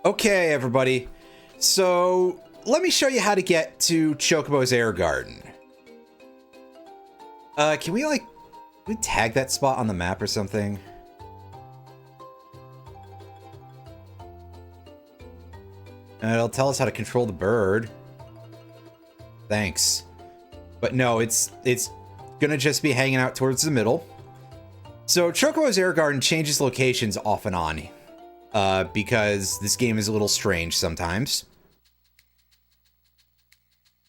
Okay, everybody. So, let me show you how to get to Chocobo's Air Garden. Can we tag that spot on the map or something? And it'll tell us how to control the bird. Thanks. But no, it's gonna just be hanging out towards the middle. So, Chocobo's Air Garden changes locations off and on. Because this game is a little strange sometimes.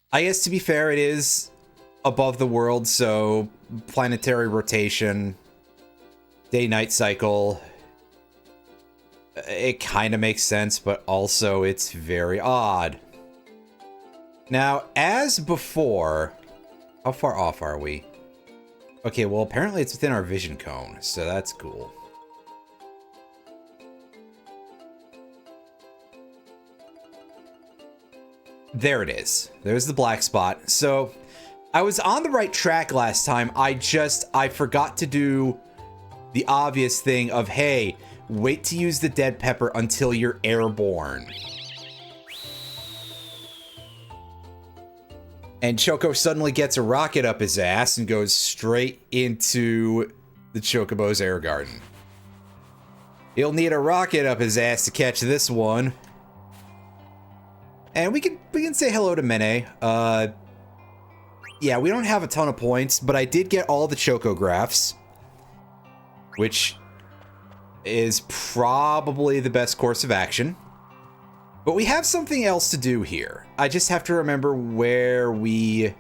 I guess, to be fair, it is above the world, so planetary rotation, day-night cycle, it kind of makes sense, but also it's very odd. Now, as before, how far off are we? Okay, well, apparently it's within our vision cone, so that's cool. There it is. There's the black spot. So, I was on the right track last time. I forgot to do the obvious thing of, hey, wait to use the dead pepper until you're airborne. And Choco suddenly gets a rocket up his ass and goes straight into the Chocobo's Air Garden. He'll need a rocket up his ass to catch this one. And we can say hello to Mene. Yeah, we don't have a ton of points, but I did get all the Chocographs, which is probably the best course of action. But we have something else to do here. I just have to remember where we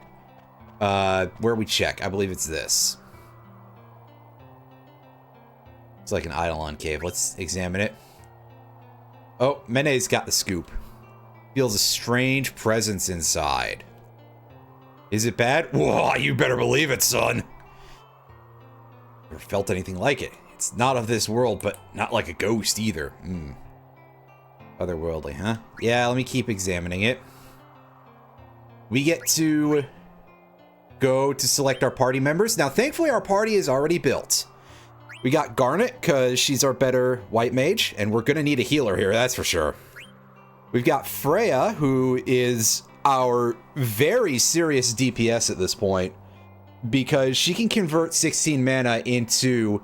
check. I believe it's this. It's like an Eidolon cave. Let's examine it. Oh, Mene's got the scoop. Feels a strange presence inside. Is it bad? Whoa, you better believe it, son. Never felt anything like it. It's not of this world, but not like a ghost either. Otherworldly, huh? Yeah, let me keep examining it. We get to go to select our party members. Now, thankfully, our party is already built. We got Garnet, because she's our better white mage, and we're going to need a healer here, that's for sure. We've got Freya, who is our very serious DPS at this point, because she can convert 16 mana into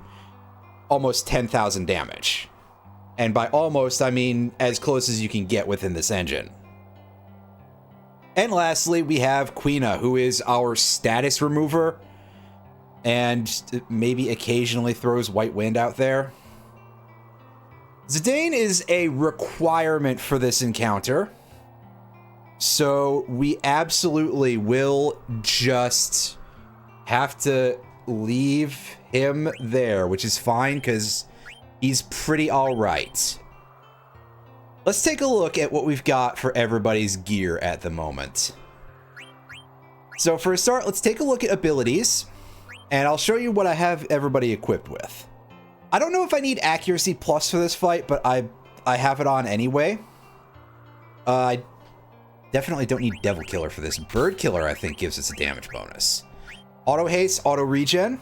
almost 10,000 damage. And by almost, I mean as close as you can get within this engine. And lastly, we have Quina, who is our status remover, and maybe occasionally throws White Wind out there. Zidane is a requirement for this encounter, so we absolutely will just have to leave him there, which is fine because he's pretty alright. Let's take a look at what we've got for everybody's gear at the moment. So for a start, let's take a look at abilities, and I'll show you what I have everybody equipped with. I don't know if I need accuracy plus for this fight, but I have it on anyway. I definitely don't need Devil Killer for this. Bird Killer, I think, gives us a damage bonus. Auto Haste, Auto Regen.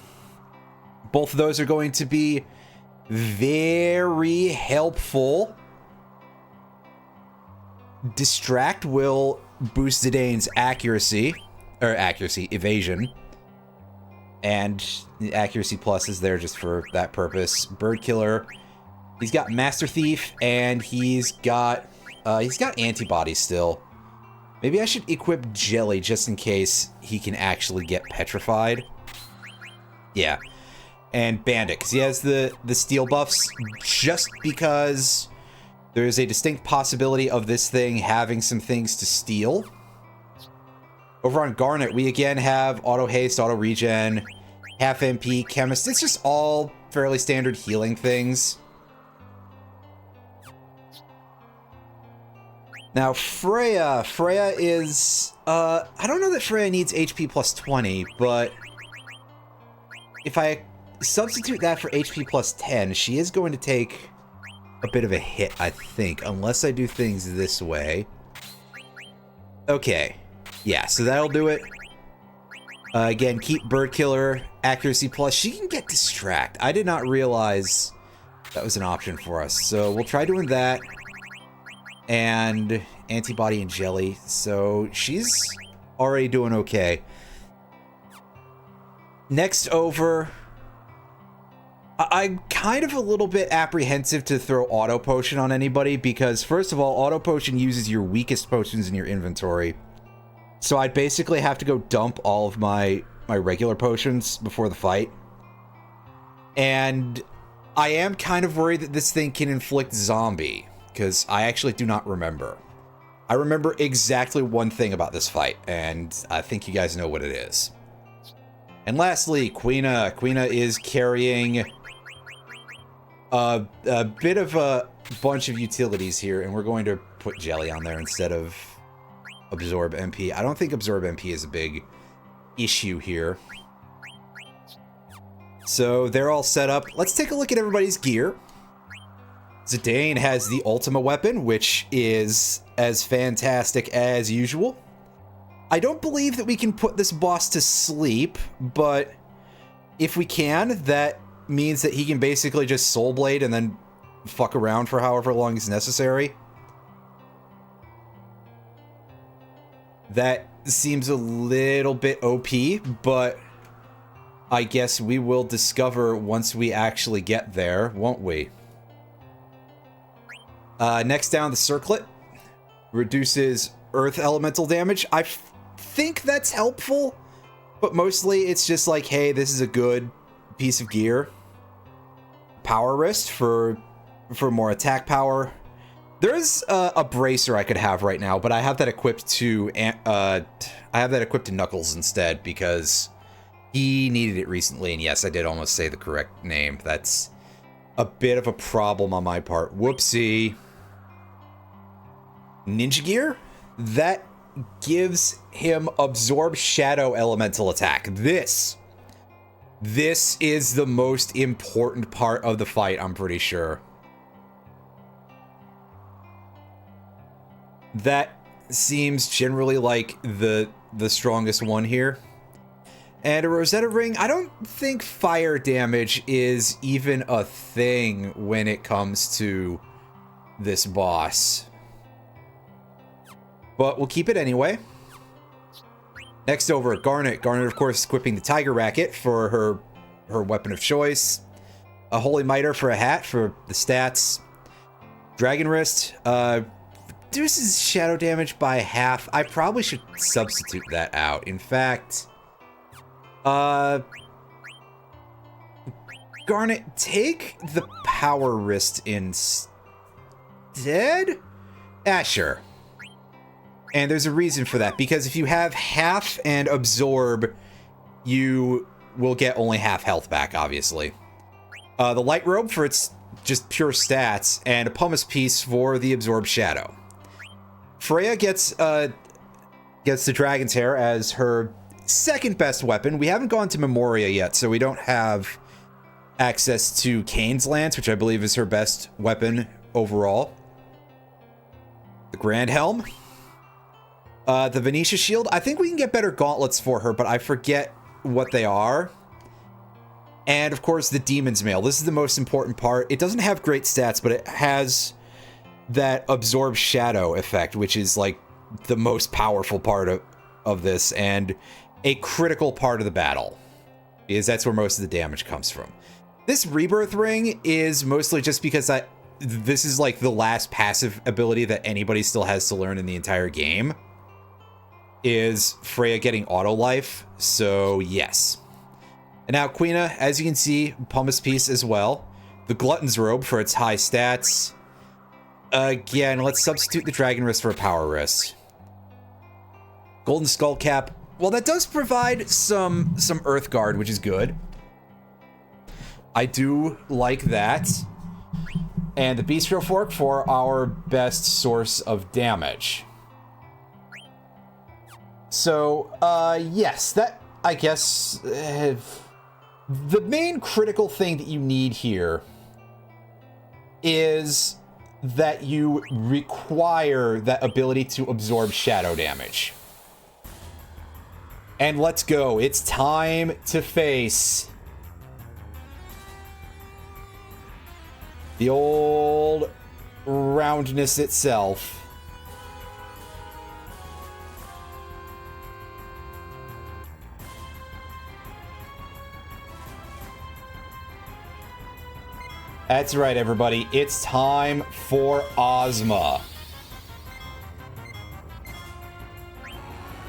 Both of those are going to be very helpful. Distract will boost Zidane's evasion. And the accuracy plus is there just for that purpose. Bird Killer, he's got Master Thief, and he's got antibodies still. Maybe I should equip Jelly just in case he can actually get petrified. Yeah. And Bandit, because he has the steel buffs, just because there's a distinct possibility of this thing having some things to steal. Over on Garnet, we again have Auto Haste, Auto Regen, Half MP, Chemist. It's just all fairly standard healing things. Now, Freya is, I don't know that Freya needs HP plus 20, but if I substitute that for HP plus 10, she is going to take a bit of a hit, I think, unless I do things this way. Okay. Yeah, so that'll do it. Again, keep Bird Killer, accuracy plus. She can get Distract. I did not realize that was an option for us, so we'll try doing that. and antibody and jelly, so she's already doing okay. Next over, I'm kind of a little bit apprehensive to throw auto potion on anybody because, first of all, auto potion uses your weakest potions in your inventory. So I'd basically have to go dump all of my regular potions before the fight. And I am kind of worried that this thing can inflict zombie, because I actually do not remember. I remember exactly one thing about this fight, and I think you guys know what it is. And lastly, Quina. Quina is carrying a bit of a bunch of utilities here, and we're going to put jelly on there instead of absorb MP. I don't think absorb MP is a big issue here. So they're all set up. Let's take a look at everybody's gear. Zidane has the Ultima weapon, which is as fantastic as usual. I don't believe that we can put this boss to sleep, but if we can, that means that he can basically just Soul Blade and then fuck around for however long is necessary. That seems a little bit OP, but I guess we will discover once we actually get there, won't we? Next down, the Circlet reduces Earth elemental damage. I think that's helpful, but mostly it's just like, hey, this is a good piece of gear. Power Wrist for more attack power. There's a bracer I could have right now, but I have that equipped to Knuckles instead because he needed it recently, and yes, I did almost say the correct name. That's a bit of a problem on my part. Whoopsie. Ninja Gear? That gives him Absorb Shadow Elemental Attack. This is the most important part of the fight, I'm pretty sure. That seems generally like the strongest one here. And a Rosetta Ring, I don't think fire damage is even a thing when it comes to this boss. But we'll keep it anyway. Next over, Garnet. Garnet, of course, equipping the Tiger Racket for her weapon of choice. A Holy Mitre for a hat for the stats. Dragon Wrist, reduces shadow damage by half. I probably should substitute that out. In fact, Garnet, take the Power Wrist instead? Ah, sure. And there's a reason for that, because if you have half and absorb, you will get only half health back, obviously. The Light Robe for its just pure stats, and a Pumice Piece for the Absorb Shadow. Freya gets the Dragon's Hair as her second best weapon. We haven't gone to Memoria yet, so we don't have access to Kane's Lance, which I believe is her best weapon overall. The Grand Helm. The Venetia Shield. I think we can get better gauntlets for her, but I forget what they are. And, of course, the Demon's Mail. This is the most important part. It doesn't have great stats, but it has that Absorb Shadow effect, which is, like, the most powerful part of this, and a critical part of the battle, because that's where most of the damage comes from. This Rebirth Ring is mostly just because this is, like, the last passive ability that anybody still has to learn in the entire game. Is Freya getting auto life, so yes. And now Quina, as you can see, Pumice Piece as well. The Glutton's Robe for its high stats. Again, let's substitute the Dragon Wrist for a Power Wrist. Golden Skull Cap. Well, that does provide some Earth Guard, which is good. I do like that. And the Bistro Fork for our best source of damage. So, yes, that, I guess, the main critical thing that you need here is that you require that ability to absorb shadow damage. And let's go. It's time to face the old roundness itself. That's right, everybody. It's time for Ozma.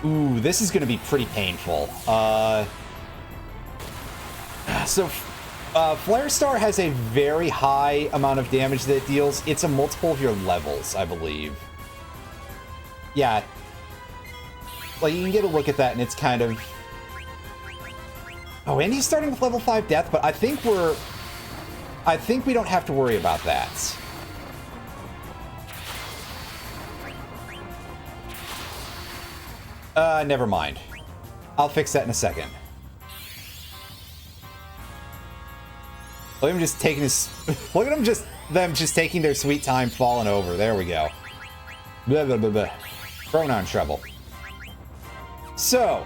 Ooh, this is going to be pretty painful. Flare Star has a very high amount of damage that it deals. It's a multiple of your levels, I believe. Yeah. Like, you can get a look at that, and it's kind of... Oh, and he's starting with level 5 death, but I think we don't have to worry about that. Never mind. I'll fix that in a second. Look at him just taking his... Look at them just taking their sweet time falling over. There we go. Blah, blah, blah, blah. Pronoun trouble. So.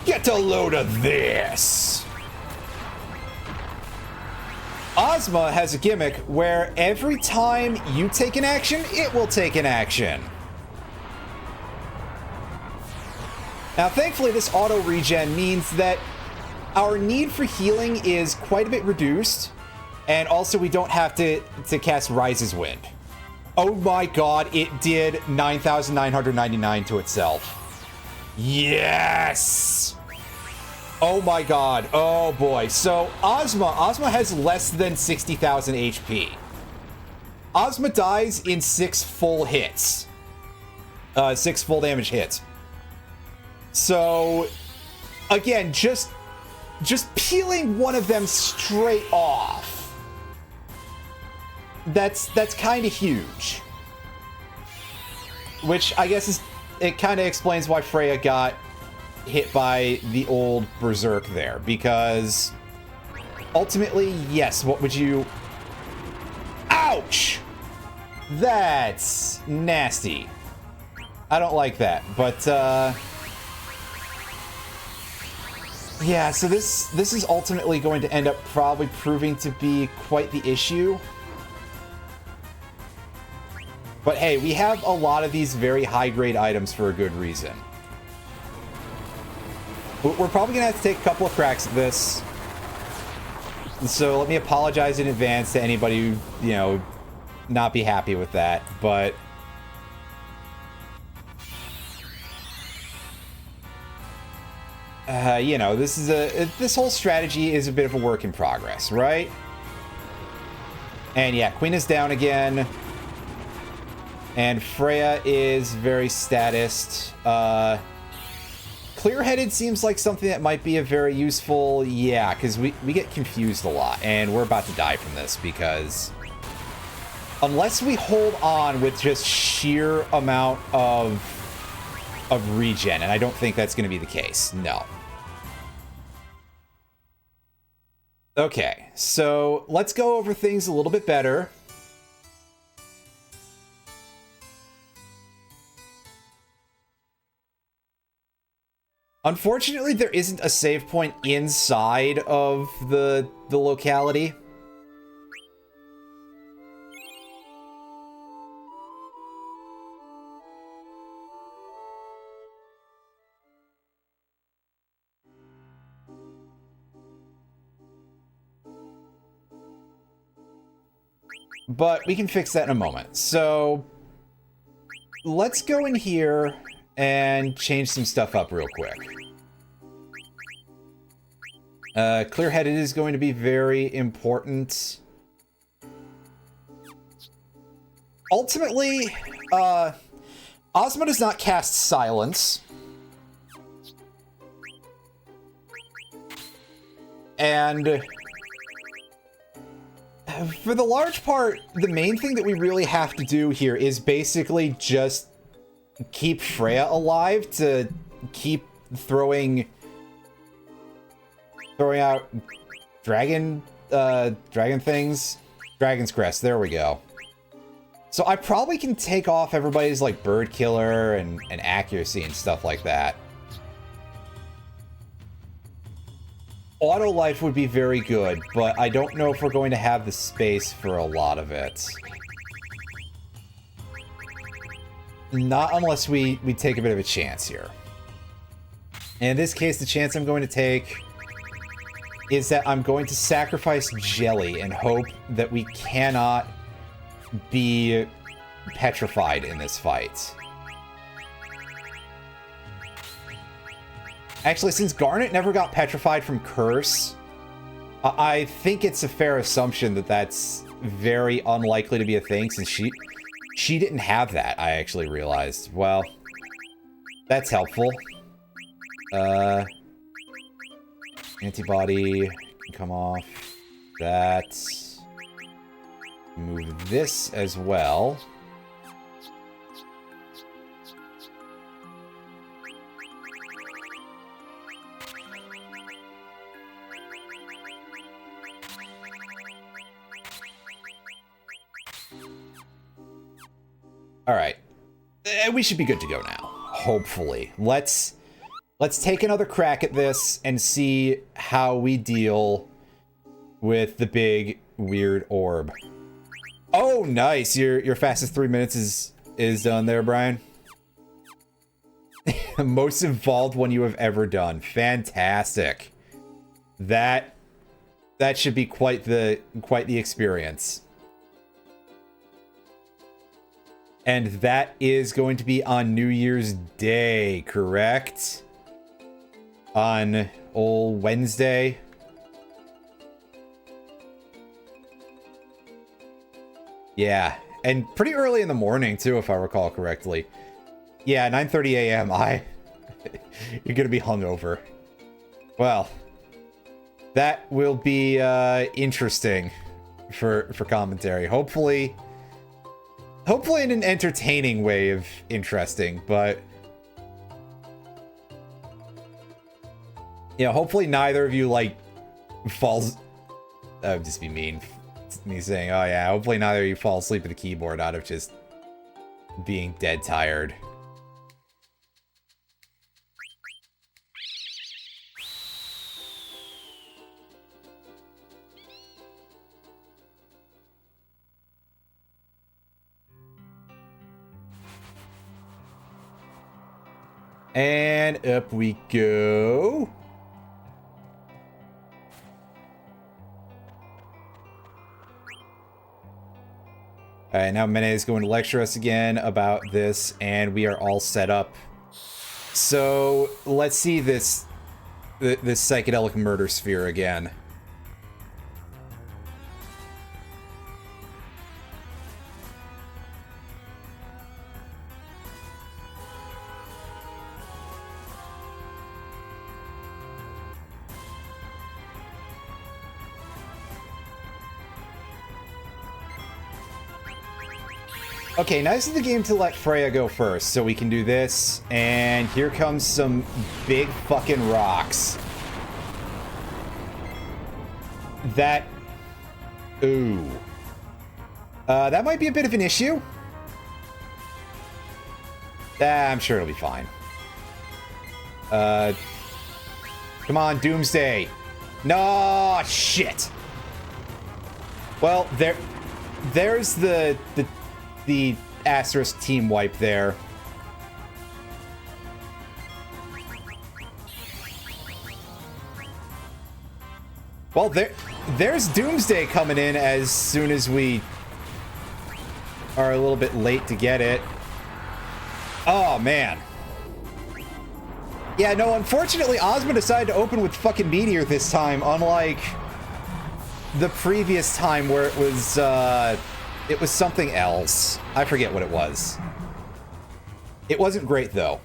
Get a load of this. Ozma has a gimmick where every time you take an action, it will take an action. Now, thankfully, this auto regen means that our need for healing is quite a bit reduced, and also we don't have to cast Rise's Wind. Oh my god, it did 9,999 to itself. Yes! Oh my god. Oh boy. So Ozma has less than 60,000 HP. Ozma dies in 6 full hits. 6 full damage hits. So again, just peeling one of them straight off. That's kind of huge. Which I guess it kind of explains why Freya got hit by the old berserk there, because ultimately, yes, what would you... Ouch! That's nasty. I don't like that, but yeah, so this is ultimately going to end up probably proving to be quite the issue. But hey, we have a lot of these very high-grade items for a good reason. We're probably going to have to take a couple of cracks at this. So let me apologize in advance to anybody who, you know, not be happy with that. But you know, this whole strategy is a bit of a work in progress, right? And yeah, Queen is down again. And Freya is very statist. Clear-headed seems like something that might be a very useful... Yeah, because we get confused a lot, and we're about to die from this, because unless we hold on with just sheer amount of regen, and I don't think that's going to be the case. No. Okay, so let's go over things a little bit better. Unfortunately, there isn't a save point inside of the locality. But we can fix that in a moment. So let's go in here and change some stuff up real quick. Clear-headed is going to be very important. Ultimately, Ozma does not cast Silence. And for the large part, the main thing that we really have to do here is basically just keep Freya alive to keep throwing out dragon things. Dragon's Crest, there we go. So I probably can take off everybody's like bird killer and accuracy and stuff like that. Auto life would be very good, but I don't know if we're going to have the space for a lot of it. Not unless we take a bit of a chance here. And in this case, the chance I'm going to take is that I'm going to sacrifice Jelly and hope that we cannot be petrified in this fight. Actually, since Garnet never got petrified from Curse, I think it's a fair assumption that that's very unlikely to be a thing, since she didn't have that, I actually realized. Well, that's helpful. Antibody can come off. That. Move this as well. All right, we should be good to go now. Hopefully, let's take another crack at this and see how we deal with the big weird orb. Oh, nice! Your fastest 3 minutes is done there, Brian. Most involved one you have ever done. Fantastic. That should be quite the experience. And that is going to be on New Year's Day, correct? On old Wednesday. Yeah, and pretty early in the morning too, if I recall correctly. Yeah, 9:30 a.m. You're gonna be hungover. Well, that will be interesting for commentary. Hopefully in an entertaining way of interesting, but yeah, hopefully neither of you like falls. That would just be mean. Me saying, oh yeah, hopefully neither of you fall asleep at the keyboard out of just being dead tired. And up we go. Alright, now Mene is going to lecture us again about this, and we are all set up. So, let's see this psychedelic murder sphere again. Okay, nice of the game to let Freya go first, so we can do this. And here comes some big fucking rocks. That... Ooh. That might be a bit of an issue. I'm sure it'll be fine. Come on, Doomsday. No, shit. Well, there's the asterisk team wipe there. Well, there's Doomsday coming in as soon as we are a little bit late to get it. Oh, man. Yeah, no, unfortunately, Ozma decided to open with fucking Meteor this time, unlike the previous time where it was something else. I forget what it was. It wasn't great, though.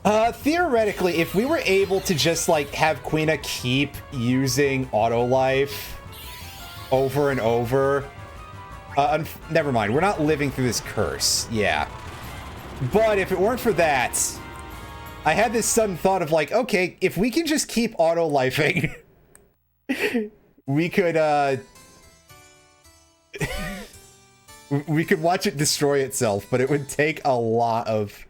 Theoretically, if we were able to just, like, have Quina keep using auto life over and over... never mind, we're not living through this curse. Yeah. But if it weren't for that, I had this sudden thought of, like, okay, if we can just keep auto lifing, we could, we could watch it destroy itself, but it would take a lot of...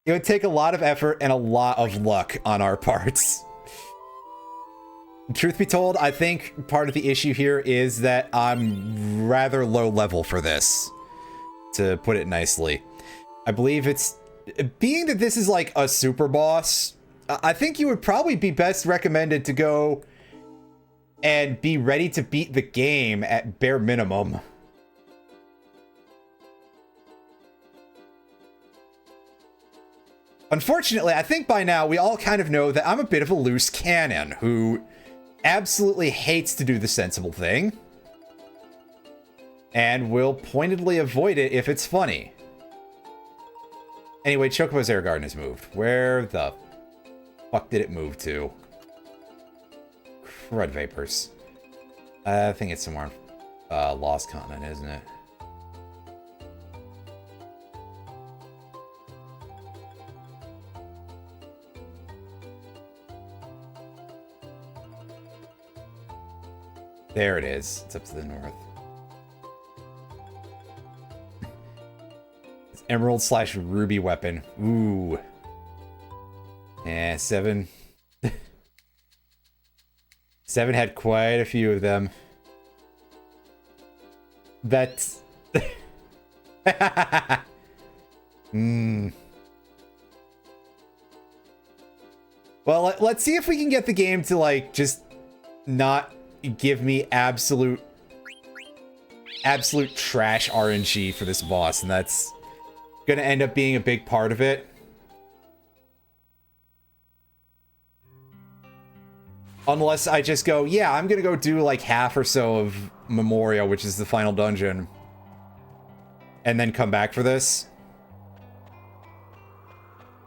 It would take a lot of effort and a lot of luck on our parts. Truth be told, I think part of the issue here is that I'm rather low level for this, to put it nicely. I believe it's... Being that this is like a super boss, I think you would probably be best recommended to go and be ready to beat the game at bare minimum. Unfortunately, I think by now we all kind of know that I'm a bit of a loose cannon who absolutely hates to do the sensible thing and will pointedly avoid it if it's funny. Anyway, Chocobo's Air Garden has moved. Where the fuck did it move to? Crud vapors. I think it's somewhere on Lost Continent, isn't it? There it is. It's up to the north. It's Emerald / Ruby weapon. Ooh. Yeah, 7. 7 had quite a few of them. That's... Well, let's see if we can get the game to, like, just not give me absolute trash RNG for this boss, and that's gonna end up being a big part of it. Unless I just go, yeah, I'm gonna go do like half or so of Memoria, which is the final dungeon, and then come back for this.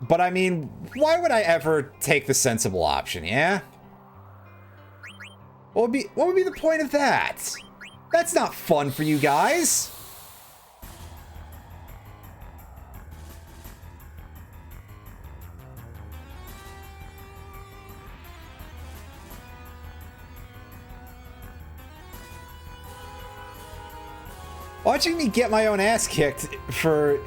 But I mean, why would I ever take the sensible option, yeah? What would be the point of that? That's not fun for you guys. Watching me get my own ass kicked for,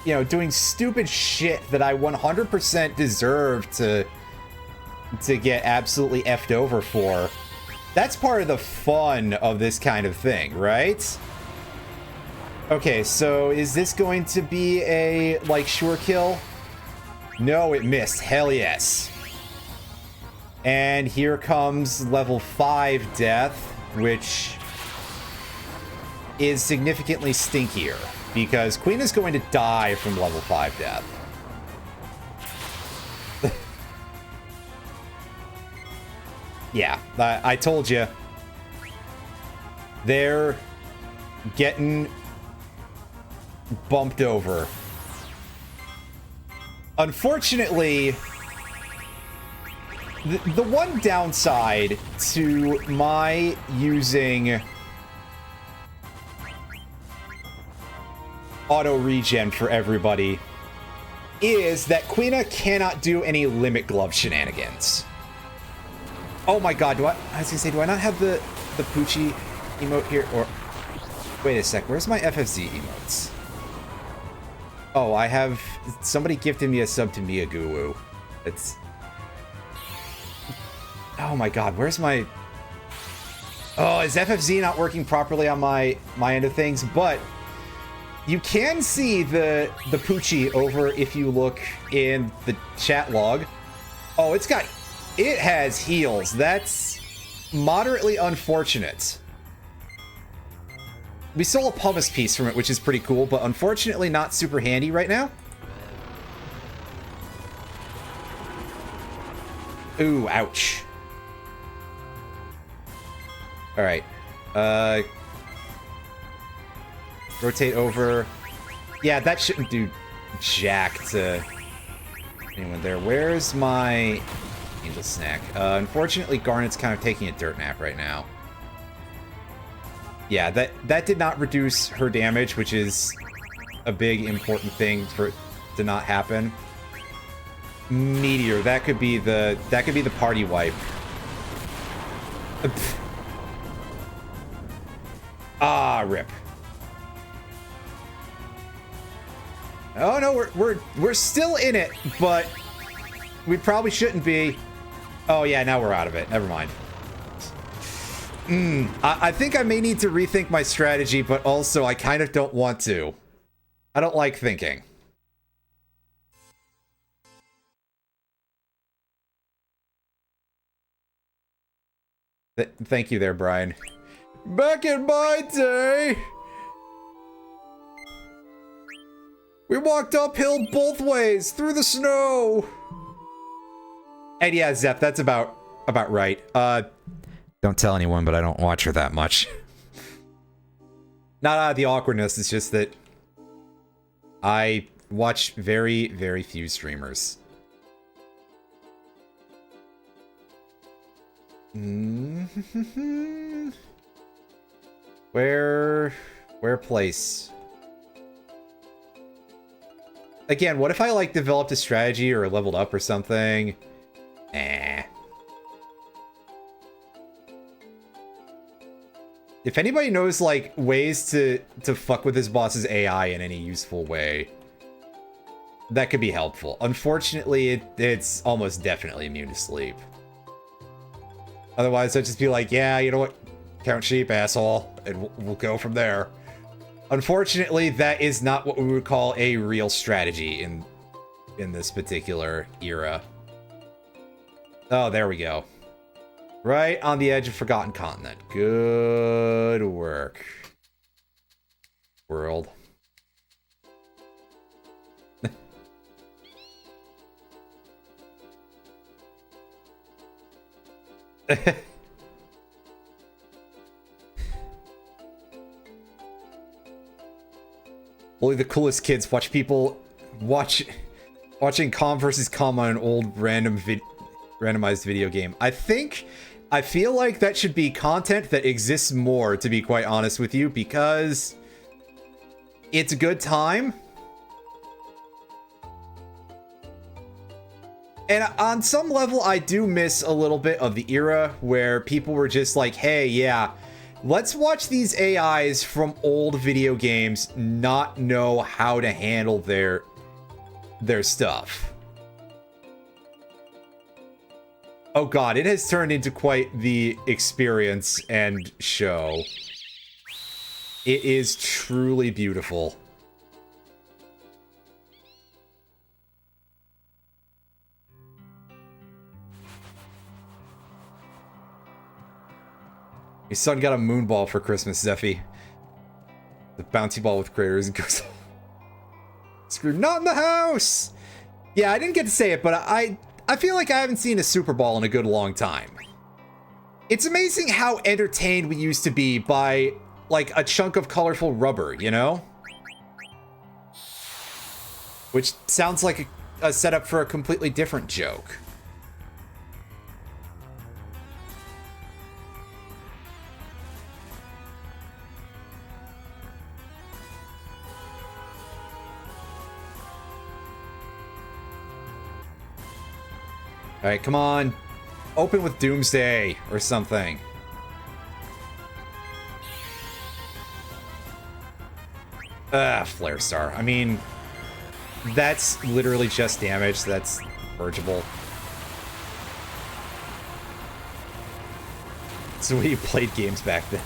you know, doing stupid shit that I 100% deserve to get absolutely effed over for. That's part of the fun of this kind of thing, right? Okay, so is this going to be a, like, sure kill? No, it missed. Hell yes. And here comes level 5 death, which is significantly stinkier, because Queen is going to die from level 5 death. Yeah, I told you. They're getting bumped over. Unfortunately, the one downside to my using auto regen for everybody is that Quina cannot do any limit glove shenanigans. Oh my god, I was gonna say, do I not have the Poochie emote here? Or, wait a sec, where's my FFZ emotes? Oh, I have, somebody gifted me a sub to Miyaguru. It's, oh my god, where's my, oh, is FFZ not working properly on my end of things? But you can see the Poochie over if you look in the chat log. Oh, it has heals. That's moderately unfortunate. We stole a pumice piece from it, which is pretty cool, but unfortunately not super handy right now. Ooh, ouch. Alright. Rotate over. Yeah, that shouldn't do jack to anyone there. Where's my Angel Snack? Unfortunately, Garnet's kind of taking a dirt nap right now. Yeah, that did not reduce her damage, which is a big important thing for it to not happen. Meteor, that could be the party wipe. Ah, rip. Oh no, we're still in it, but we probably shouldn't be. Oh yeah, now we're out of it. Never mind. I think I may need to rethink my strategy, but also I kind of don't want to. I don't like thinking. Thank you there, Brian. Back in my day, we walked uphill both ways through the snow. And yeah, Zep, that's about right. Don't tell anyone, but I don't watch her that much. Not out of the awkwardness, it's just that I watch very, very few streamers. Where place? Again, what if I, like, developed a strategy or leveled up or something? If anybody knows, like, ways to fuck with this boss's AI in any useful way, that could be helpful. Unfortunately, it's almost definitely immune to sleep. Otherwise, I'd just be like, yeah, you know what? Count sheep, asshole, and we'll go from there. Unfortunately, that is not what we would call a real strategy in this particular era. Oh, there we go. Right on the edge of Forgotten Continent. Good work, world. Only the coolest kids watch people watching Com versus Com on an old randomized video game. I feel like that should be content that exists more, to be quite honest with you, because it's a good time. And on some level, I do miss a little bit of the era where people were just like, hey, yeah, let's watch these AIs from old video games not know how to handle their stuff. Oh god, it has turned into quite the experience and show. It is truly beautiful. Your son got a moon ball for Christmas, Zeffy. The bouncy ball with craters and goes... Screw, not in the house! Yeah, I didn't get to say it, but I feel like I haven't seen a Super Ball in a good long time. It's amazing how entertained we used to be by, like, a chunk of colorful rubber, you know? Which sounds like a setup for a completely different joke. Alright, come on. Open with Doomsday or something. Flare Star. I mean, that's literally just damage. That's purgeable. That's the way you played games back then.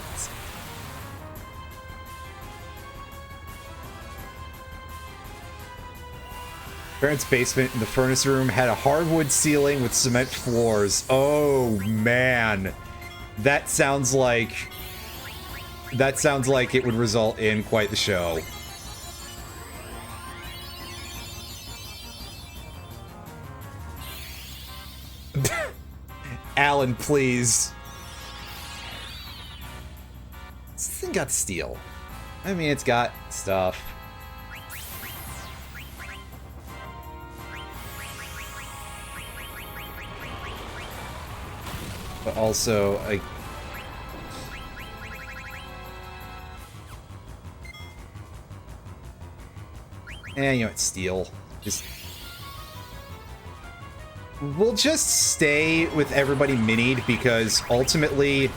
Parents' basement in the furnace room had a hardwood ceiling with cement floors. Oh, man. That sounds like it would result in quite the show. Alan, please. This thing got steel. I mean, it's got stuff. But also, you know, it's steel. We'll just stay with everybody minied because ultimately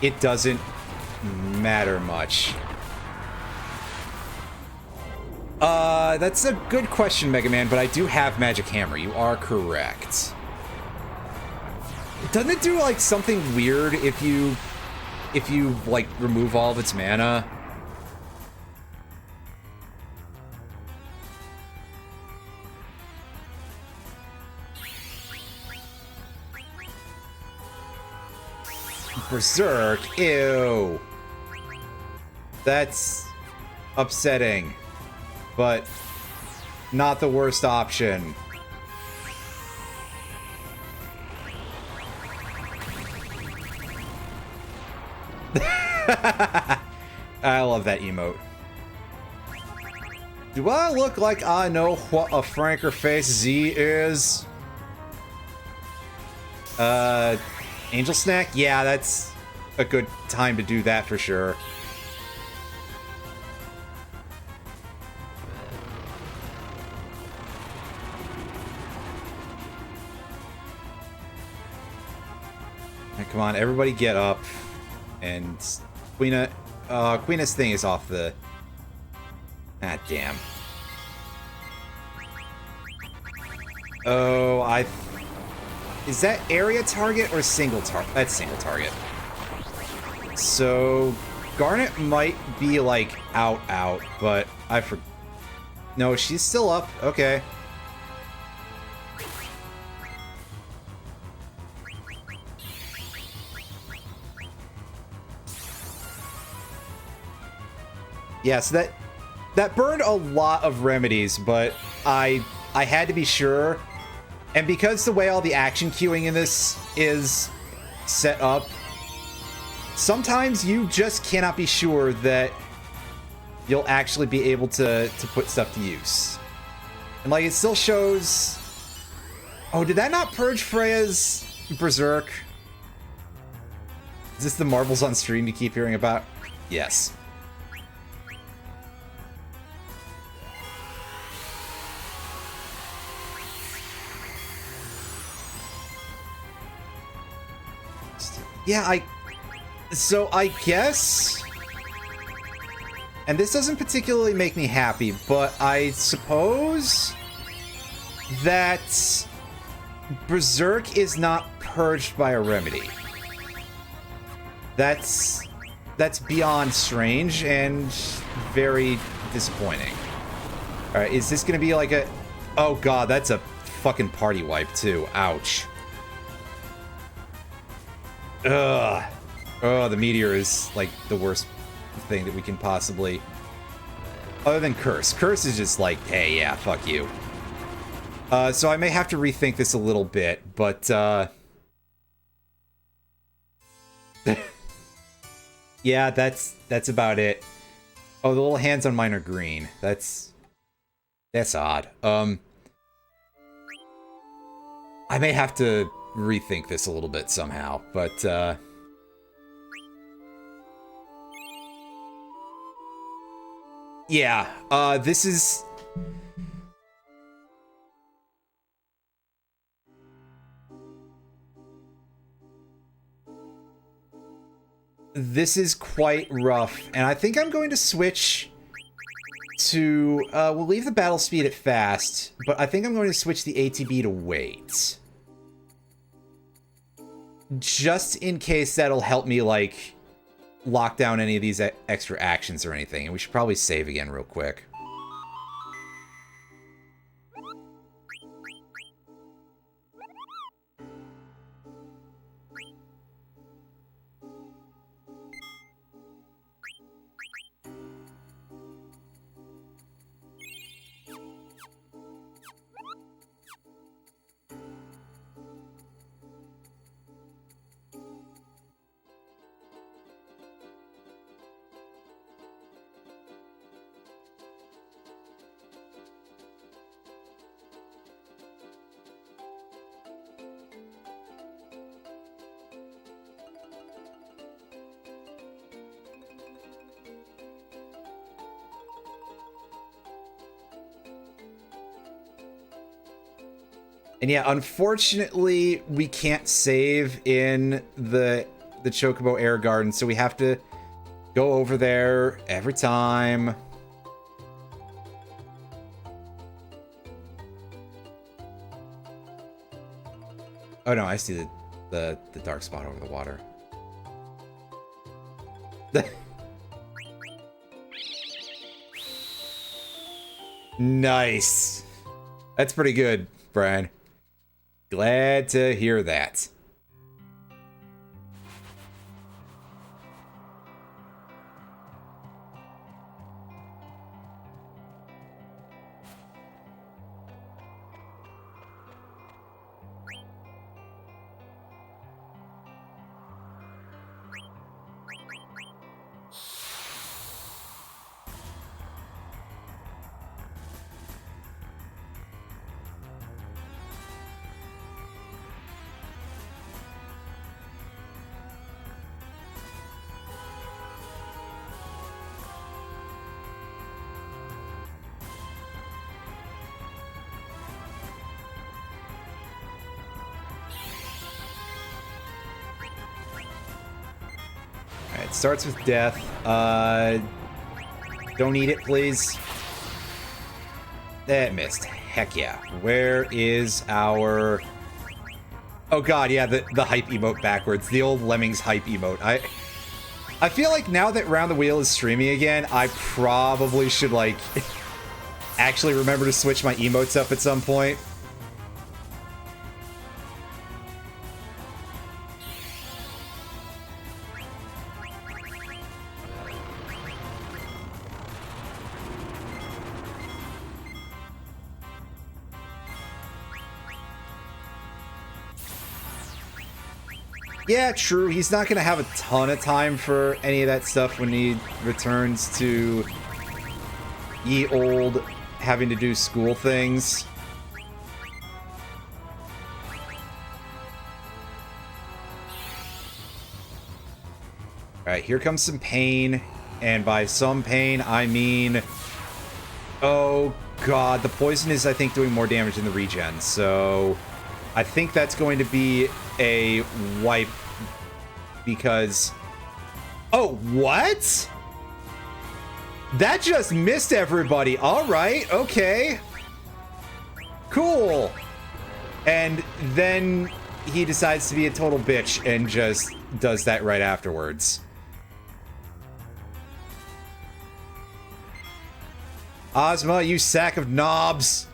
it doesn't matter much. That's a good question, Mega Man, but I do have Magic Hammer. You are correct. Doesn't it do, like, something weird if you if you, like, remove all of its mana. Berserk, ew. That's upsetting, but not the worst option. I love that emote. Do I look like I know what a franker face Z is? Angel Snack? Yeah, that's a good time to do that for sure. Right, come on, everybody get up. And Queena's thing is off the... Ah, damn. Oh, is that area target or single target? That's single target. So, Garnet might be, like, out, but no, she's still up. Okay. Yeah, so that burned a lot of remedies, but I had to be sure. And because the way all the action queuing in this is set up, sometimes you just cannot be sure that you'll actually be able to put stuff to use. And, like, it still shows... Oh, did that not purge Freya's Berserk? Is this the marbles on stream you keep hearing about? Yes. Yeah, so I guess... And this doesn't particularly make me happy, but I suppose that Berserk is not purged by a remedy. That's beyond strange and very disappointing. Alright, is this gonna be like a... Oh god, that's a fucking party wipe too. Ouch. Ugh. Oh, the meteor is, like, the worst thing that we can possibly... Other than Curse. Curse is just like, hey, yeah, fuck you. So I may have to rethink this a little bit, but, yeah, that's about it. Oh, the little hands on mine are green. That's odd. I may have to rethink this a little bit somehow, but yeah, this is quite rough, and I think I'm going to switch to we'll leave the battle speed at fast, but I think I'm going to switch the ATB to wait. Just in case that'll help me, like, lock down any of these extra actions or anything. And we should probably save again real quick. And yeah, unfortunately, we can't save in the Chocobo Air Garden, so we have to go over there every time. Oh no, I see the dark spot over the water. Nice. That's pretty good, Brian. Glad to hear that. Alright, starts with death. Don't eat it, please. That missed. Heck yeah. Where is our... Oh god, yeah, the hype emote backwards. The old Lemmings hype emote. I feel like now that Round the Wheel is streaming again, I probably should, like, actually remember to switch my emotes up at some point. Yeah, true. He's not going to have a ton of time for any of that stuff when he returns to ye old having to do school things. Alright, here comes some pain. And by some pain, I mean... Oh, God. The poison is, I think, doing more damage than the regen. So I think that's going to be a wipe because... Oh, what? That just missed everybody. All right, okay. Cool. And then he decides to be a total bitch and just does that right afterwards. Ozma, you sack of knobs.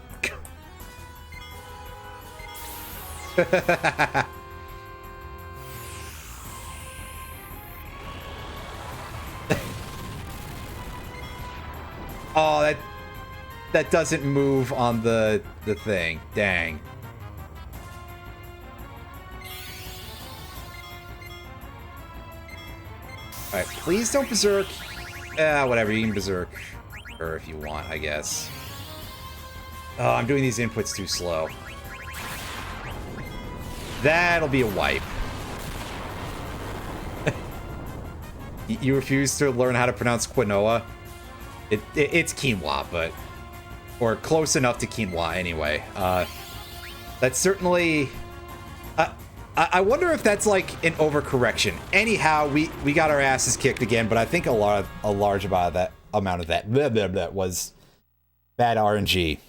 Oh, that doesn't move on the thing. Dang. Alright, please don't berserk. Whatever, you can berserk her if you want, I guess. Oh, I'm doing these inputs too slow. That'll be a wipe. You refuse to learn how to pronounce quinoa? It's quinoa, but... Or close enough to quinoa, anyway. That's certainly... I wonder if that's like an overcorrection. Anyhow, we got our asses kicked again, but I think a large amount of that was bad RNG.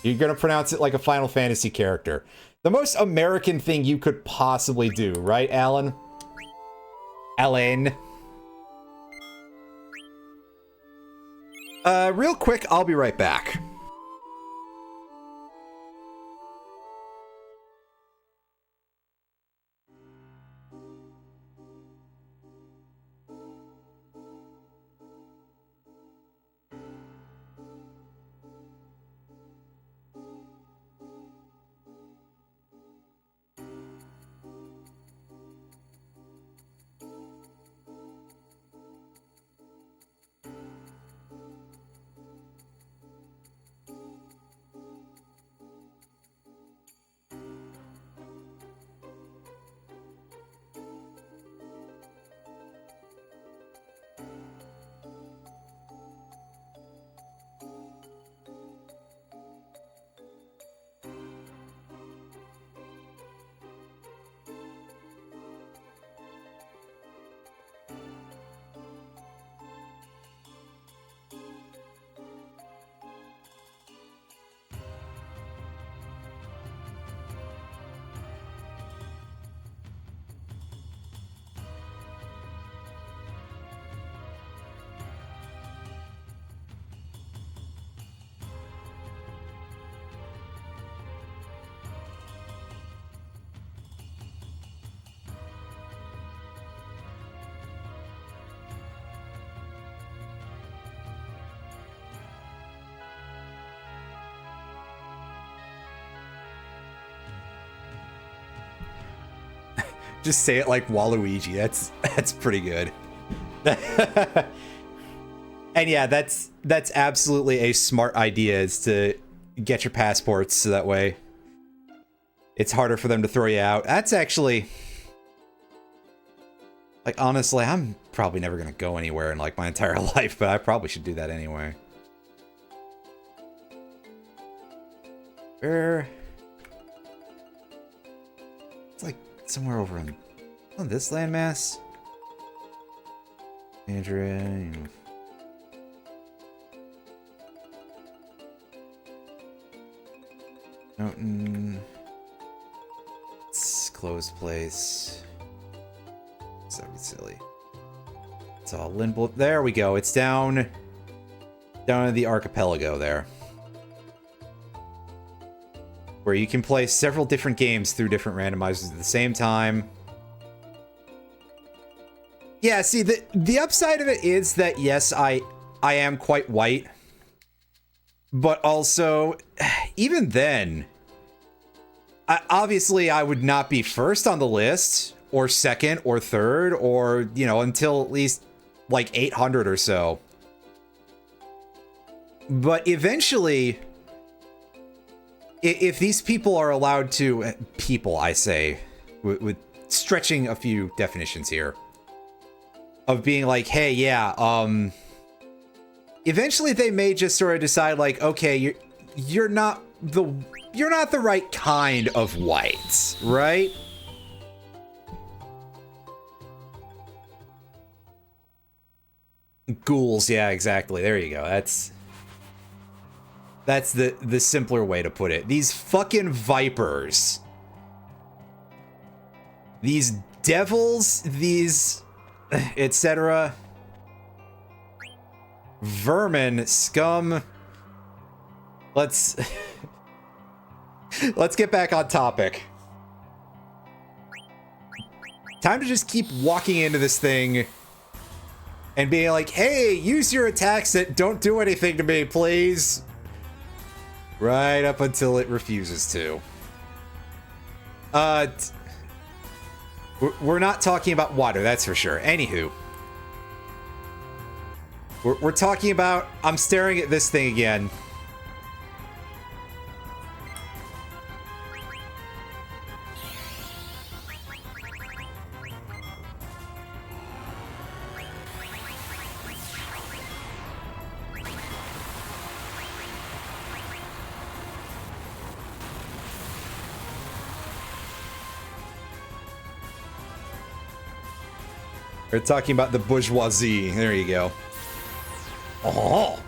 You're gonna pronounce it like a Final Fantasy character. The most American thing you could possibly do, right, Alan? Ellen. Real quick, I'll be right back. Just say it like Waluigi. That's pretty good. And yeah, that's absolutely a smart idea, is to get your passports so that way it's harder for them to throw you out. That's actually, like, honestly, I'm probably never gonna go anywhere in like my entire life, but I probably should do that anyway. Where? It's like somewhere over on this landmass. Andrea, you know. Mountain. It's closed place. So silly. It's all limbo. There we go. It's down in the archipelago there, where you can play several different games through different randomizers at the same time. Yeah, see, the upside of it is that, yes, I am quite white. But also, even then, obviously I would not be first on the list, or second, or third, or, you know, until at least, like, 800 or so. But eventually, if these people are allowed to... People, I say, with stretching a few definitions here. Of being like, hey, yeah, eventually they may just sort of decide, like, okay, you're not the right kind of white, right? Ghouls, yeah, exactly. There you go. That's the simpler way to put it. These fucking vipers. These devils, these etc. Vermin, scum. Let's get back on topic. Time to just keep walking into this thing and being like, hey, use your attacks that don't do anything to me, please. Right up until it refuses to. We're not talking about water, that's for sure. Anywho. We're talking about... I'm staring at this thing again. We're talking about the bourgeoisie. There you go. Oh.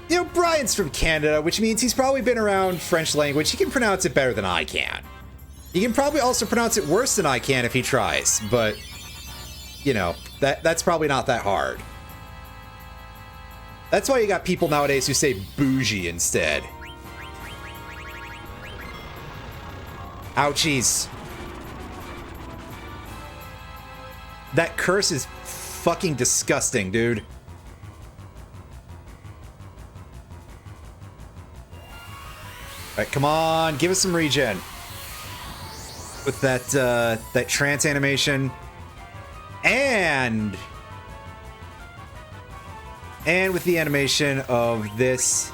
You know, Brian's from Canada, which means he's probably been around French language. He can pronounce it better than I can. He can probably also pronounce it worse than I can if he tries, but, you know, that's probably not that hard. That's why you got people nowadays who say bougie instead. Ouchies. That curse is fucking disgusting, dude. Alright, come on, give us some regen. With that trance animation. And with the animation of this.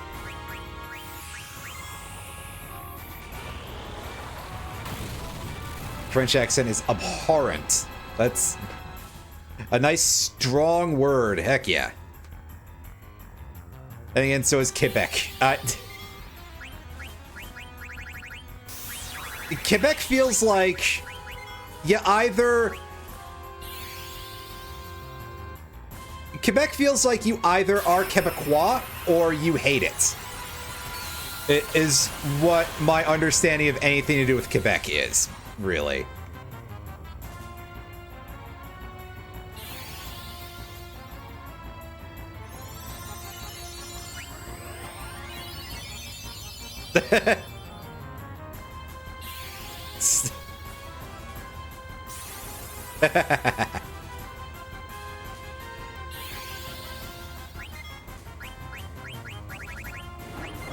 French accent is abhorrent. That's a nice strong word. Heck yeah. And again, so is Quebec. Quebec feels like you either... Quebec feels like you either are Quebecois or you hate it. It is what my understanding of anything to do with Quebec is, really.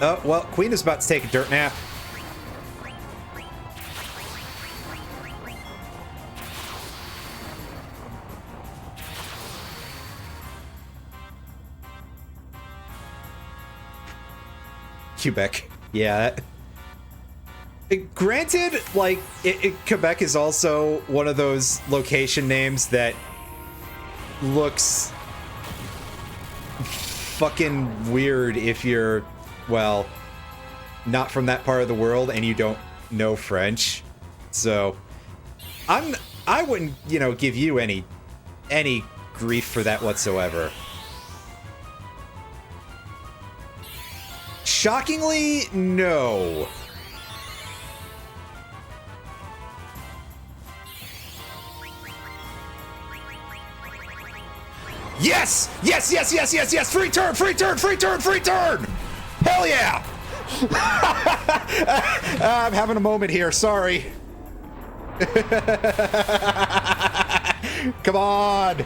Oh, well, Queen is about to take a dirt nap. Quebec. Yeah. Granted, like, Quebec is also one of those location names that looks fucking weird if you're, well, not from that part of the world and you don't know French. So, I wouldn't, you know, give you any grief for that whatsoever. Shockingly, no. Yes! Yes, yes, yes, yes, yes! Free turn, free turn, free turn, free turn! Hell yeah! I'm having a moment here, sorry. Come on!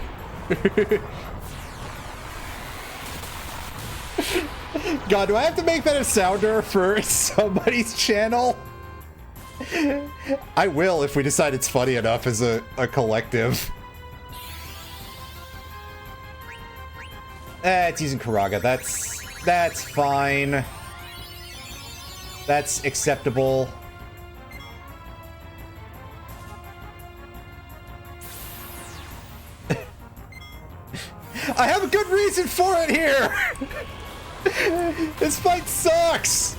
God, do I have to make that a sounder for somebody's channel? I will if we decide it's funny enough as a collective. It's using Karaga. That's fine. That's acceptable. I have a good reason for it here! This fight sucks!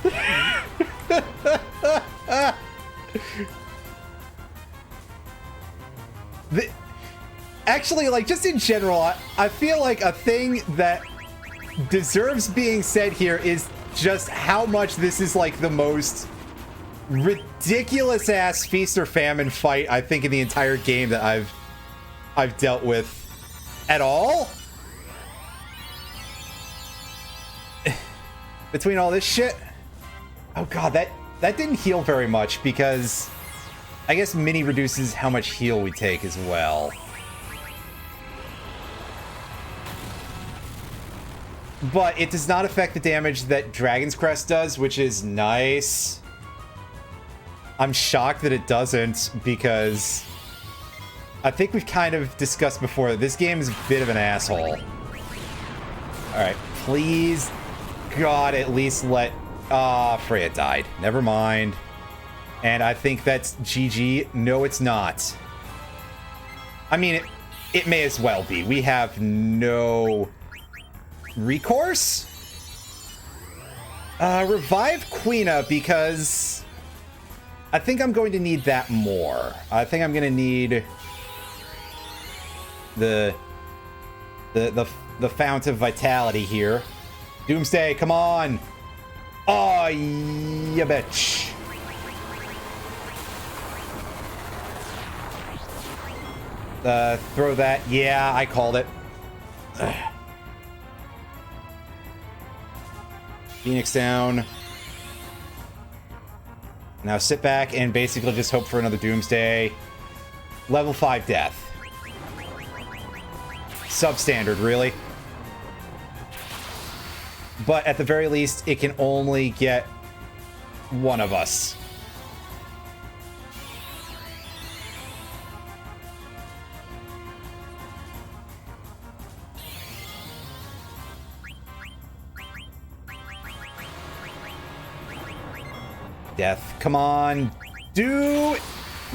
Actually, like, just in general, I feel like a thing that deserves being said here is just how much this is, like, the most ridiculous-ass feast or famine fight, I think, in the entire game that I've dealt with at all. Between all this shit. Oh god, that didn't heal very much because I guess Mini reduces how much heal we take as well. But it does not affect the damage that Dragon's Crest does, which is nice. I'm shocked that it doesn't, because I think we've kind of discussed before that this game is a bit of an asshole. Alright, please, God, at least let... Freya died. Never mind. And I think that's GG. No, it's not. I mean, it may as well be. We have no recourse? Revive Queena, because I think I'm going to need that more. I think I'm going to need the Fount of Vitality here. Doomsday, come on! Oh, yeah, bitch. Throw that. Yeah, I called it. Ugh. Phoenix down. Now sit back and basically just hope for another Doomsday. Level 5 death. Substandard, really. But at the very least, it can only get one of us. Death, come on. Do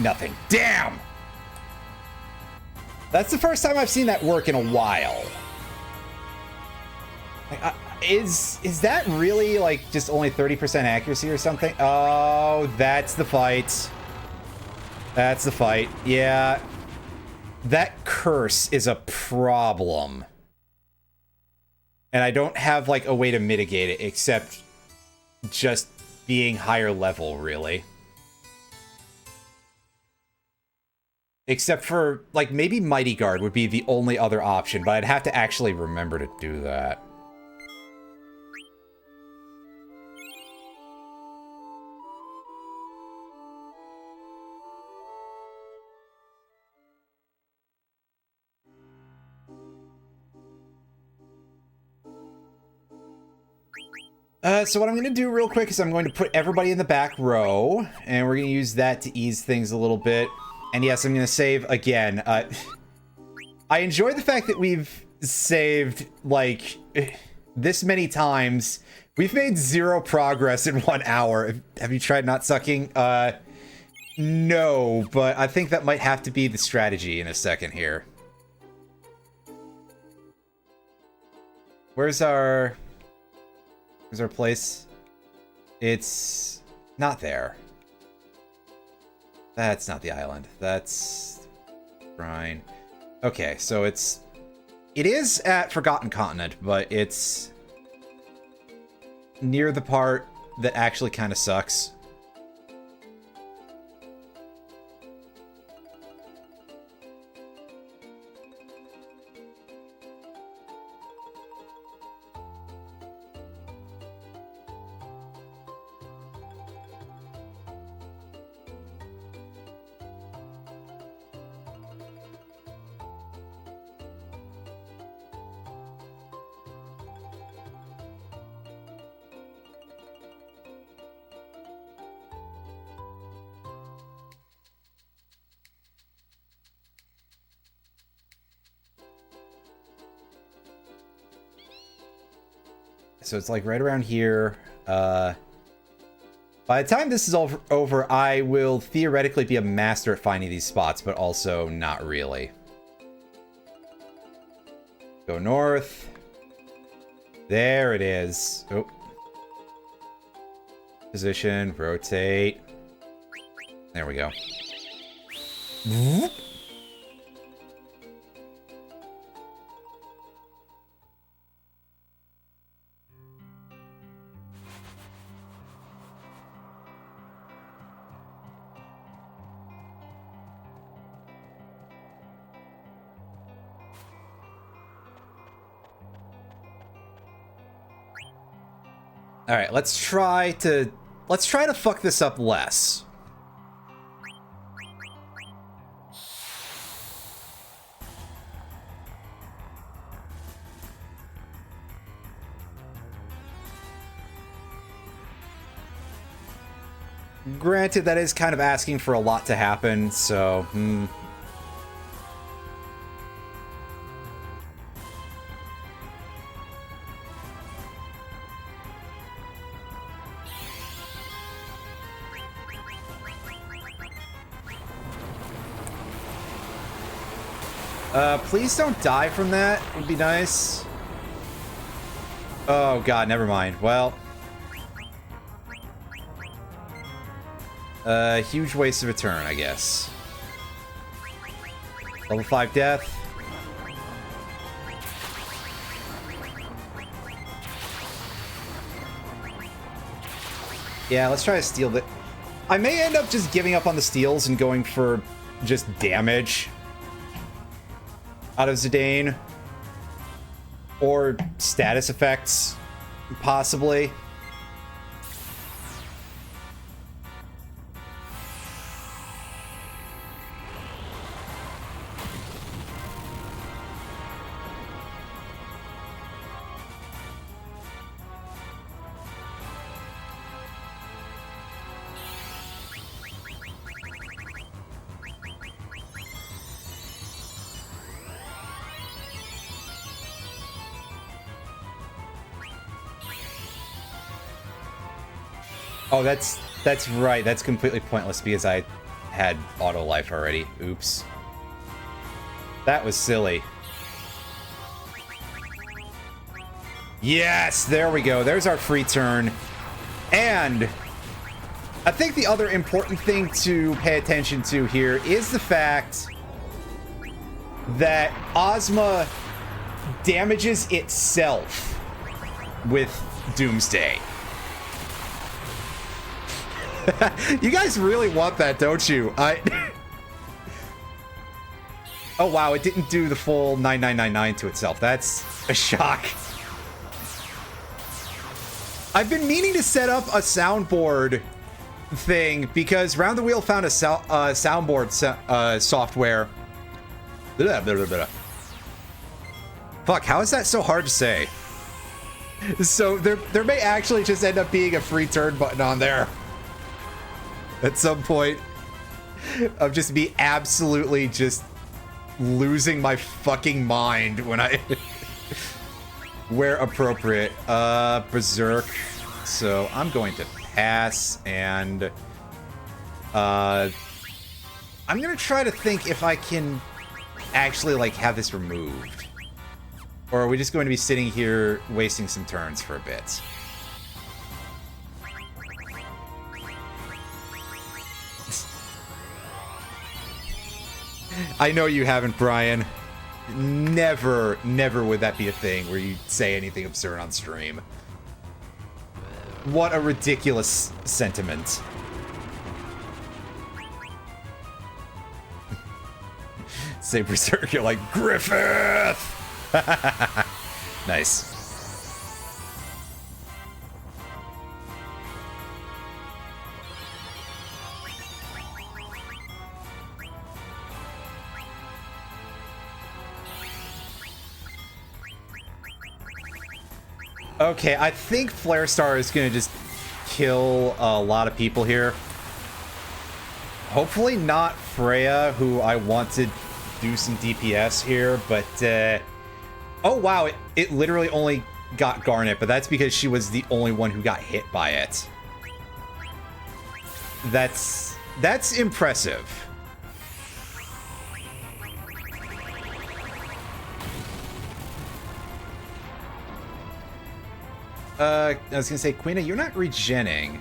nothing. Damn! That's the first time I've seen that work in a while. Like, is that really, like, just only 30% accuracy or something? Oh, that's the fight. That's the fight. Yeah. That curse is a problem. And I don't have, like, a way to mitigate it, except just being higher level, really. Except for, like, maybe Mighty Guard would be the only other option, but I'd have to actually remember to do that. So what I'm going to do real quick is I'm going to put everybody in the back row, and we're going to use that to ease things a little bit. And yes, I'm going to save again. I enjoy the fact that we've saved, like, this many times. We've made 0 progress in 1 hour. Have you tried not sucking? No, but I think that might have to be the strategy in a second here. Where's our place? It's not there. That's not the island. That's Shrine. Okay, so it is at Forgotten Continent, but it's near the part that actually kind of sucks. So it's like right around here. By the time this is all over, I will theoretically be a master at finding these spots, but also not really. Go north. There it is. Oh. Position, rotate. There we go. All right, let's try to fuck this up less. Granted, that is kind of asking for a lot to happen, so please don't die from that. Would be nice. Oh god, never mind. Well, huge waste of a turn, I guess. Level 5 death. Yeah, let's try to steal that. I may end up just giving up on the steals and going for just damage out of Zidane. Or status effects, possibly. Oh, that's right. That's completely pointless because I had auto life already. Oops. That was silly. Yes, there we go. There's our free turn. And I think the other important thing to pay attention to here is the fact that Ozma damages itself with Doomsday. You guys really want that, don't you? Oh wow, it didn't do the full 9999 to itself. That's a shock. I've been meaning to set up a soundboard thing because Round the Wheel found a soundboard software. Blah, blah, blah, blah. Fuck, how is that so hard to say? So there may actually just end up being a free turn button on there at some point. Of just me absolutely just losing my fucking mind when I where appropriate. Berserk. So I'm going to pass, and I'm gonna try to think if I can actually like have this removed. Or are we just going to be sitting here wasting some turns for a bit? I know you haven't, Brian. Never would that be a thing where you say anything absurd on stream. What a ridiculous sentiment. Say Berserk, you're like, Griffith! Nice. Okay, I think Flare Star is gonna just kill a lot of people here. Hopefully not Freya, who I want to do some DPS here, but oh wow, it literally only got Garnet, but that's because she was the only one who got hit by it. That's impressive. I was gonna say, Queena, you're not regenning.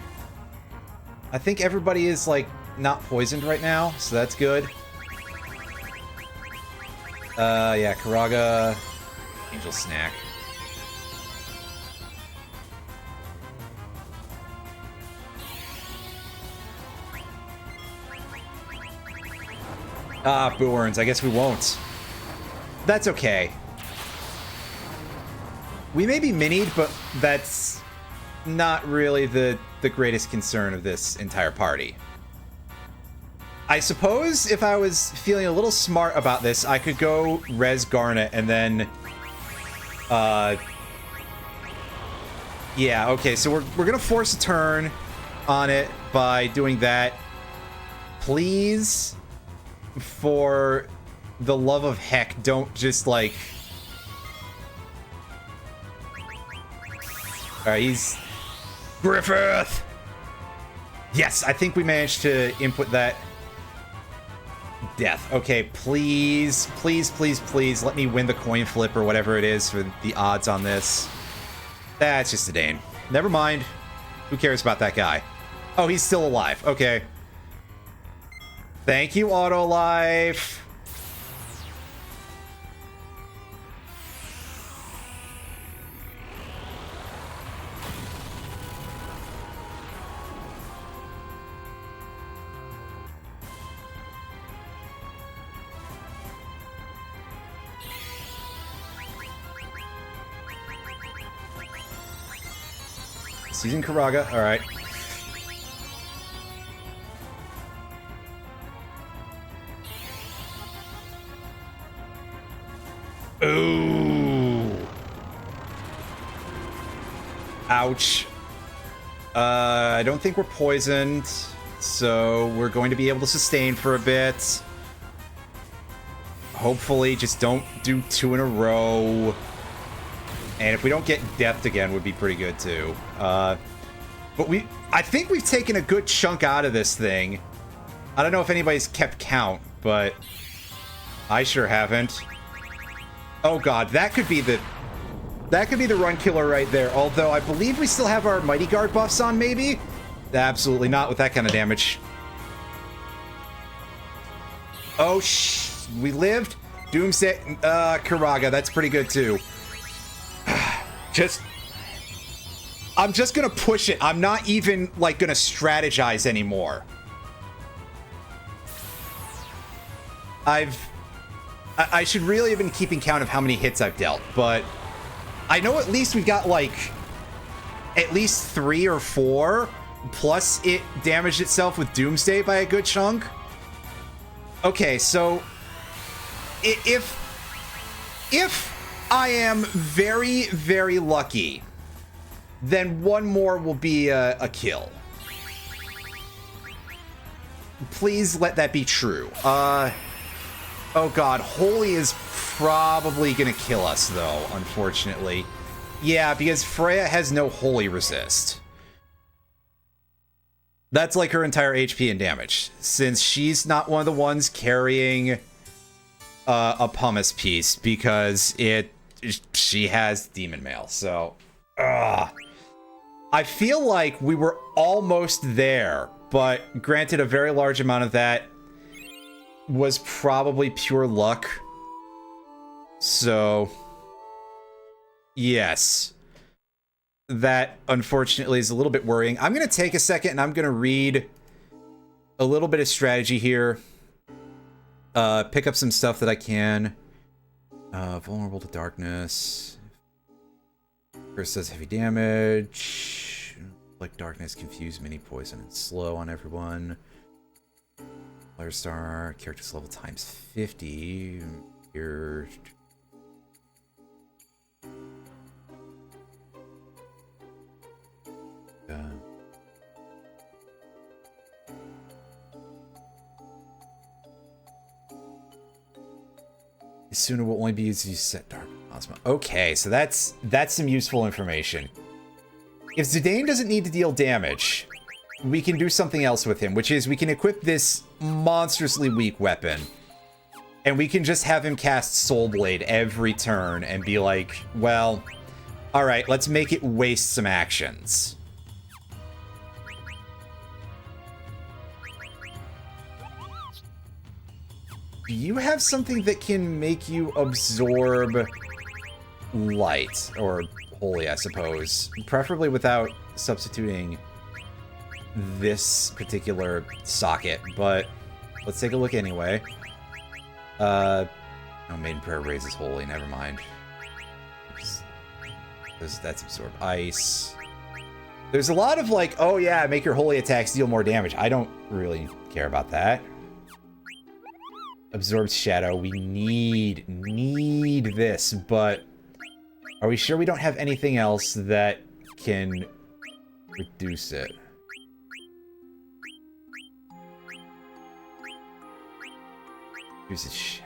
I think everybody is, like, not poisoned right now, so that's good. Yeah, Karaga, Angel Snack. Ah, Booerns, I guess we won't. That's okay. We may be minied, but that's not really the greatest concern of this entire party. I suppose if I was feeling a little smart about this, I could go res Garnet and then... yeah, okay, so we're gonna force a turn on it by doing that. Please, for the love of heck, don't just, like... Alright, he's... Griffith! Yes, I think we managed to input that. Death. Okay, please, please, please, please, let me win the coin flip or whatever it is for the odds on this. That's just a Dane. Never mind. Who cares about that guy? Oh, he's still alive. Okay. Thank you, Autolife. Using Karaga, alright. Ooh. Ouch. I don't think we're poisoned, so we're going to be able to sustain for a bit. Hopefully, just don't do 2 in a row. And if we don't get deathed again, would be pretty good too. But I think we've taken a good chunk out of this thing. I don't know if anybody's kept count, but I sure haven't. Oh god, that could be the run killer right there. Although I believe we still have our Mighty Guard buffs on, maybe? Absolutely not with that kind of damage. Oh we lived. Doomsday, Karaga, that's pretty good too. I'm just gonna push it. I'm not even, like, gonna strategize anymore. I should really have been keeping count of how many hits I've dealt, but I know at least we've got, like, at least 3 or 4, plus it damaged itself with Doomsday by a good chunk. Okay, so if I am very, very lucky then one more will be a kill. Please let that be true. Oh god, Holy is probably gonna kill us, though, unfortunately. Yeah, because Freya has no Holy resist. That's like her entire HP and damage, since she's not one of the ones carrying a pumice piece, because she has Demon Mail, so... I feel like we were almost there, but granted, a very large amount of that was probably pure luck. So, yes. That, unfortunately, is a little bit worrying. I'm going to take a second and I'm going to read a little bit of strategy here. Pick up some stuff that I can. Vulnerable to darkness. First does heavy damage. Like darkness, confuse, mini poison, and slow on everyone. Flare star, character's level times 50. Here. Sooner will only be used to set Dark Ozma. Okay, so that's some useful information. If Zidane doesn't need to deal damage, we can do something else with him, which is we can equip this monstrously weak weapon. And we can just have him cast Soul Blade every turn and be like, well, alright, let's make it waste some actions. Do you have something that can make you absorb light? Or holy, I suppose. Preferably without substituting this particular socket, but let's take a look anyway. No, Maiden Prayer raises holy, never mind. Oops. That's absorb ice. There's a lot of like, oh yeah, make your holy attacks deal more damage. I don't really care about that. Absorbs shadow. We need this, but are we sure we don't have anything else that can reduce it? Uses shadow.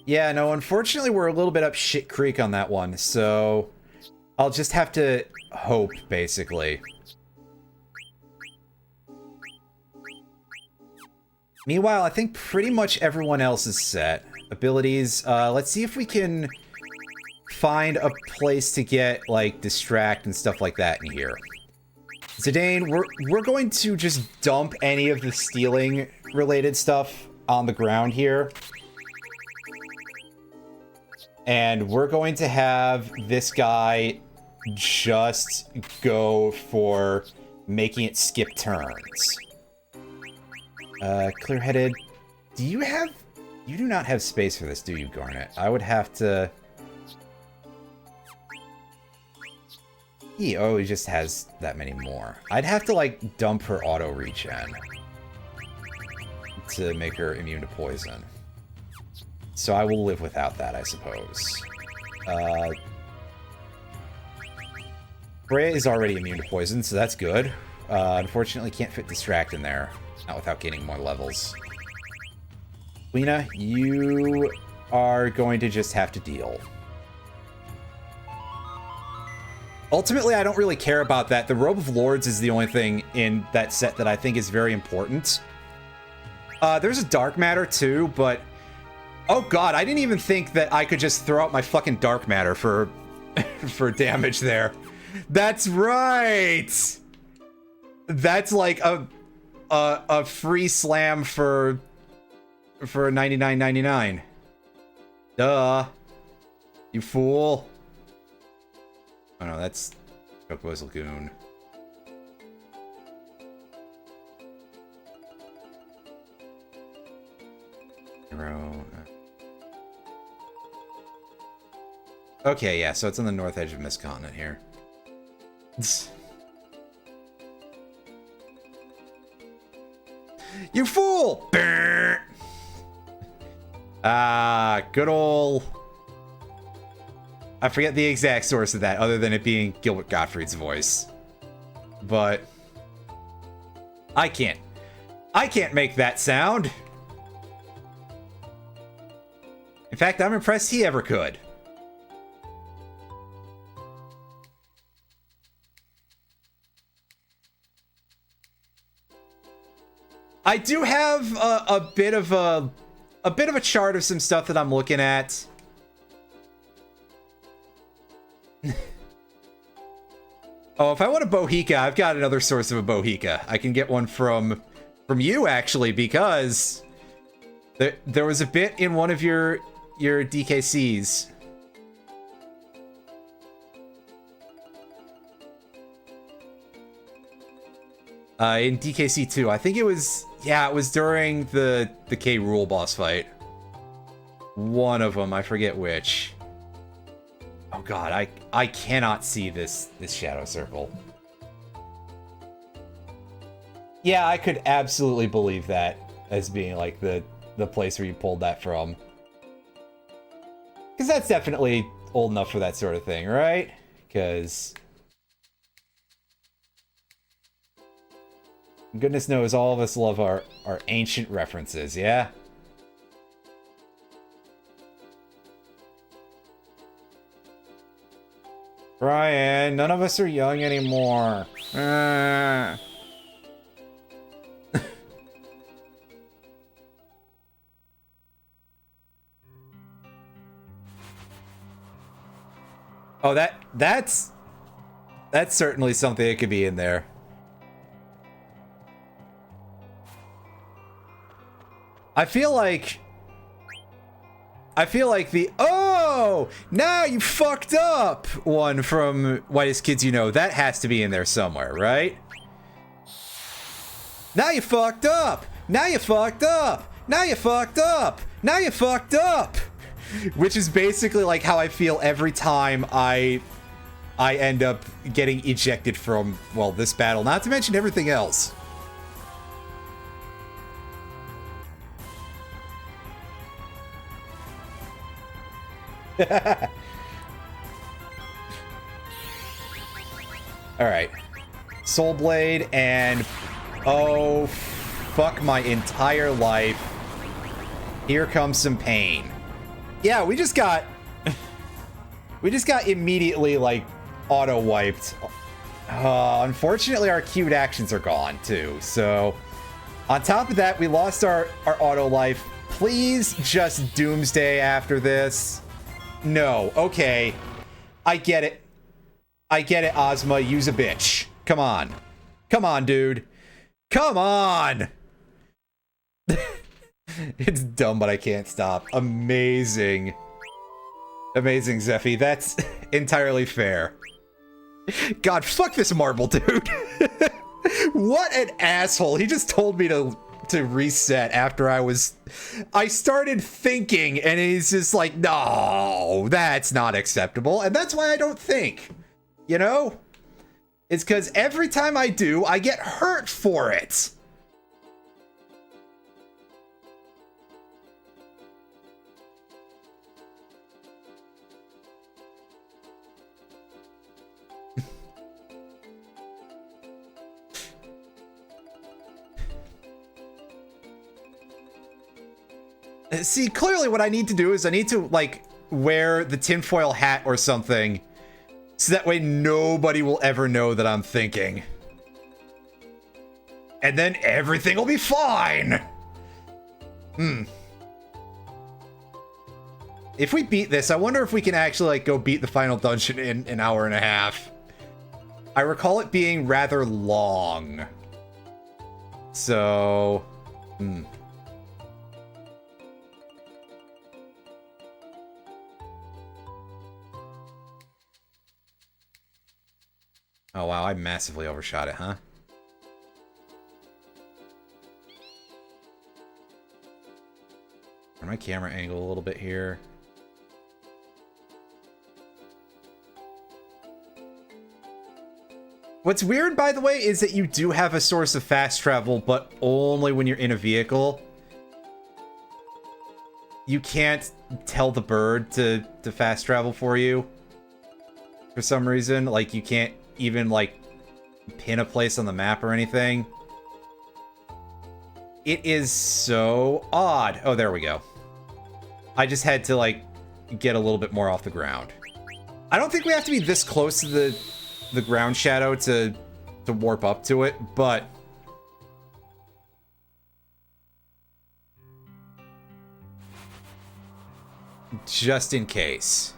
Yeah, no, unfortunately we're a little bit up shit creek on that one, so I'll just have to hope, basically. Meanwhile, I think pretty much everyone else is set. Abilities, let's see if we can find a place to get, like, distract and stuff like that in here. Zidane, we're going to just dump any of the stealing-related stuff on the ground here. And we're going to have this guy just go for making it skip turns. Clear-headed. You do not have space for this, do you, Garnet? I would have to... He just has that many more. I'd have to, like, dump her auto-regen to make her immune to poison. So I will live without that, I suppose. Freya is already immune to poison, so that's good. Unfortunately, can't fit Distract in there. Not without gaining more levels. Lena, you are going to just have to deal. Ultimately, I don't really care about that. The Robe of Lords is the only thing in that set that I think is very important. There's a Dark Matter, too, but... Oh god, I didn't even think that I could just throw out my fucking Dark Matter for for damage there. That's right! That's like a free slam for $99.99. Duh. You fool. Oh no, that's Chocobo's Lagoon. Hero. Okay, yeah, so it's on the north edge of Mist Continent here. You fool! Ah, good ol'... I forget the exact source of that, other than it being Gilbert Gottfried's voice. But... I can't make that sound. In fact, I'm impressed he ever could. I do have a bit of a chart of some stuff that I'm looking at. Oh, if I want a Bohica, I've got another source of a Bohica. I can get one from you, actually, because there was a bit in one of your DKCs. In DKC 2, I think it was, yeah, it was during the K. Rool boss fight. One of them, I forget which. Oh god, I cannot see this shadow circle. Yeah, I could absolutely believe that as being like the place where you pulled that from. Because that's definitely old enough for that sort of thing, right? Because goodness knows all of us love our ancient references, yeah? Brian, none of us are young anymore. Oh, that's certainly something that could be in there. I feel like the "oh, now you fucked up" one from Whitest Kids You Know, that has to be in there somewhere, right? Now you fucked up. Now you fucked up. Now you fucked up. Now you fucked up. Which is basically like how I feel every time I end up getting ejected from, well, this battle, not to mention everything else. Alright. Soul Blade and... oh, fuck my entire life. Here comes some pain. Yeah, we just got... we just got immediately, like, auto-wiped. Unfortunately, our queued actions are gone, too. So, on top of that, we lost our auto-life. Please just Doomsday after this. No, okay. I get it. I get it, Ozma. Use a bitch. Come on. Come on, dude. Come on! It's dumb, but I can't stop. Amazing. Amazing, Zeffy. That's entirely fair. God, fuck this marble, dude. What an asshole. He just told me to reset after I started thinking, and he's just like, no, that's not acceptable. And that's why I don't think, you know? It's because every time I do, I get hurt for it. See, clearly what I need to do is I need to, like, wear the tinfoil hat or something, so that way nobody will ever know that I'm thinking. And then everything will be fine! If we beat this, I wonder if we can actually, like, go beat the final dungeon in an hour and a half. I recall it being rather long. So... Oh wow, I massively overshot it, huh? Turn my camera angle a little bit here. What's weird, by the way, is that you do have a source of fast travel, but only when you're in a vehicle. You can't tell the bird to fast travel for you. For some reason. Like, you can't even, like, pin a place on the map or anything. It is so odd. Oh, there we go. I just had to, like, get a little bit more off the ground. I don't think we have to be this close to the ground shadow to warp up to it, but just in case.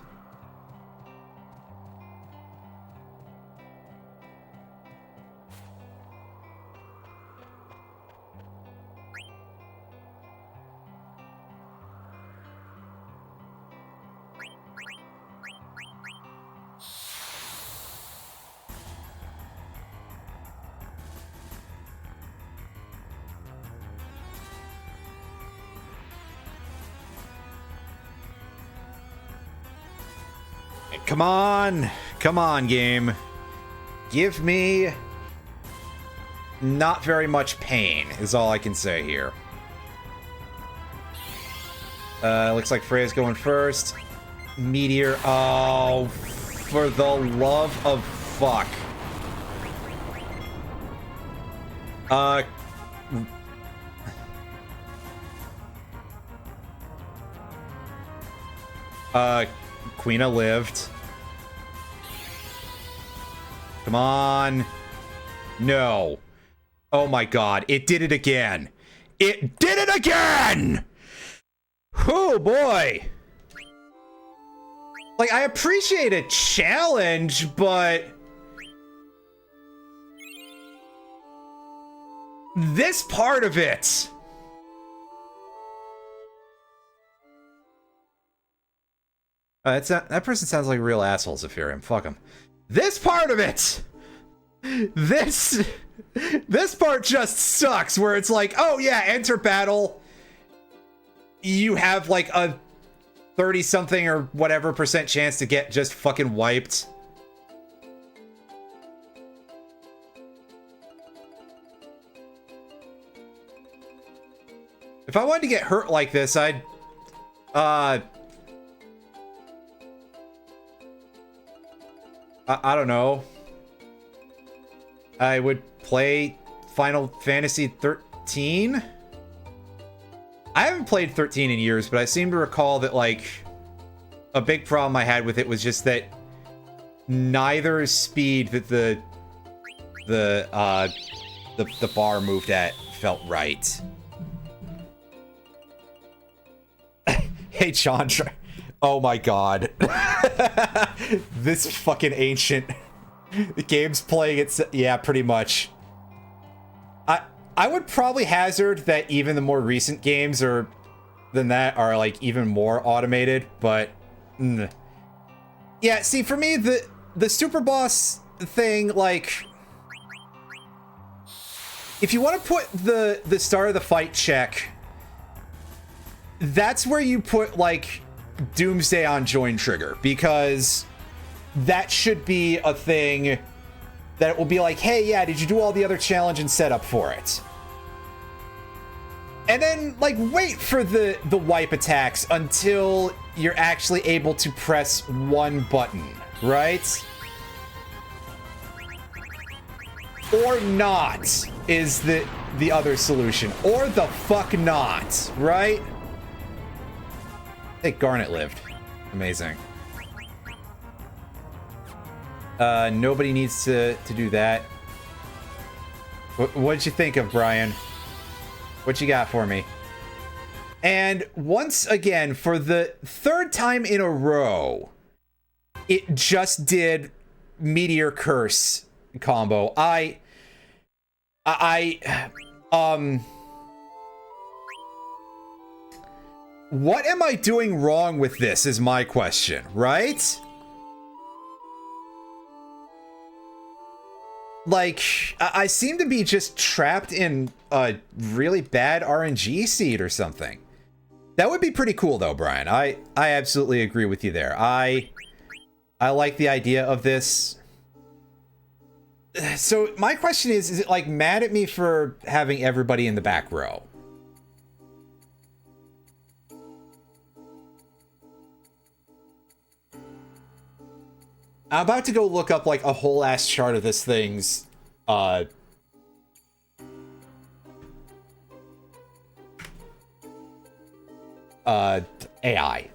Come on. Come on, game. Give me not very much pain, is all I can say here. Looks like Freya's going first. Meteor. Oh, for the love of fuck. Queena lived. Come on. No. Oh my god, it did it again. It did it again! Oh boy. Like, I appreciate a challenge, but this part of it. That person sounds like a real asshole, Zephyrium. Fuck him. This part of it! This part just sucks, where it's like, oh yeah, enter battle. You have like a 30-something or whatever % chance to get just fucking wiped. If I wanted to get hurt like this, I'd... I don't know. I would play Final Fantasy 13? I haven't played 13 in years, but I seem to recall that, like, a big problem I had with it was just that neither speed that the bar moved at felt right. Hey, Chandra. Oh my god. This fucking ancient... The game's playing it... Yeah, pretty much. I would probably hazard that even the more recent games than that are, like, even more automated, but... Yeah, see, for me, the super boss thing, like... If you want to put the start of the fight check... That's where you put, like... Doomsday on join trigger, because that should be a thing that it will be like, hey, yeah, did you do all the other challenge and setup for it? And then, like, wait for the wipe attacks until you're actually able to press one button, right? Or not is the other solution. Or the fuck not, right? Hey, Garnet lived. Amazing. Nobody needs to do that. What'd you think of, Brian? What you got for me? And once again, for the third time in a row, it just did Meteor Curse combo. What am I doing wrong with this is my question, right? Like, I seem to be just trapped in a really bad RNG seed or something. That would be pretty cool though, Brian. I absolutely agree with you there. I like the idea of this. So my question is it like mad at me for having everybody in the back row? I'm about to go look up like a whole ass chart of this thing's AI.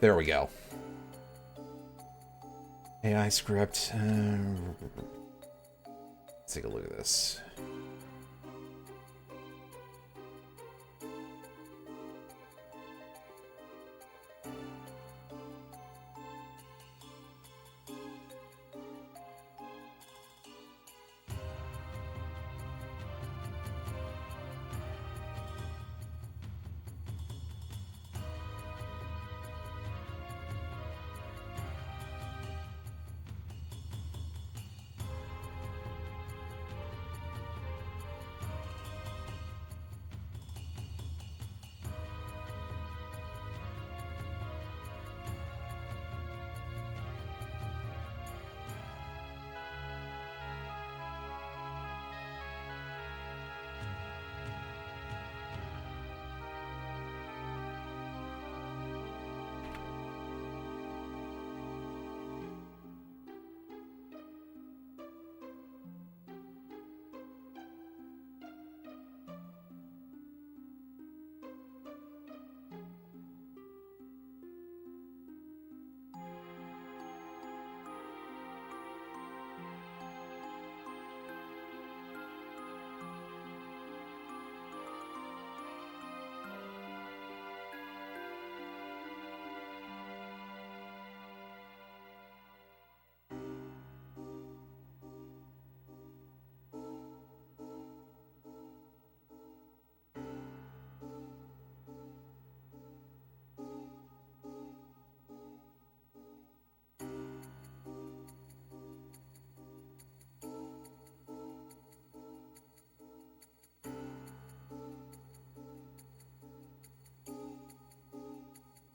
There we go. AI script. Let's take a look at this.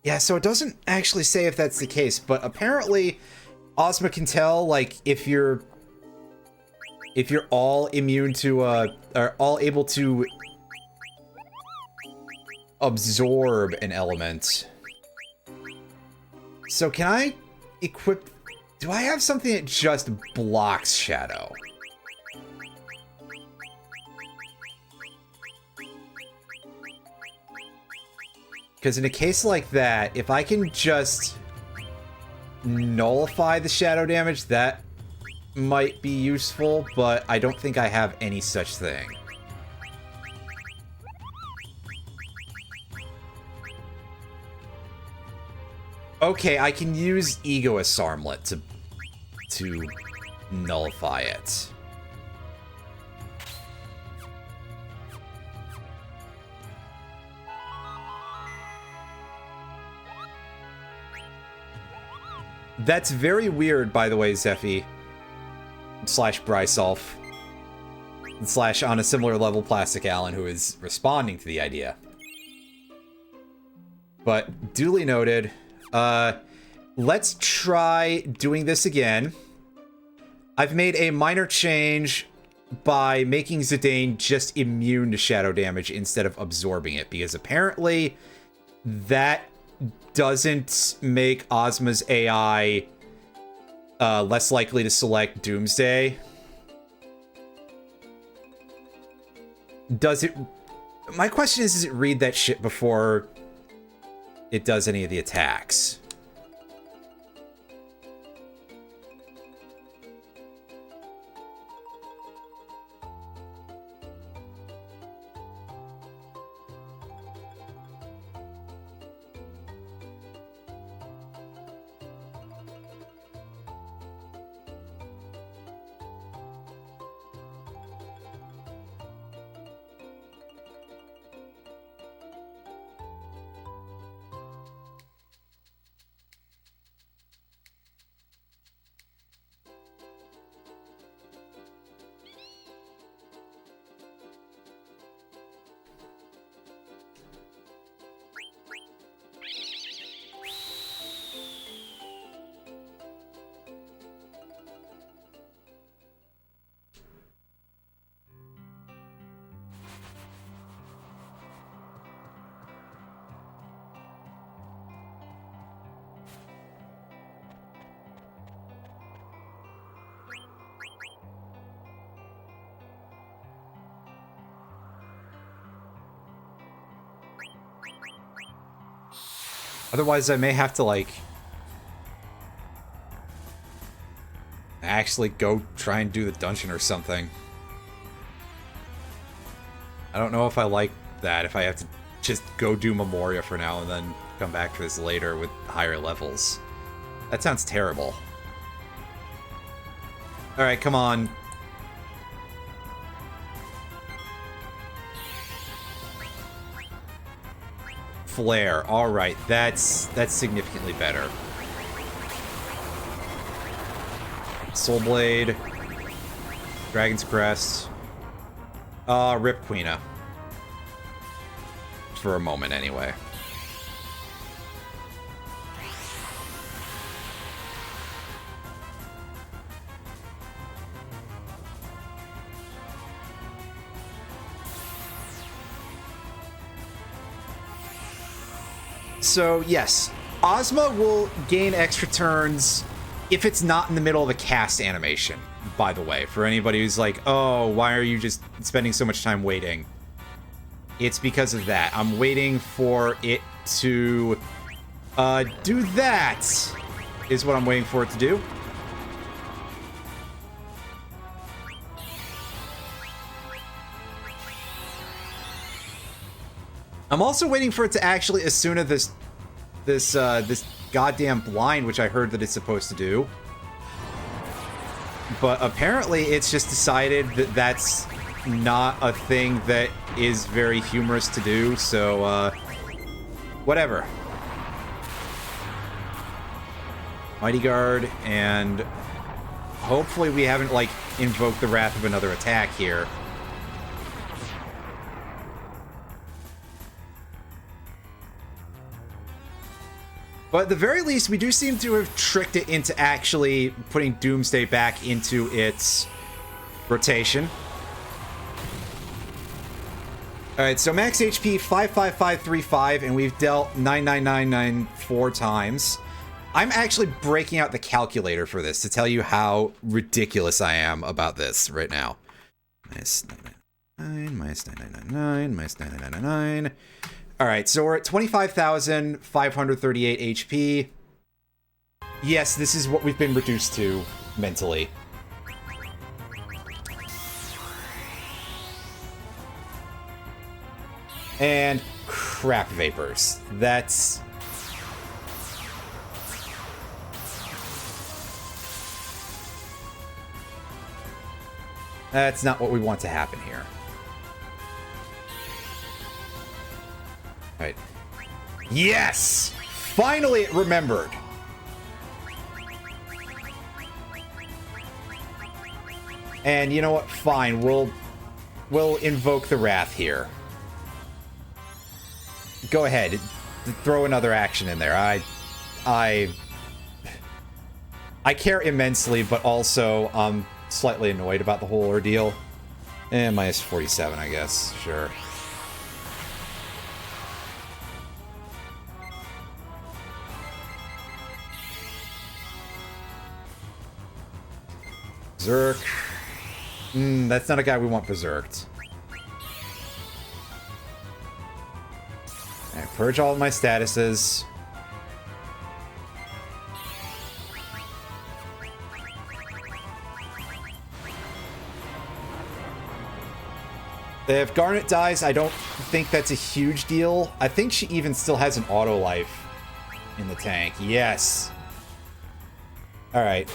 Yeah, so it doesn't actually say if that's the case, but apparently Ozma can tell, like, if you're all immune to, or all able to absorb an element. So can I equip... Do I have something that just blocks shadow? Because in a case like that, if I can just nullify the shadow damage, that might be useful, but I don't think I have any such thing. Okay, I can use Egoist Armlet to nullify it. That's very weird, by the way, Zephy. Slash Brysolf. Slash, on a similar level, Plastic Allen, who is responding to the idea. But, duly noted. Let's try doing this again. I've made a minor change by making Zidane just immune to shadow damage instead of absorbing it, because apparently that doesn't make Ozma's AI less likely to select Doomsday. Does it... My question is, does it read that shit before it does any of the attacks? Otherwise, I may have to, like, actually go try and do the dungeon or something. I don't know if I like that, if I have to just go do Memoria for now and then come back for this later with higher levels. That sounds terrible. Alright, come on. Flare. Alright, that's significantly better. Soul Blade. Dragon's Crest. Rip Queena. For a moment, anyway. So, yes. Ozma will gain extra turns if it's not in the middle of a cast animation, by the way. For anybody who's like, oh, why are you just spending so much time waiting? It's because of that. I'm waiting for it to do that, is what I'm waiting for it to do. I'm also waiting for it to actually Asuna this goddamn blind, which I heard that it's supposed to do. But apparently it's just decided that that's not a thing that is very humorous to do, so, whatever. Mighty Guard, and hopefully we haven't, like, invoked the wrath of another attack here. But at the very least, we do seem to have tricked it into actually putting Doomsday back into its rotation. Alright, so max HP 55535, and we've dealt 99994 times. I'm actually breaking out the calculator for this to tell you how ridiculous I am about this right now. Minus 999, minus 9999, minus 9999. Alright, so we're at 25,538 HP. Yes, this is what we've been reduced to mentally. And crap vapors. That's not what we want to happen here. Right. Yes! Finally it remembered. And you know what? Fine. We'll invoke the wrath here. Go ahead. Throw another action in there. I care immensely, but also I'm slightly annoyed about the whole ordeal. And minus 47, I guess. Sure. Berserk. That's not a guy we want berserked. Alright, purge all of my statuses. If Garnet dies, I don't think that's a huge deal. I think she even still has an auto life in the tank. Yes. Alright.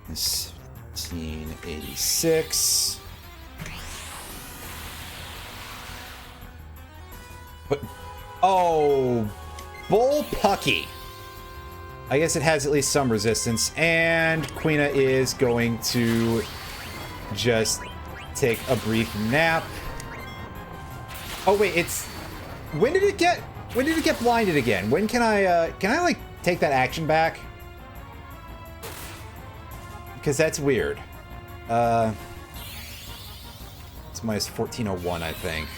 1786. But, oh, Bullpucky. I guess it has at least some resistance, and Queena is going to just take a brief nap. Oh wait, it's when did it get blinded again? When can I like take that action back? Because that's weird. It's minus 1401, I think.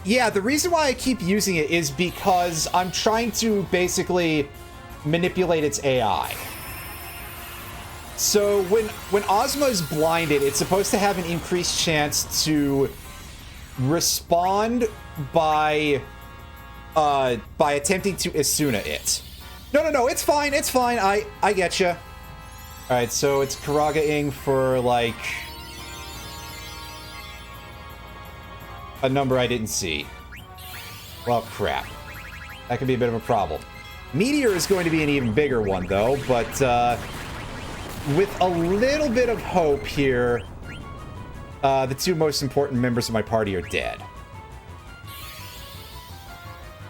Yeah, the reason why I keep using it is because I'm trying to basically manipulate its AI. So when Ozma is blinded, it's supposed to have an increased chance to respond by attempting to Asuna it. No, it's fine, I get you. All right, so it's Karaga-ing for like a number I didn't see. Well, crap. That could be a bit of a problem. Meteor is going to be an even bigger one, though, but with a little bit of hope here, the two most important members of my party are dead.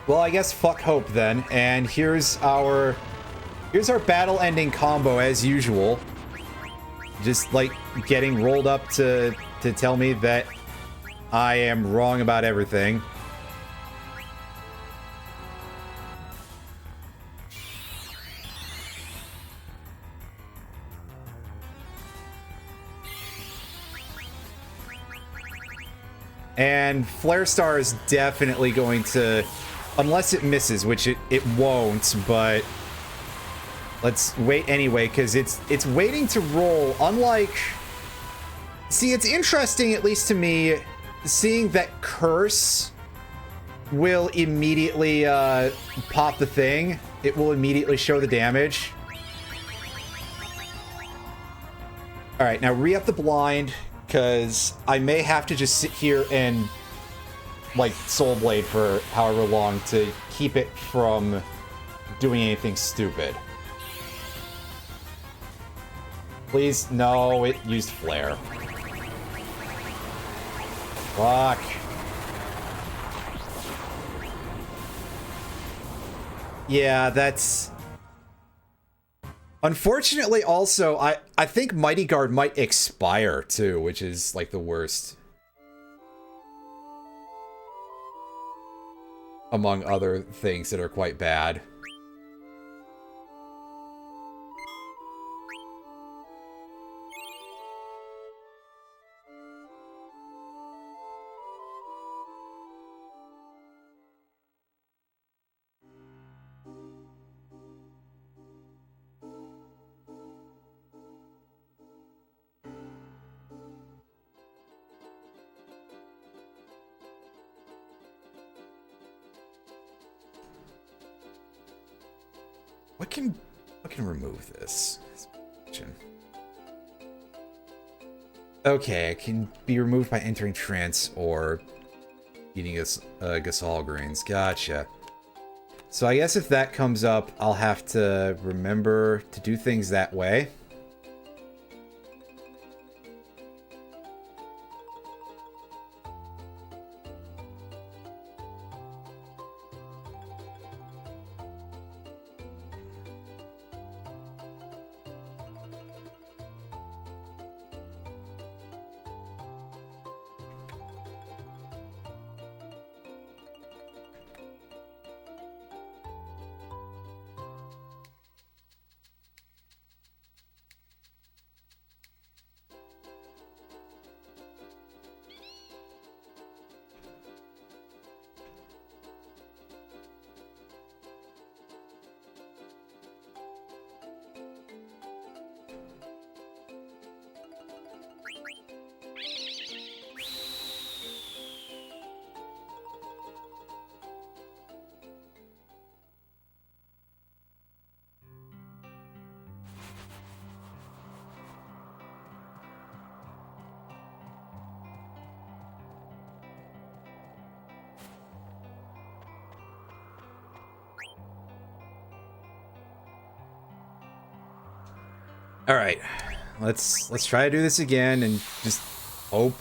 Well, I guess fuck hope then, and here's our battle-ending combo as usual. Just like getting rolled up to tell me that I am wrong about everything. And Flare Star is definitely going to, unless it misses, which it won't, but let's wait anyway, because it's waiting to roll, unlike... See, it's interesting, at least to me, seeing that Curse will immediately pop the thing. It will immediately show the damage. Alright, now re-up the blind, because I may have to just sit here and, like, Soul Blade for however long to keep it from doing anything stupid. Please, no, it used Flare. Fuck. Yeah, that's... Unfortunately, also, I think Mighty Guard might expire, too, which is, like, the worst. Among other things that are quite bad. What can remove this? Okay, it can be removed by entering trance or eating Gasol grains. Gotcha. So I guess if that comes up, I'll have to remember to do things that way. All right, let's try to do this again and just hope.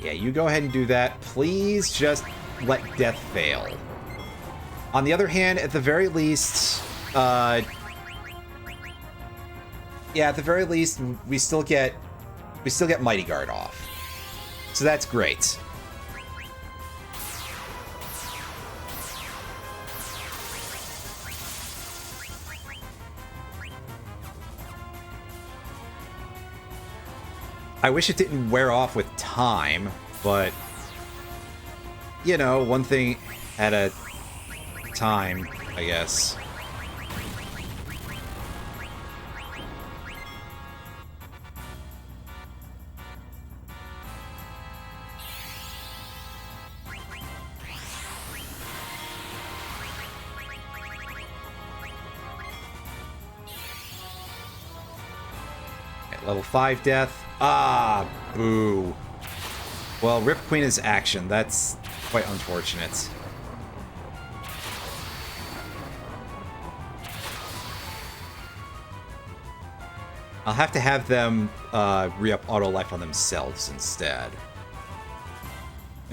Yeah, you go ahead and do that. Please just let death fail. On the other hand, at the very least, yeah, at the very least, we still get Mighty Guard off. So that's great. I wish it didn't wear off with time, but, you know, one thing at a time, I guess. Okay, level 5 death. Ah, boo. Well, Rip Queen is action. That's quite unfortunate. I'll have to have them re-up auto life on themselves instead.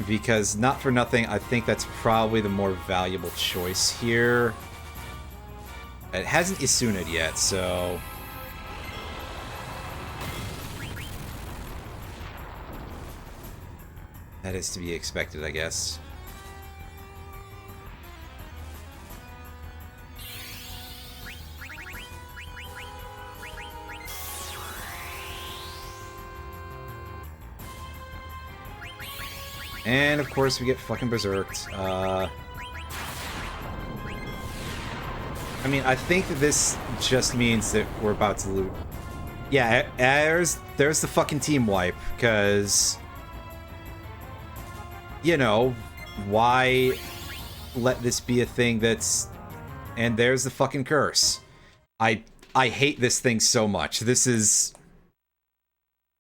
Because, not for nothing, I think that's probably the more valuable choice here. It hasn't Isuna'd yet, so... that is to be expected, I guess. And, of course, we get fucking berserked. I mean, I think that this just means that we're about to lose. Yeah, there's the fucking team wipe, because... you know, why let this be a thing that's... and there's the fucking curse. I hate this thing so much. This is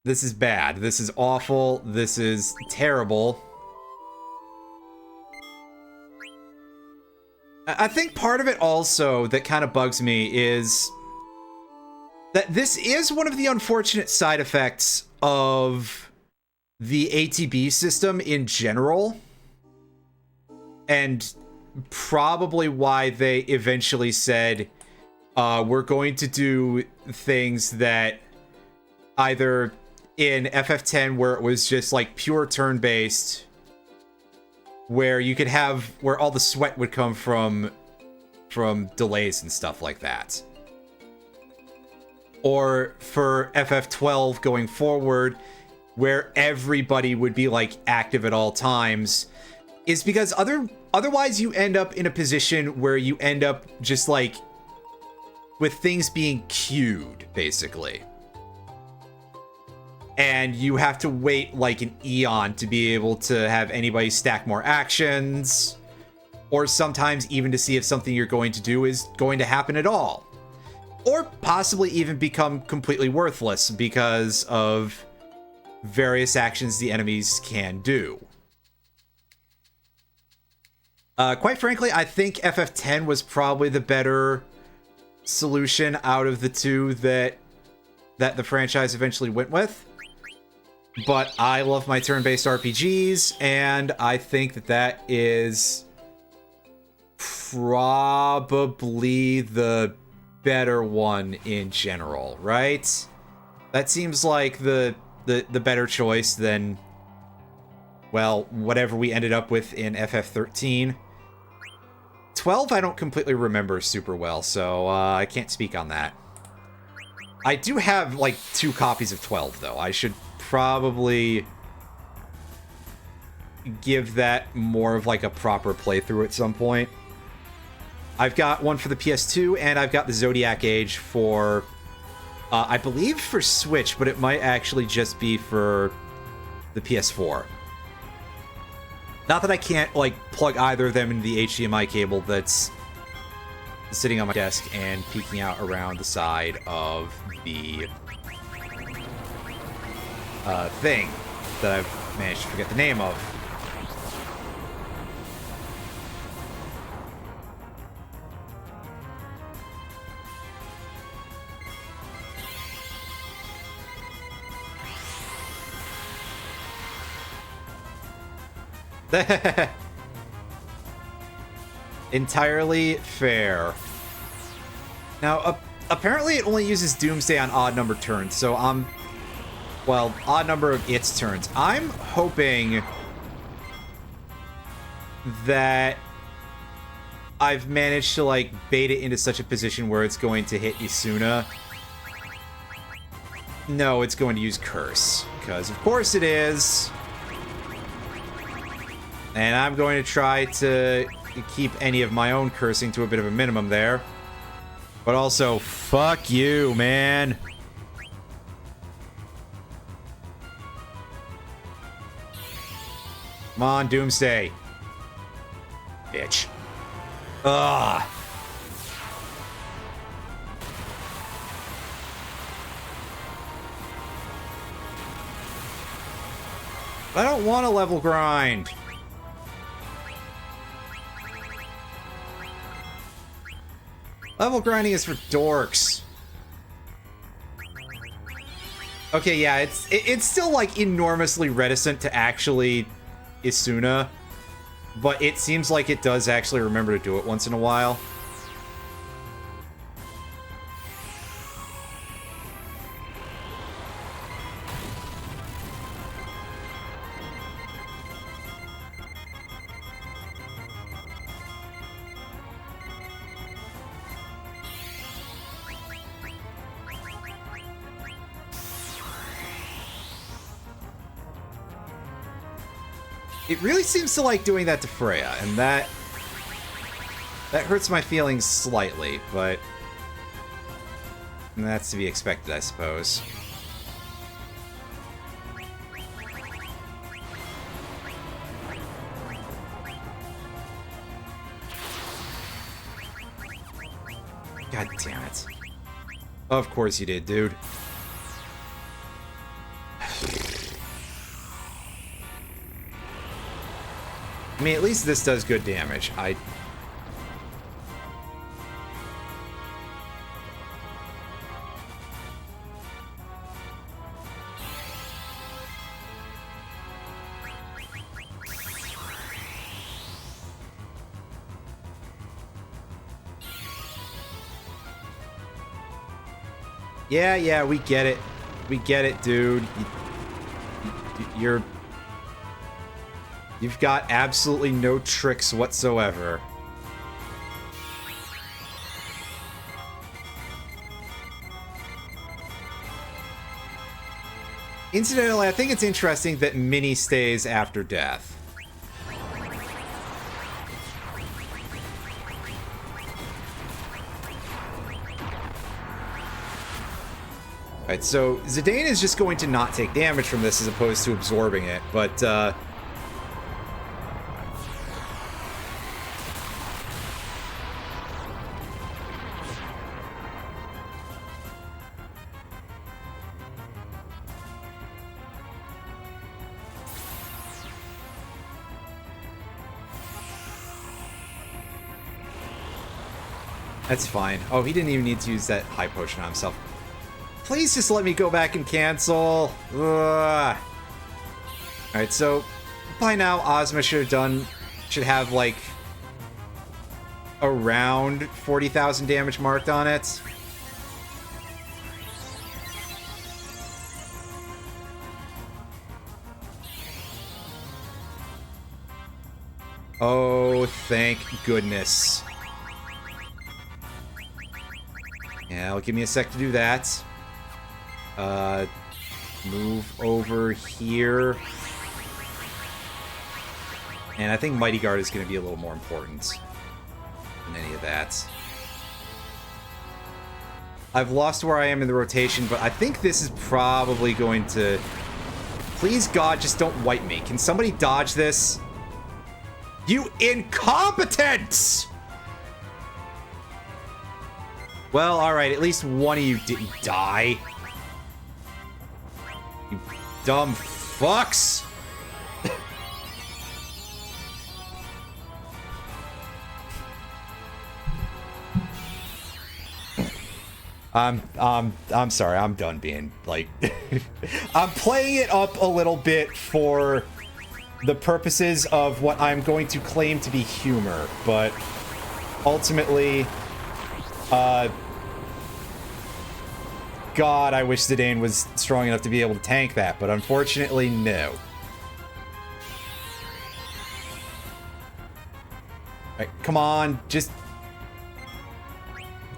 bad. This is awful. This is terrible. I think part of it also that kind of bugs me is that this is one of the unfortunate side effects of the ATB system in general, and probably why they eventually said, we're going to do things that either in FF10 where it was just like pure turn-based, where you could have, where all the sweat would come from delays and stuff like that. Or for FF12 going forward, where everybody would be like active at all times, is because otherwise you end up in a position where you end up just like with things being queued, basically. And you have to wait like an eon to be able to have anybody stack more actions, or sometimes even to see if something you're going to do is going to happen at all. Or possibly even become completely worthless because of various actions the enemies can do. Quite frankly, I think FF10 was probably the better solution out of the two that the franchise eventually went with. But I love my turn-based RPGs, and I think that is probably the better one in general, right? That seems like the better choice than, well, whatever we ended up with in FF13. 12 I don't completely remember super well, so I can't speak on that. I do have like 2 copies of 12 though. I should probably give that more of like a proper playthrough at some point. I've got one for the PS2, and I've got the Zodiac Age for, I believe for Switch, but it might actually just be for the PS4. Not that I can't like plug either of them into the HDMI cable that's sitting on my desk and peeking out around the side of the thing that I've managed to forget the name of. Entirely fair. Now, apparently it only uses Doomsday on odd number turns, so I'm well, odd number of its turns. I'm hoping that I've managed to, like, bait it into such a position where it's going to hit Isuna. No, it's going to use Curse. Because, of course it is. And I'm going to try to keep any of my own cursing to a bit of a minimum there. But also, fuck you, man. Come on, Doomsday. Bitch. Ugh. I don't want a level grind. Level grinding is for dorks. Okay, yeah, it's still, like, enormously reticent to actually Isuna, but it seems like it does actually remember to do it once in a while. It really seems to like doing that to Freya, and that hurts my feelings slightly, but that's to be expected, I suppose. God damn it. Of course you did, dude. I mean, at least this does good damage. Yeah, we get it. We get it, dude. You've got absolutely no tricks whatsoever. Incidentally, I think it's interesting that Minnie stays after death. Alright, so Zidane is just going to not take damage from this as opposed to absorbing it, but, that's fine. Oh, he didn't even need to use that high potion on himself. Please just let me go back and cancel. Alright, so by now Ozma should have like around 40,000 damage marked on it. Oh, thank goodness. Yeah, it'll give me a sec to do that. Move over here. And I think Mighty Guard is going to be a little more important than any of that. I've lost where I am in the rotation, but I think this is probably going to... Please, God, just don't wipe me. Can somebody dodge this? You incompetents! Well, alright, at least one of you didn't die. You dumb fucks! I'm sorry, I'm done being, like... I'm playing it up a little bit for the purposes of what I'm going to claim to be humor, but ultimately... God, I wish Zidane was strong enough to be able to tank that, but unfortunately, no. Right, come on, just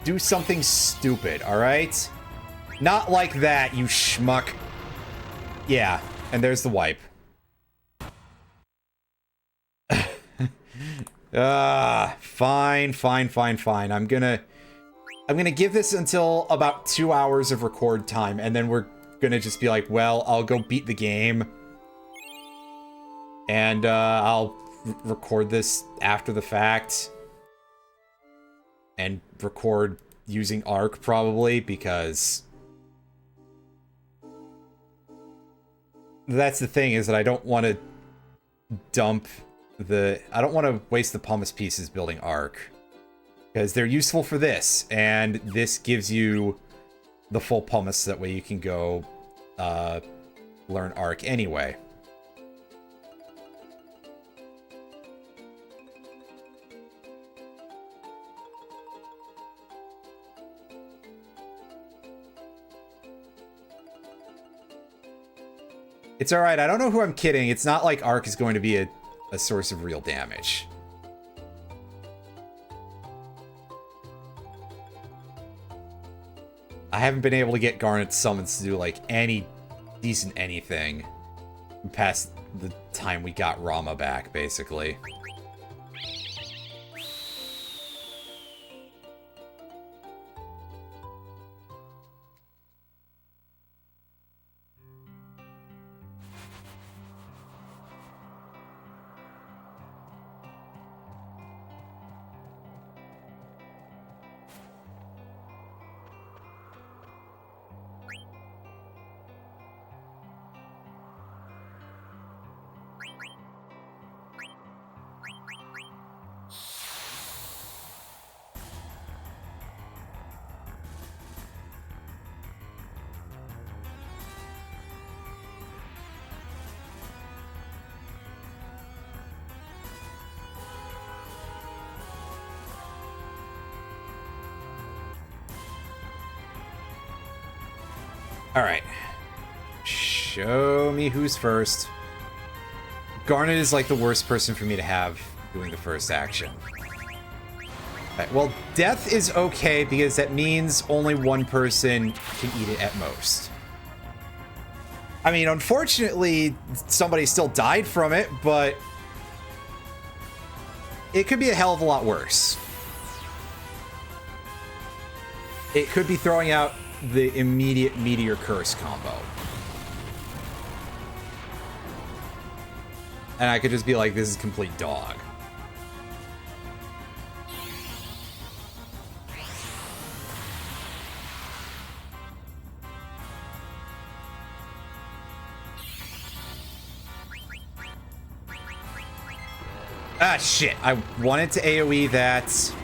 do something stupid, alright? Not like that, you schmuck. Yeah, and there's the wipe. Fine. I'm gonna give this until about 2 hours of record time, and then we're gonna just be like, well, I'll go beat the game. And, I'll record this after the fact. And record using Arc, probably, because... That's the thing, is that I don't want to dump the... I don't want to waste the pumice pieces building Arc. Because they're useful for this, and this gives you the full pumice, that way you can go learn Arc anyway. It's alright, I don't know who I'm kidding. It's not like Arc is going to be a source of real damage. I haven't been able to get Garnet summons to do, like, any decent anything past the time we got Rama back, basically. Alright. Show me who's first. Garnet is like the worst person for me to have doing the first action. Right, well, death is okay because that means only one person can eat it at most. I mean, unfortunately, somebody still died from it, but it could be a hell of a lot worse. It could be throwing out the immediate Meteor Curse combo. And I could just be like, this is complete dog. Ah, shit. I wanted to AoE that.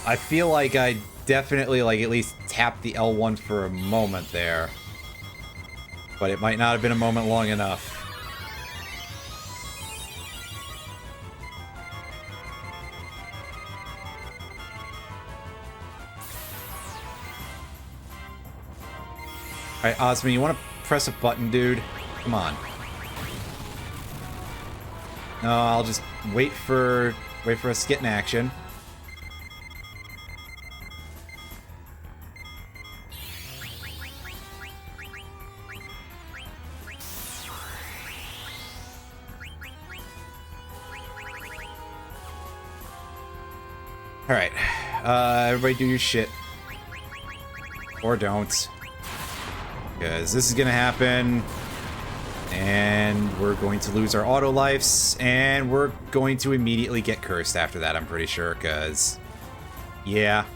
I feel like I definitely, like, at least tapped the L1 for a moment there. But it might not have been a moment long enough. Alright, Ozma, you want to press a button, dude? Come on. No, I'll just wait for us to get in action. Alright, everybody do your shit. Or don't. Because this is gonna happen, and we're going to lose our auto lives, and we're going to immediately get cursed after that, I'm pretty sure, because... yeah.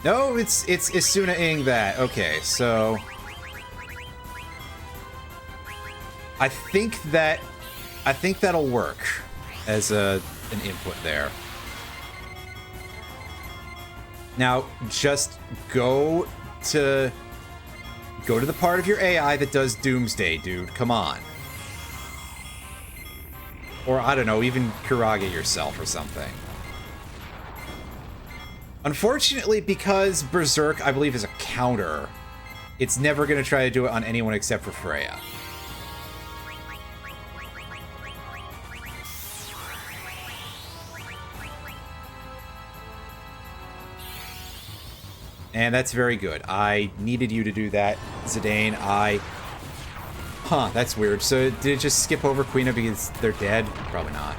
No, it's Isuna-ing that. Okay, so... I think that'll work as an input there. Now, just go to the part of your AI that does Doomsday, dude. Come on. Or, I don't know, even Kurage yourself or something. Unfortunately, because Berserk, I believe, is a counter, it's never going to try to do it on anyone except for Freya. And that's very good. I needed you to do that, Zidane. Huh, that's weird. So did it just skip over Quina because they're dead? Probably not.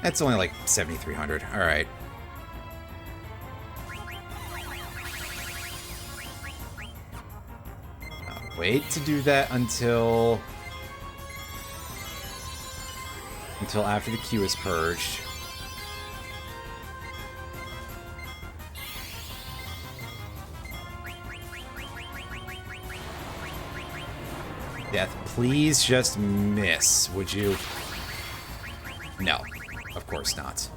That's only like 7,300. All right. Wait to do that until after the queue is purged. Death, please just miss, would you? No. Of course not.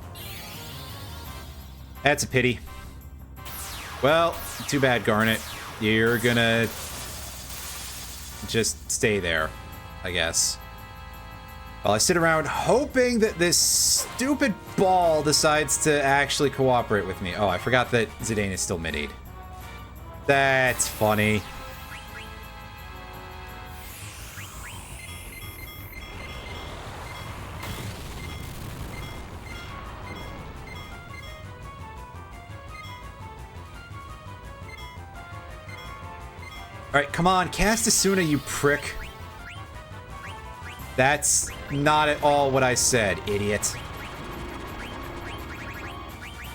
That's a pity. Well, too bad, Garnet. You're gonna just stay there, I guess. While I sit around hoping that this stupid ball decides to actually cooperate with me. Oh, I forgot that Zidane is still mid-8. That's funny. Alright, come on, cast Asuna, you prick. That's not at all what I said, idiot.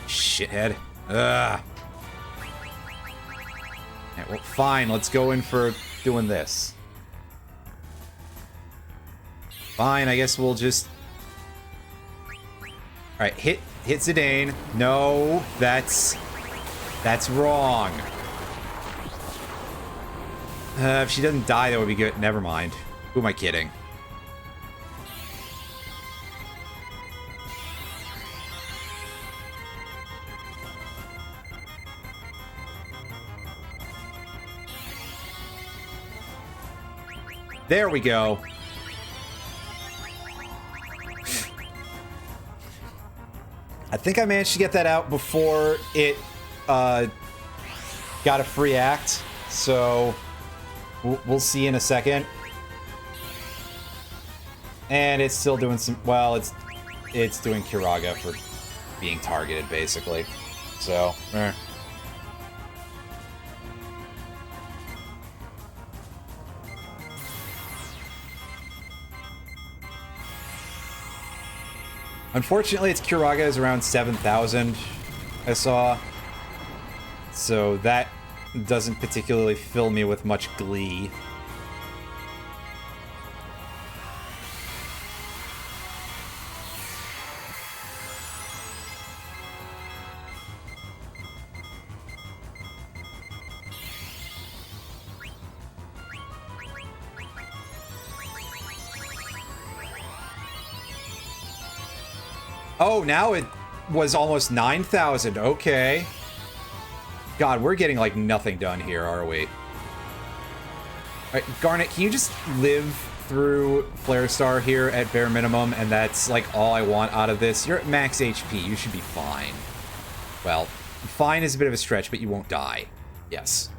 Shithead. Ugh. Alright, well, fine, let's go in for doing this. Fine, I guess we'll just... Alright, hit Zidane. No, that's wrong. If she doesn't die, that would be good. Never mind. Who am I kidding? There we go. I think I managed to get that out before it got a free act, so... We'll see in a second. And it's still doing some... Well, it's doing Kiraga for being targeted, basically. So, Unfortunately, its Kiraga is around 7,000, I saw. So that doesn't particularly fill me with much glee. Oh, now it was almost 9,000. Okay. God, we're getting, like, nothing done here, are we? Alright, Garnet, can you just live through Flare Star here at bare minimum, and that's, like, all I want out of this? You're at max HP. You should be fine. Well, fine is a bit of a stretch, but you won't die. Yes.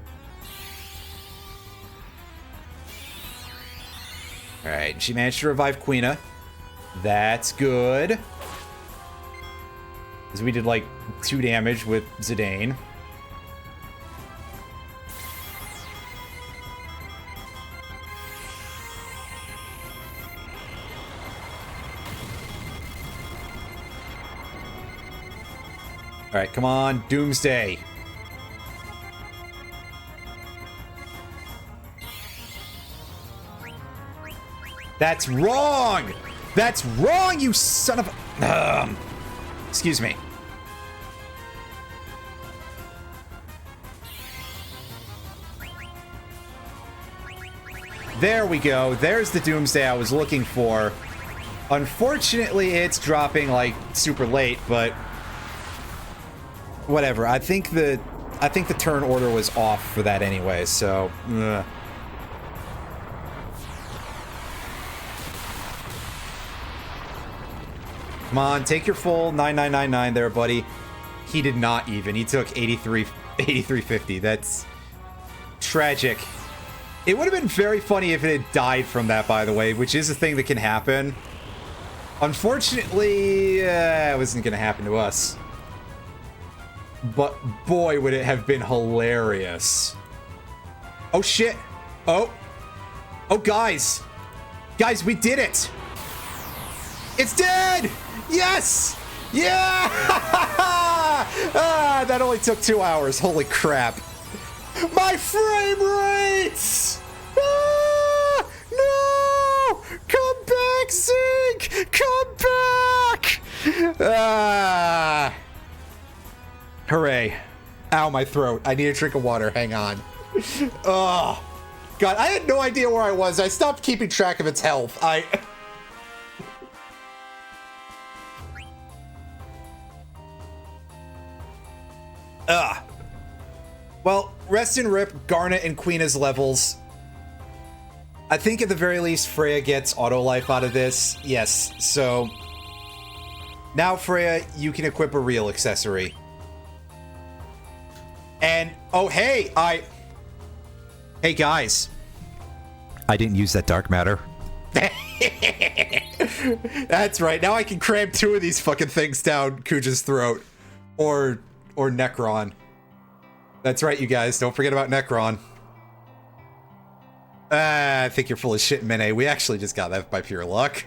Alright, she managed to revive Quina. That's good. Because we did like 2 damage with Zidane. Alright, come on, Doomsday. That's wrong! That's wrong, you son of a... excuse me. There we go. There's the Doomsday I was looking for. Unfortunately, it's dropping, like, super late, but... whatever. I think the turn order was off for that anyway, so... ugh. Come on, take your full 9999 there, buddy. He did not even. He took 8350. That's tragic. It would have been very funny if it had died from that, by the way, which is a thing that can happen. Unfortunately, it wasn't going to happen to us. But boy, would it have been hilarious. Oh, shit. Oh. Oh, guys. Guys, we did it. It's dead. Yes. Yeah. Ah, that only took 2 hours. Holy crap. My frame rates. Ah, no. Come back, Zeke. Come back. Ah. Hooray. Ow, my throat. I need a drink of water. Hang on. Oh, God. I had no idea where I was. I stopped keeping track of its health. Well, rest in rip, Garnet and Queena's levels. I think at the very least, Freya gets auto life out of this. Yes, so... now, Freya, you can equip a real accessory. And, oh, hey, hey, guys. I didn't use that dark matter. That's right. Now I can cram 2 of these fucking things down Kuja's throat. Or Necron. That's right, you guys. Don't forget about Necron. I think you're full of shit, Mene. We actually just got that by pure luck.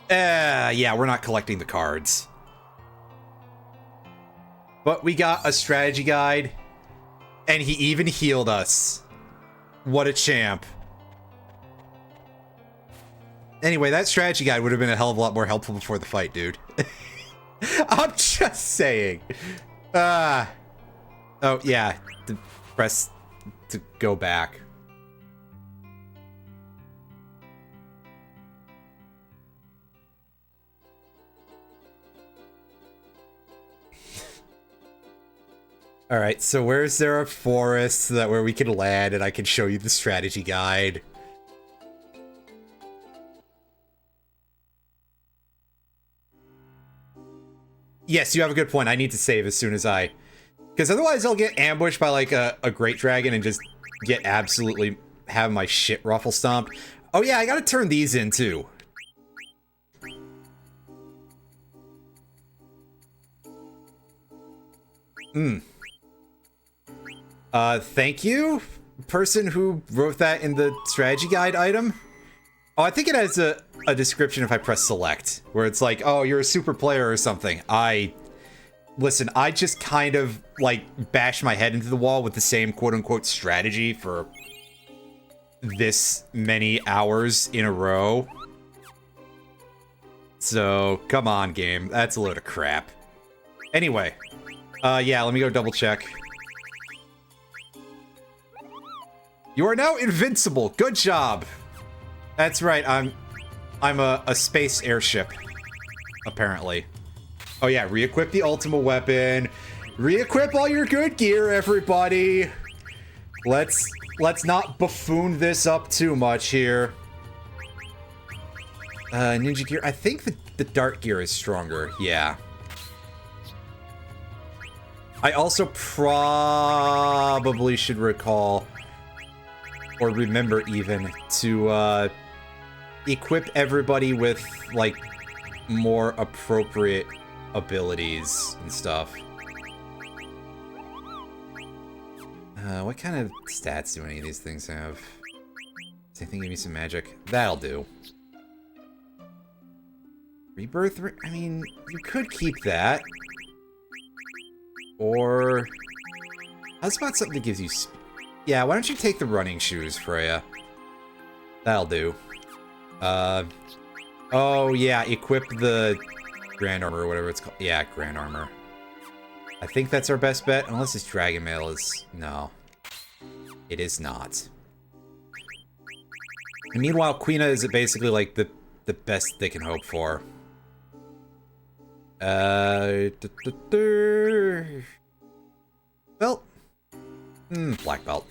Yeah, we're not collecting the cards. But we got a strategy guide, and he even healed us. What a champ. Anyway, that strategy guide would have been a hell of a lot more helpful before the fight, dude. I'm just saying. Oh, yeah. Press to go back. All right, so where's there a forest that where we can land and I can show you the strategy guide? Yes, you have a good point. I need to save as soon as I... because otherwise I'll get ambushed by, like, a great dragon and just get absolutely... have my shit ruffle stomped. Oh, yeah, I gotta turn these in, too. Thank you, person who wrote that in the strategy guide item. Oh, I think it has a description if I press select, where it's like, oh, you're a super player or something. Listen, I just kind of, like, bashed my head into the wall with the same quote-unquote strategy for this many hours in a row. So, come on, game. That's a load of crap. Anyway, yeah, let me go double check. You are now invincible. Good job. That's right. I'm a space airship, apparently. Oh yeah, re-equip the ultimate weapon. Re-equip all your good gear, everybody. Let's not buffoon this up too much here. Ninja gear. I think the dark gear is stronger. Yeah. I also probably should recall or remember even, to equip everybody with, like, more appropriate abilities and stuff. What kind of stats do any of these things have? Does anything give me some magic? That'll do. Rebirth? I mean, you could keep that. Or... How about something that gives you... Yeah, why don't you take the running shoes, Freya? That'll do. Oh, yeah, equip the Grand Armor or whatever it's called. Yeah, Grand Armor. I think that's our best bet, unless this Dragon Mail is... No. It is not. And meanwhile, Quina is basically, like, the best they can hope for. Belt. Black belt.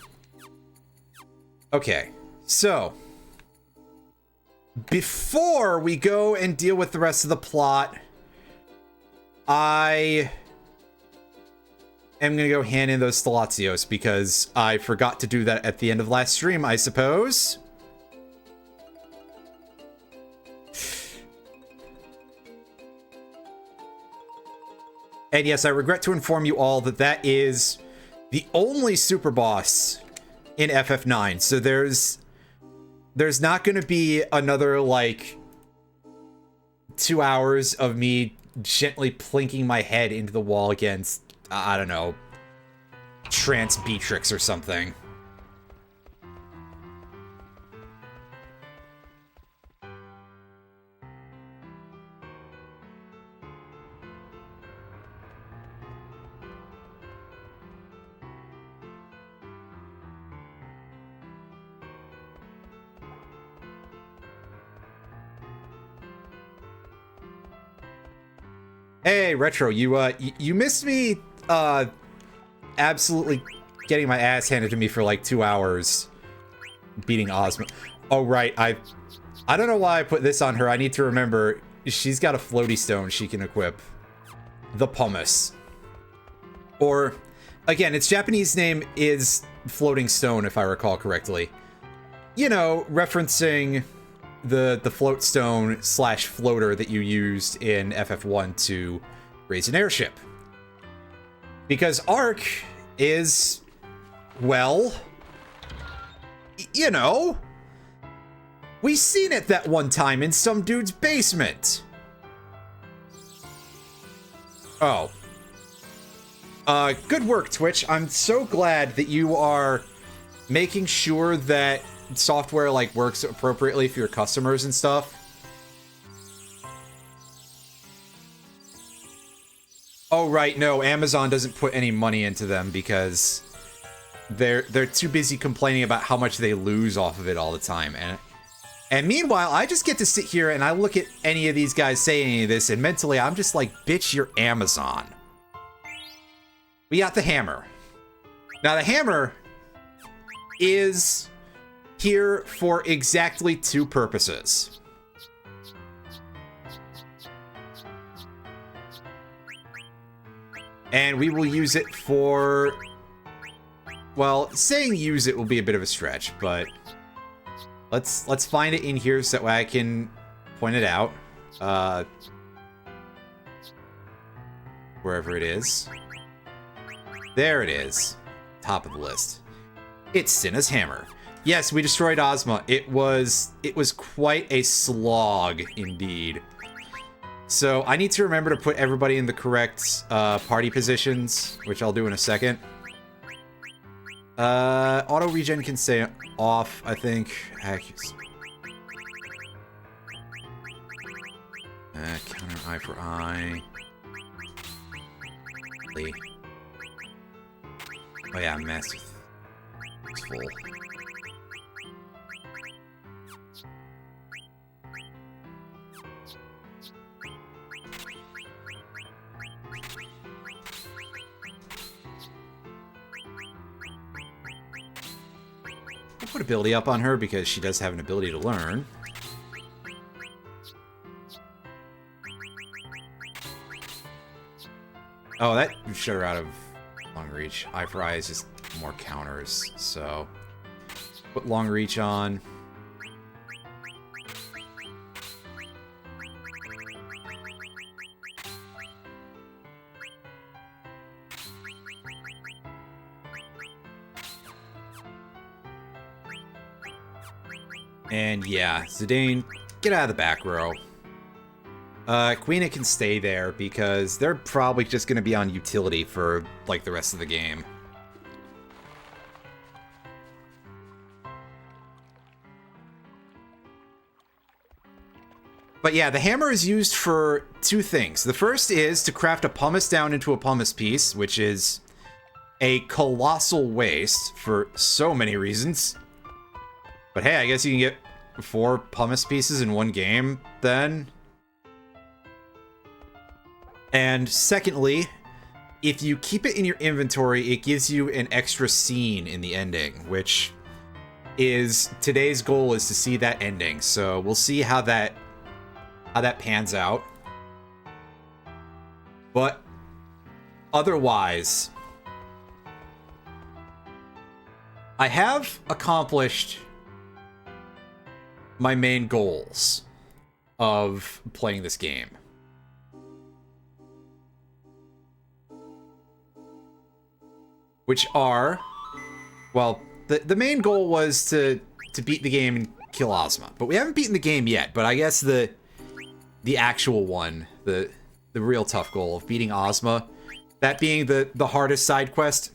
Okay, so... Before we go and deal with the rest of the plot, I am going to go hand in those Thalatsios because I forgot to do that at the end of last stream, I suppose. And yes, I regret to inform you all that that is the only super boss in FF9. So there's not going to be another, like, 2 hours of me gently plinking my head into the wall against, I don't know, Trance Beatrix or something. Hey, Retro, you missed me, absolutely getting my ass handed to me for like 2 hours beating Ozma. Oh, right, I don't know why I put this on her. I need to remember, she's got a floaty stone she can equip. The Pumice. Or, again, its Japanese name is Floating Stone, if I recall correctly. You know, referencing the float stone slash floater that you used in FF1 to raise an airship. Because Ark is, well, you know, we seen it that one time in some dude's basement. Oh. Good work, Twitch. I'm so glad that you are making sure that software, like, works appropriately for your customers and stuff. Oh, right, no, Amazon doesn't put any money into them because they're too busy complaining about how much they lose off of it all the time. And meanwhile, I just get to sit here and I look at any of these guys say any of this, and mentally I'm just like, bitch, you're Amazon. We got the hammer. Now, the hammer is here for exactly 2 purposes. And we will use it for... Well, saying use it will be a bit of a stretch, but... Let's find it in here so that way I can point it out. Wherever it is. There it is. Top of the list. It's Cinna's hammer. Yes, we destroyed Ozma. It was quite a slog indeed. So I need to remember to put everybody in the correct party positions, which I'll do in a second. Auto regen can stay off, I think. Counter eye for eye. Oh yeah, massive. It's full. I'll put ability up on her because she does have an ability to learn. Oh, that shut her out of long reach. Eye for eye is just more counters, so... Put long reach on. And yeah, Zidane, get out of the back row. Queena can stay there because they're probably just going to be on utility for, like, the rest of the game. But yeah, the hammer is used for two things. The first is to craft a pumice down into a pumice piece, which is a colossal waste for so many reasons. But hey, I guess you can get 4 pumice pieces in one game, then. And secondly, if you keep it in your inventory, it gives you an extra scene in the ending, which is today's goal, is to see that ending. So we'll see how that pans out. But otherwise, I have accomplished my main goals of playing this game. Which are, well, the main goal was to beat the game and kill Ozma. But we haven't beaten the game yet, but I guess the actual one, the real tough goal of beating Ozma, that being the hardest side quest,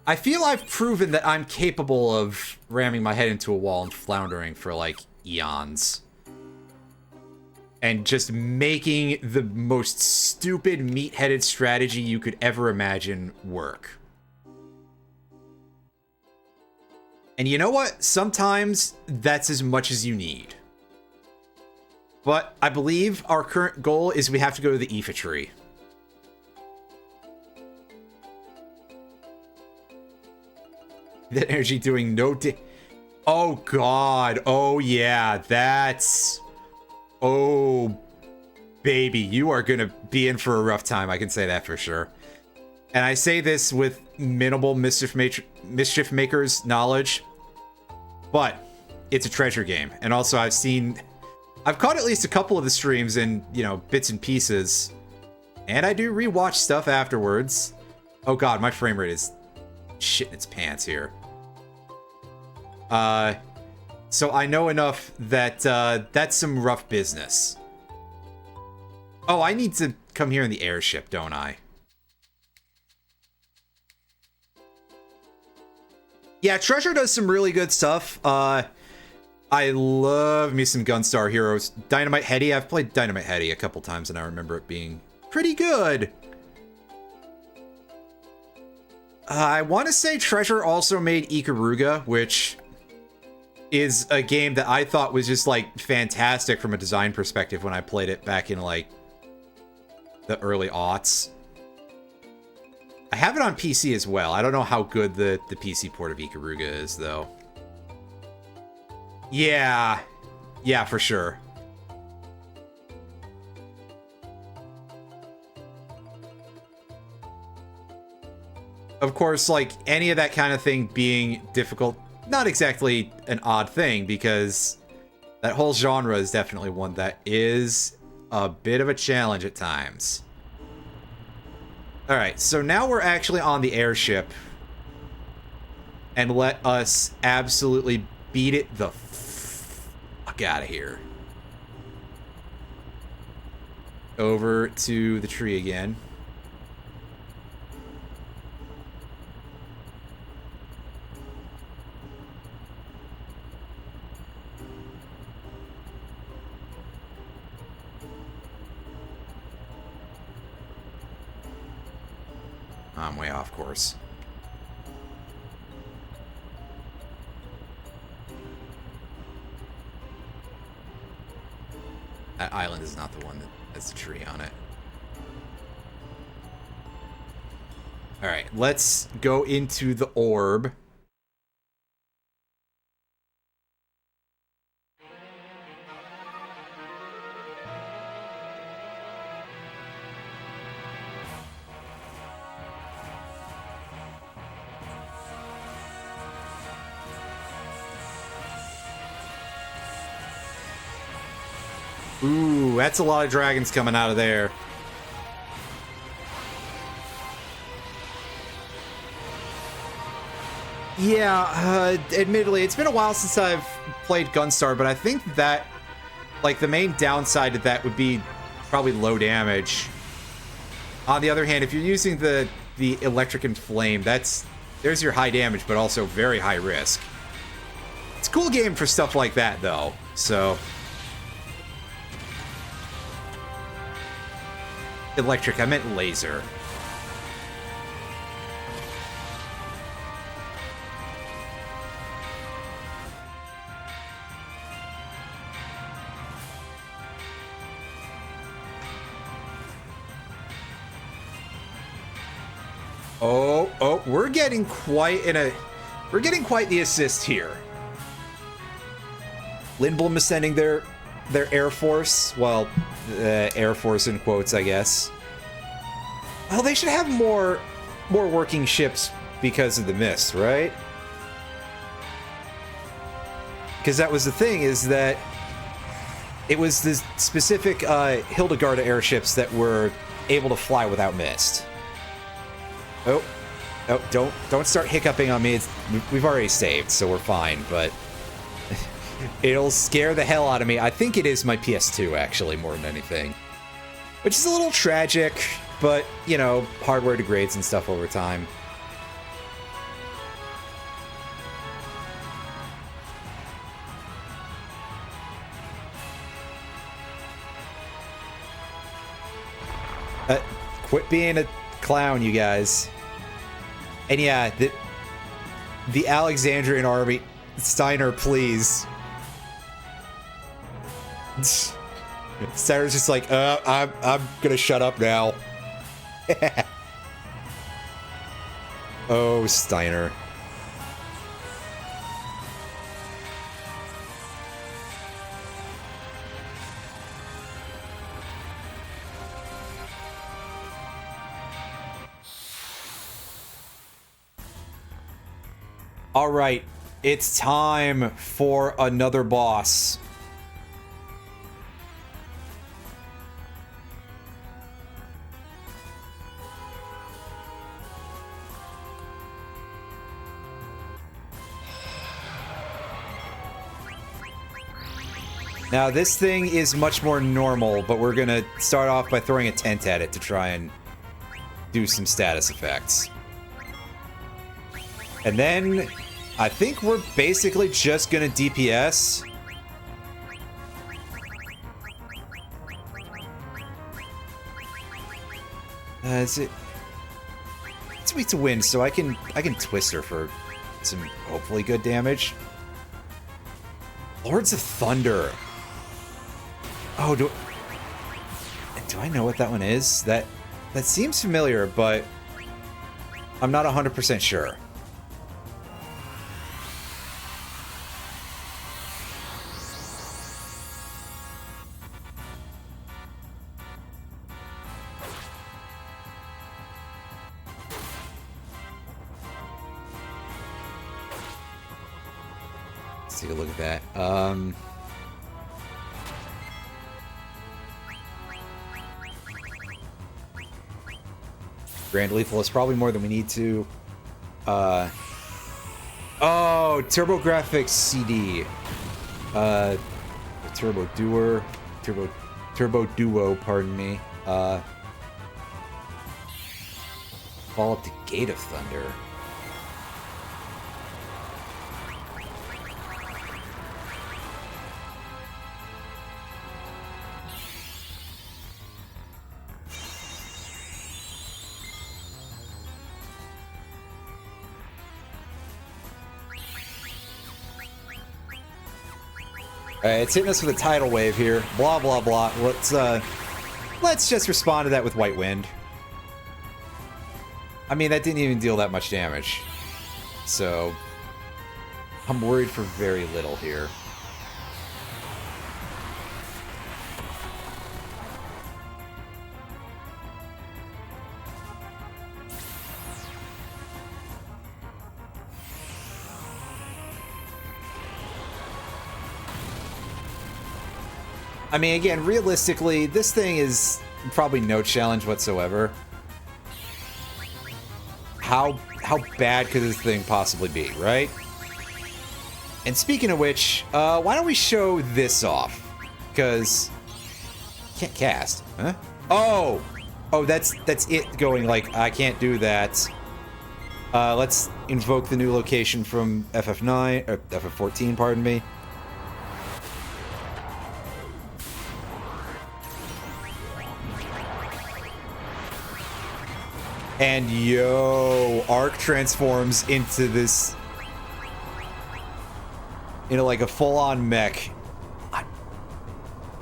I feel I've proven that I'm capable of ramming my head into a wall and floundering for, like, eons. And just making the most stupid, meat-headed strategy you could ever imagine work. And you know what? Sometimes that's as much as you need. But I believe our current goal is we have to go to the Aoife tree. That energy doing no oh god. Oh yeah, that's... Oh, baby, you are gonna be in for a rough time, I can say that for sure. And I say this with minimal Mischief Maker's knowledge, but it's a treasure game. And also I've caught at least a couple of the streams in, you know, bits and pieces. And I do rewatch stuff afterwards. Oh god, my frame rate is shitting its pants here. So I know enough that that's some rough business. Oh, I need to come here in the airship, don't I? Yeah, Treasure does some really good stuff. I love me some Gunstar heroes. Dynamite Hetty, I've played Dynamite Hetty a couple times and I remember it being pretty good. I want to say Treasure also made Ikaruga, which is a game that I thought was just, like, fantastic from a design perspective when I played it back in, like, the early aughts. I have it on PC as well. I don't know how good the PC port of Ikaruga is, though. Yeah. Yeah, for sure. Of course, like, any of that kind of thing being difficult, not exactly an odd thing, because that whole genre is definitely one that is a bit of a challenge at times. Alright, so now we're actually on the airship. And let us absolutely beat it the fuck out of here. Over to the tree again. I'm way off course. That island is not the one that has the tree on it. Alright, let's go into the orb. Ooh, that's a lot of dragons coming out of there. Yeah, admittedly, it's been a while since I've played Gunstar, but I think that, like, the main downside to that would be probably low damage. On the other hand, if you're using the electric and flame, there's your high damage, but also very high risk. It's a cool game for stuff like that, though, so... Electric, I meant laser. Oh, we're getting quite the assist here. Lindblom is sending their Air Force. Well, Air Force in quotes, I guess. Well, they should have more working ships because of the mist, right? Because that was the thing, is that it was the specific Hildegarda airships that were able to fly without mist. Oh, don't start hiccuping on me. We've already saved, so we're fine, but it'll scare the hell out of me. I think it is my PS2, actually, more than anything. Which is a little tragic, but, you know, hardware degrades and stuff over time. Quit being a clown, you guys. And yeah, the Alexandrian army, Steiner, please. Steiner's just like, I'm gonna shut up now. Oh, Steiner. All right, it's time for another boss. Now, this thing is much more normal, but we're gonna start off by throwing a tent at it to try and do some status effects. And then, I think we're basically just gonna DPS. It's weak to wind, so I can twist her for some hopefully good damage. Lords of Thunder. Oh, do I know what that one is? That seems familiar, but I'm not 100% sure. Let's take a look at that. Grand Lethal is probably more than we need to. Oh, TurboGrafx CD. Turbo Duo, pardon me. Fall up the Gate of Thunder. Alright, it's hitting us with a tidal wave here. Blah, blah, blah. Let's just respond to that with White Wind. I mean, that didn't even deal that much damage. So, I'm worried for very little here. I mean, again, realistically, this thing is probably no challenge whatsoever. How bad could this thing possibly be, right? And speaking of which, why don't we show this off? Because can't cast, huh? Oh, that's it going like I can't do that. Let's invoke the new location from FF9 or FF14, pardon me. And yo, Arc transforms into this, like a full-on mech.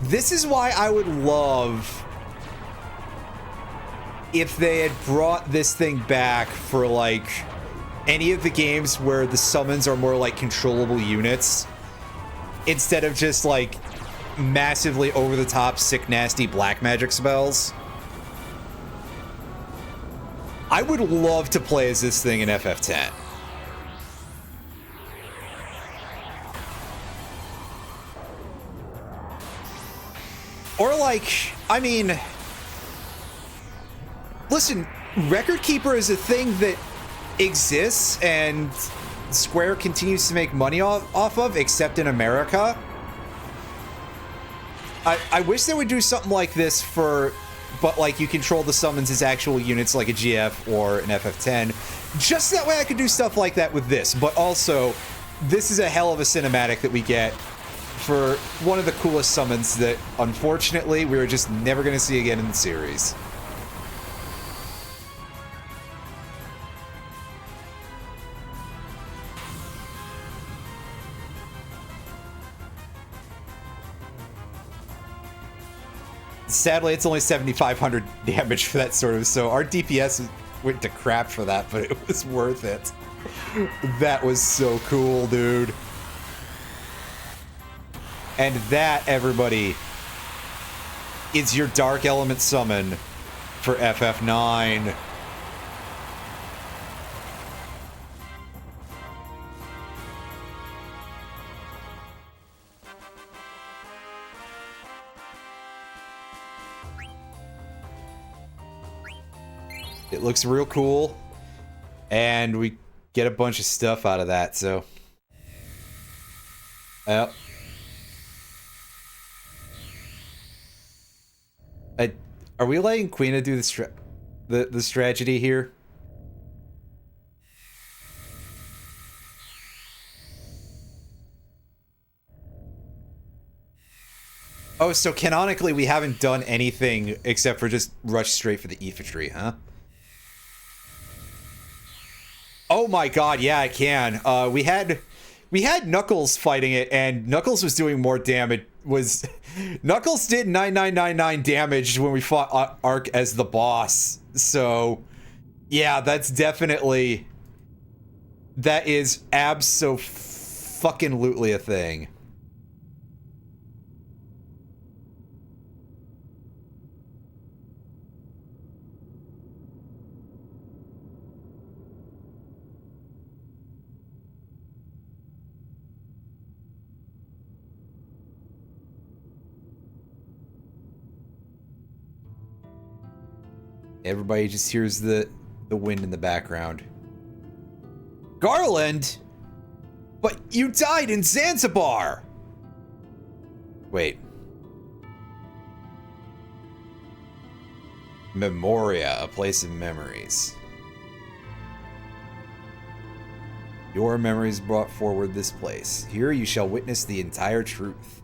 This is why I would love if they had brought this thing back for like any of the games where the summons are more like controllable units instead of just like massively over-the-top sick nasty black magic spells. I would love to play as this thing in FF10. Or like, I mean, listen, Record Keeper is a thing that exists and Square continues to make money off of, except in America. I wish they would do something like this for, but like you control the summons as actual units like a GF or an FF10. Just that way I could do stuff like that with this. But also, this is a hell of a cinematic that we get for one of the coolest summons that, unfortunately, we're just never going to see again in the series. Sadly, it's only 7,500 damage for that sort of, so our DPS went to crap for that, but it was worth it. That was so cool, dude. And that, everybody, is your Dark Element summon for FF9. It looks real cool, and we get a bunch of stuff out of that, so... Yep. Are we letting Quina do the strategy here? Oh, so canonically we haven't done anything except for just rush straight for the infantry, huh? Oh my god, yeah, I can. We had Knuckles fighting it, and Knuckles was doing more damage. Knuckles did 9999 damage when we fought Arc as the boss. So, yeah, that is abso-fucking-lutely a thing. Everybody just hears the wind in the background. Garland? But you died in Zanzibar! Wait. Memoria, a place of memories. Your memories brought forward this place. Here you shall witness the entire truth.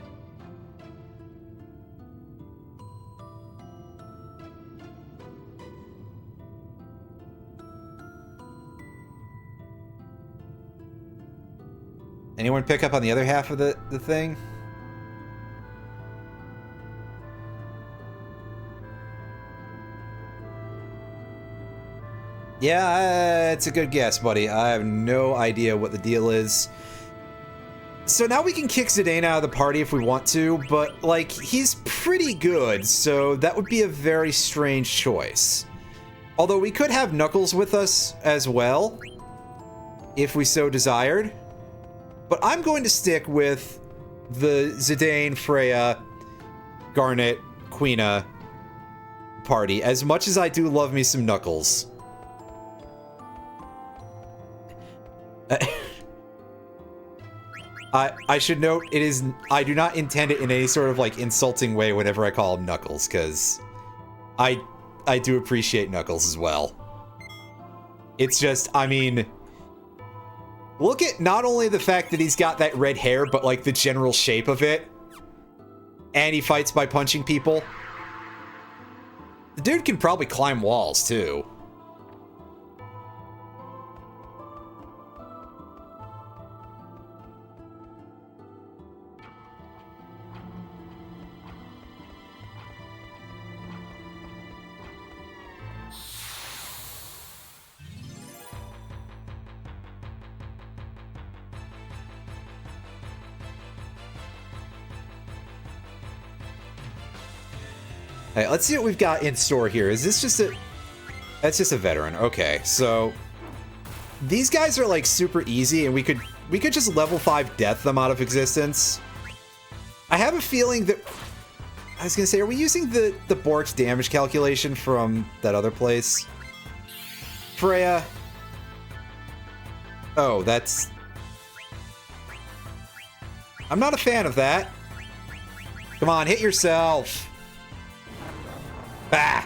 Anyone pick up on the other half of the thing? Yeah, it's a good guess, buddy. I have no idea what the deal is. So now we can kick Zidane out of the party if we want to, but, like, he's pretty good, so that would be a very strange choice. Although we could have Knuckles with us as well, if we so desired. But I'm going to stick with the Zidane, Freya, Garnet, Queena party, as much as I do love me some Knuckles. I should note, I do not intend it in any sort of, like, insulting way whenever I call him Knuckles, because I do appreciate Knuckles as well. It's just, I mean, look at not only the fact that he's got that red hair, but, like, the general shape of it. And he fights by punching people. The dude can probably climb walls, too. Hey, let's see what we've got in store here. Is this just a... That's just a veteran. Okay, so... These guys are, like, super easy, and we could just level 5 death them out of existence. I have a feeling that... I was gonna say, are we using the Bork's damage calculation from that other place? Freya? Oh, that's... I'm not a fan of that. Come on, hit yourself! Bah!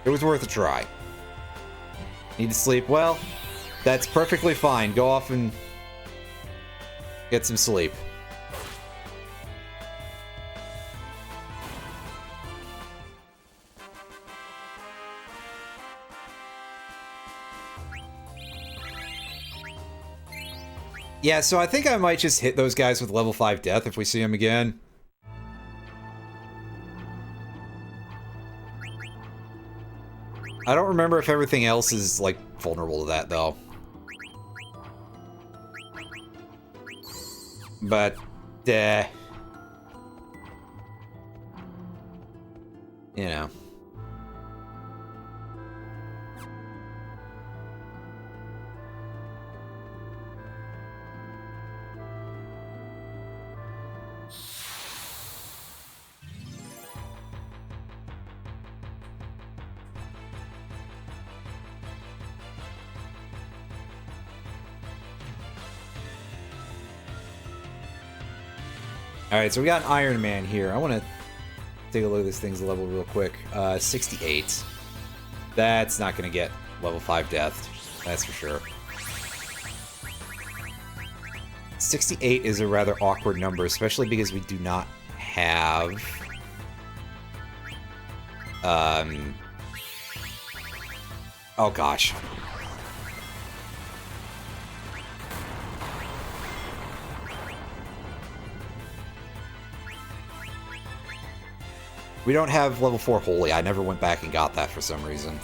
It was worth a try. Need to sleep? Well, that's perfectly fine. Go off and get some sleep. Yeah, so I think I might just hit those guys with level 5 death if we see them again. I don't remember if everything else is, like, vulnerable to that, though. But, you know. Alright, so we got an Iron Man here. I want to take a look at this thing's level real quick. 68. That's not going to get level 5 death. That's for sure. 68 is a rather awkward number, especially because we do not have... Oh gosh. We don't have level 4 Holy. I never went back and got that for some reason.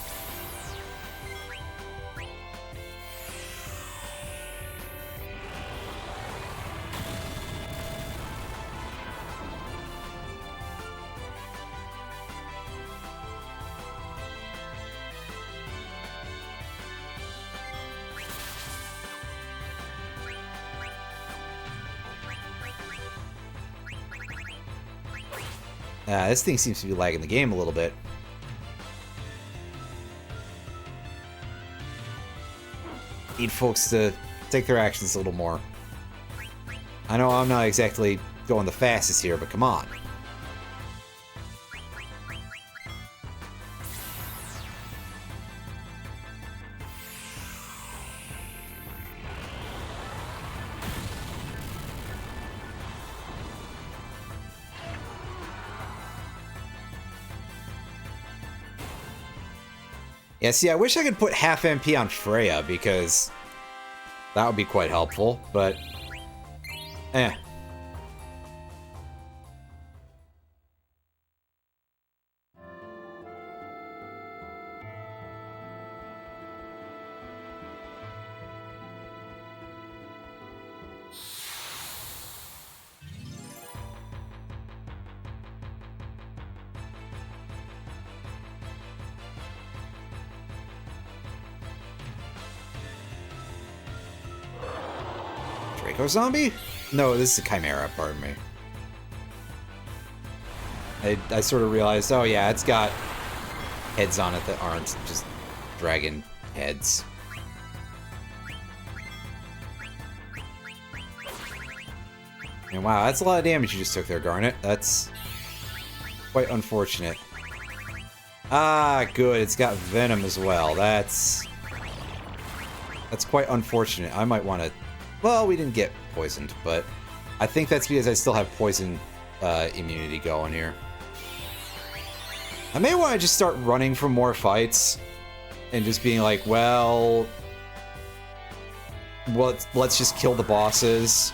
This thing seems to be lagging the game a little bit. Need folks to take their actions a little more. I know I'm not exactly going the fastest here, but come on. Yeah, see, I wish I could put half MP on Freya, because that would be quite helpful, but... eh. Draco Zombie? No, this is a Chimera, pardon me. I sort of realized, oh yeah, it's got heads on it that aren't just dragon heads. And wow, that's a lot of damage you just took there, Garnet. That's quite unfortunate. Ah, good. It's got venom as well. That's quite unfortunate. I might want to... Well, we didn't get poisoned, but I think that's because I still have poison immunity going here. I may want to just start running from more fights and just being like, well, let's just kill the bosses.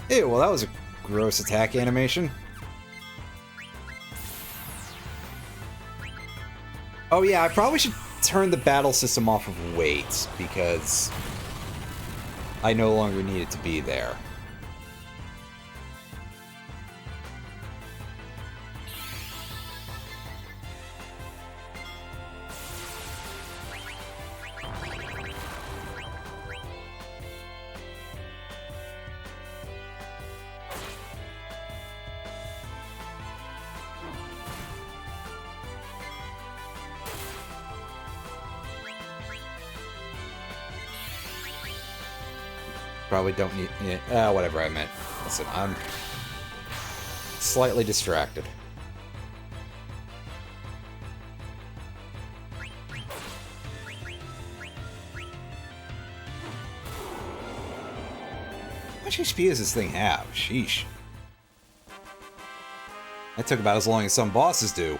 Ew, well that was a gross attack animation. Oh yeah, I probably should turn the battle system off of weight, because I no longer need it to be there. Probably don't need... Yeah, whatever I meant. Listen, I'm slightly distracted. How much HP does this thing have? Sheesh. That took about as long as some bosses do.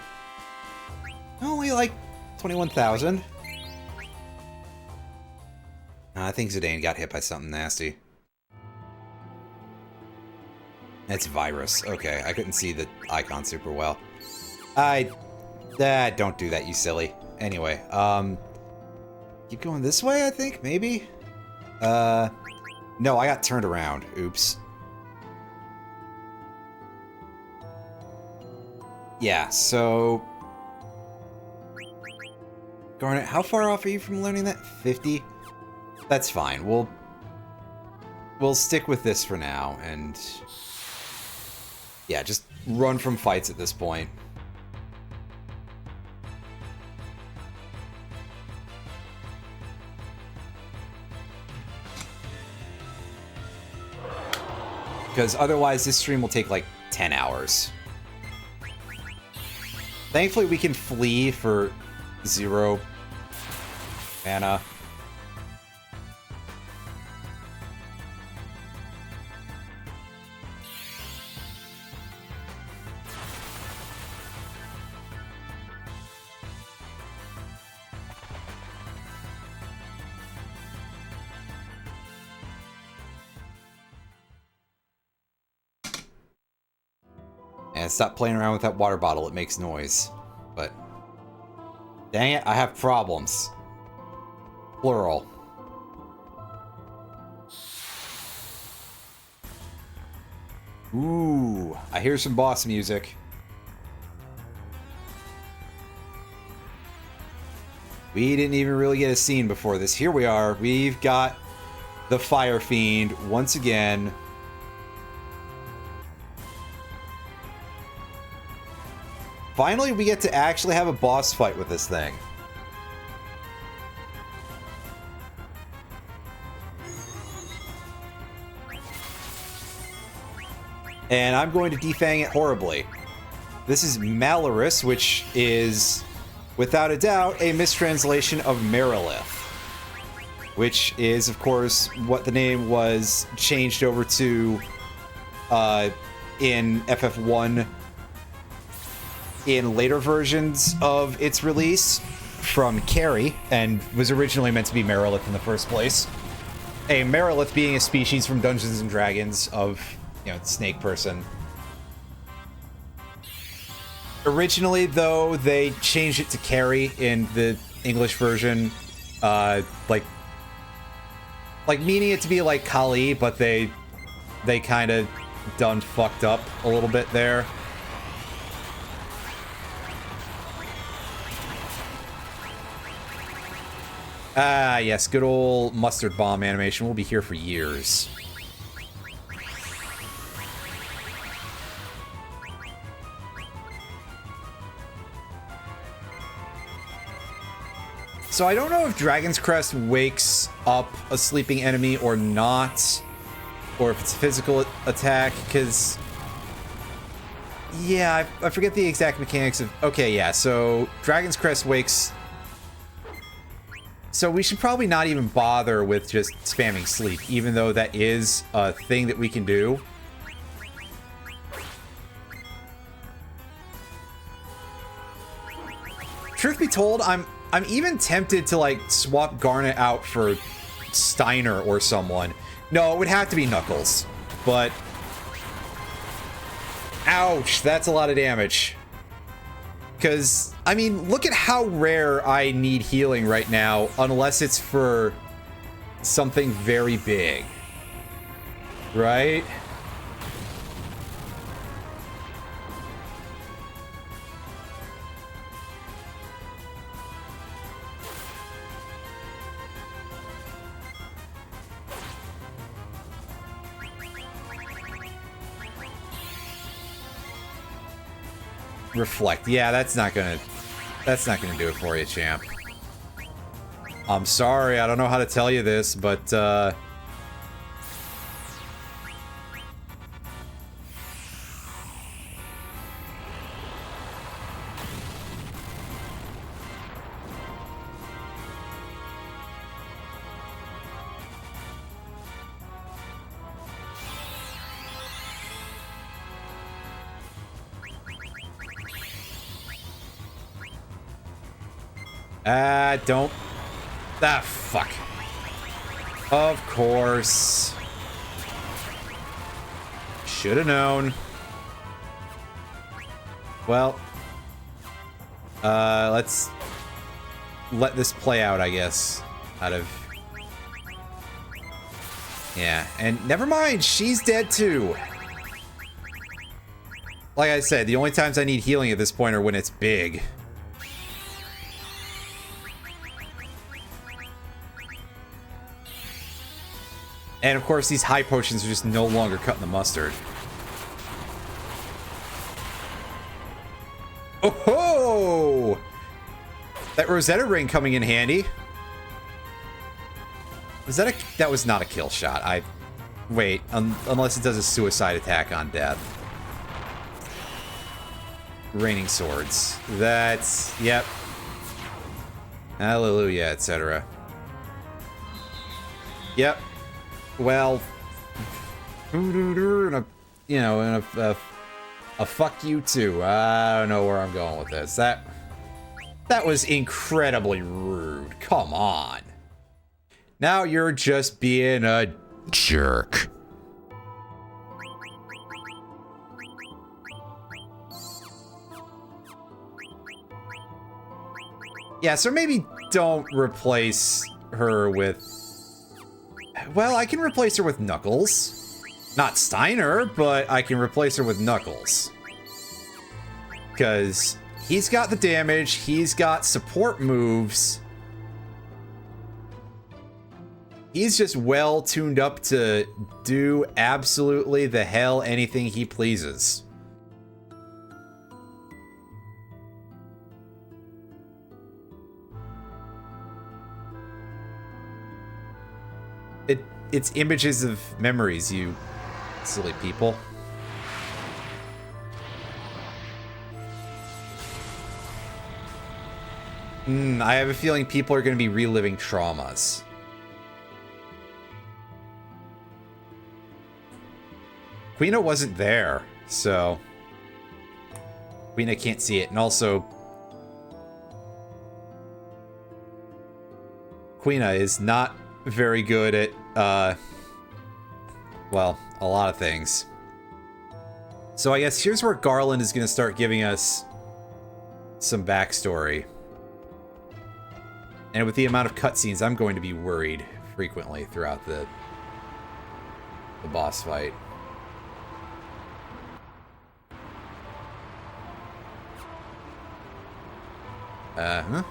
Only like 21,000. I think Zidane got hit by something nasty. It's virus. Okay, I couldn't see the icon super well. Don't do that, you silly. Anyway, keep going this way, I think, maybe? No, I got turned around. Oops. Yeah, so... Garnet, how far off are you from learning that? 50? That's fine. We'll stick with this for now, and... Yeah, just run from fights at this point. Because otherwise this stream will take like 10 hours. Thankfully we can flee for 0 mana. And stop playing around with that water bottle, it makes noise. But, dang it, I have problems. Plural. Ooh, I hear some boss music. We didn't even really get a scene before this. Here we are, we've got the Fire Fiend once again. Finally, we get to actually have a boss fight with this thing. And I'm going to defang it horribly. This is Malorus, which is, without a doubt, a mistranslation of Merilith. Which is, of course, what the name was changed over to in FF1 in later versions of its release from Carrie and was originally meant to be Merilith in the first place. A Merilith being a species from Dungeons and Dragons of, you know, snake person. Originally, though, they changed it to Carrie in the English version, like meaning it to be like Kali, but they kind of done fucked up a little bit there. Ah, yes, good old mustard bomb animation. We'll be here for years. So I don't know if Dragon's Crest wakes up a sleeping enemy or not, or if it's a physical attack, because... yeah, I forget the exact mechanics of... okay, yeah, so Dragon's Crest wakes... so we should probably not even bother with just spamming sleep, even though that is a thing that we can do. Truth be told, I'm even tempted to, like, swap Garnet out for Steiner or someone. No, it would have to be Knuckles. But... ouch, that's a lot of damage. Because, I mean, look at how rare I need healing right now, unless it's for something very big. Right? Reflect. Yeah, that's not gonna do it for you, champ. I'm sorry, I don't know how to tell you this, but don't... ah, fuck. Of course. Should have known. Well. Let's let this play out, I guess. Out of... yeah, and never mind, she's dead too. Like I said, the only times I need healing at this point are when it's big. And of course, these high potions are just no longer cutting the mustard. Oh ho! That Rosetta ring coming in handy. Was that a... that was not a kill shot. Wait, unless it does a suicide attack on death. Raining swords. That's... yep. Hallelujah, etc. Yep. Well, and a fuck you too. I don't know where I'm going with this. That was incredibly rude. Come on. Now you're just being a jerk. Yeah, so maybe don't replace her with... well, I can replace her with Knuckles. Not Steiner, but I can replace her with Knuckles. Because he's got the damage, he's got support moves. He's just well tuned up to do absolutely the hell anything he pleases. It's images of memories, you silly people. I have a feeling people are going to be reliving traumas. Quina wasn't there, so... Quina can't see it, and also... Quina is not very good at, well, a lot of things. So I guess here's where Garland is going to start giving us some backstory. And with the amount of cutscenes, I'm going to be worried frequently throughout the boss fight. Uh-huh.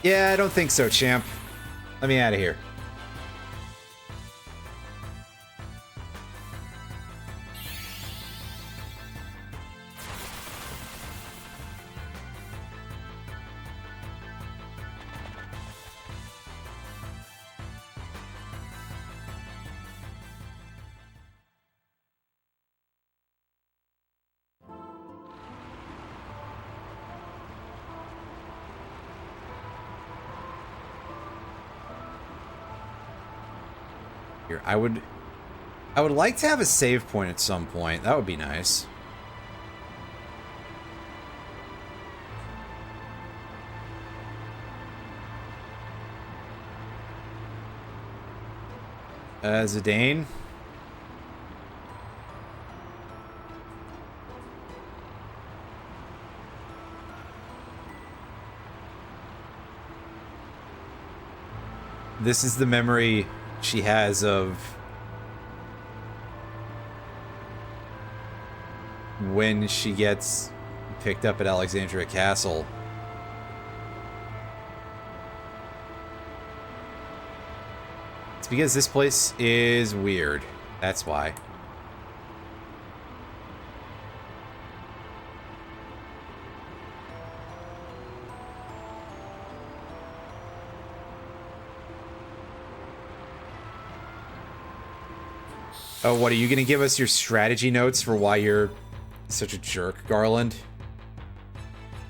Yeah, I don't think so, champ. Let me out of here. Here, I would like to have a save point at some point. That would be nice. Zidane. This is the memory she has of when she gets picked up at Alexandria Castle. It's because this place is weird. That's why. Oh, what, are you going to give us your strategy notes for why you're such a jerk, Garland?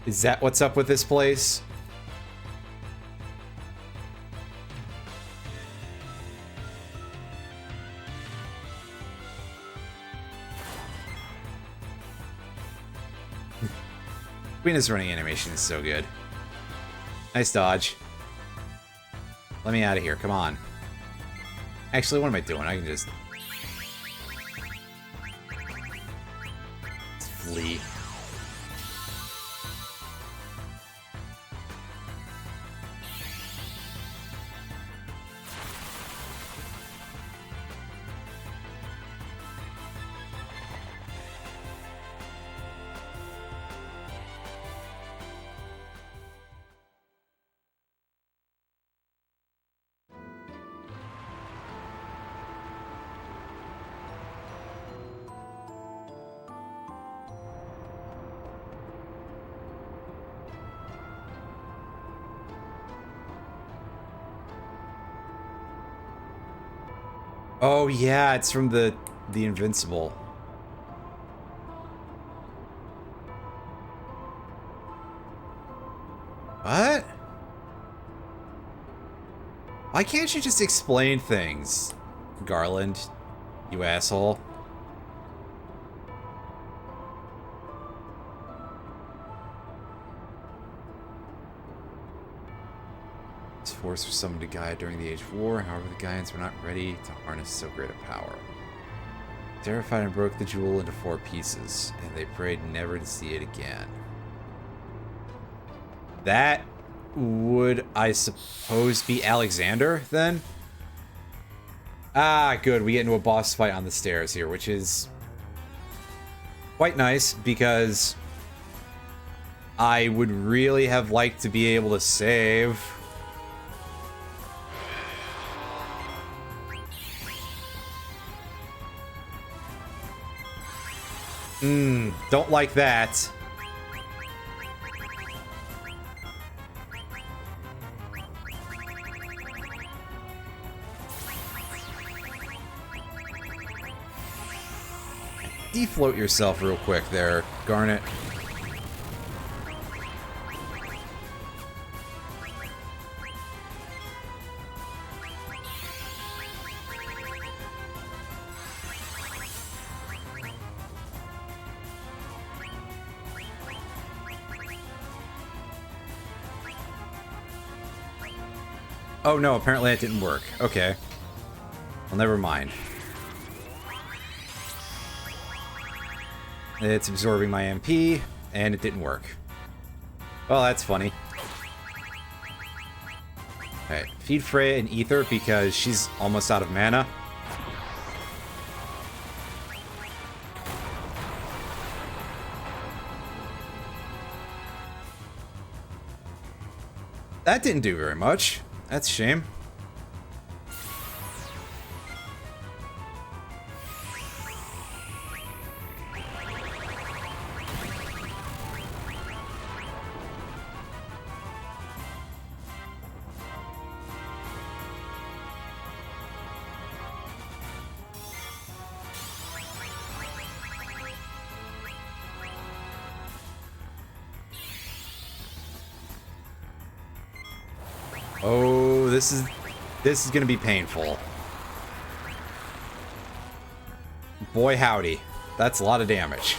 Is that what's up with this place? Queen's running animation is so good. Nice dodge. Let me out of here, come on. Actually, what am I doing? I can just... flee. Oh yeah, it's from the Invincible. What? Why can't you just explain things, Garland, you asshole? Force was summoned to Gaia during the Age of War. However, the Gaians were not ready to harness so great a power. Terrified and broke the jewel into 4 pieces, and they prayed never to see it again. That would, I suppose, be Alexander, then? Ah, good. We get into a boss fight on the stairs here, which is quite nice, because I would really have liked to be able to save... don't like that. defloat yourself real quick there, Garnet. Oh no, apparently that didn't work. Okay. Well, never mind. It's absorbing my MP, and it didn't work. Well, that's funny. Alright, feed Freya an ether because she's almost out of mana. That didn't do very much. That's a shame. Oh, this is gonna be painful. Boy howdy. That's a lot of damage.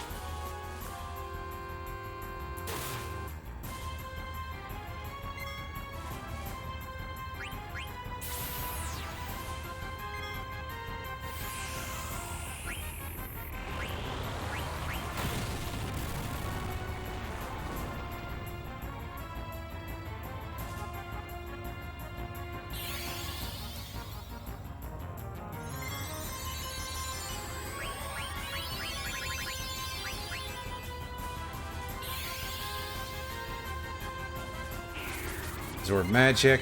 Absorb magic.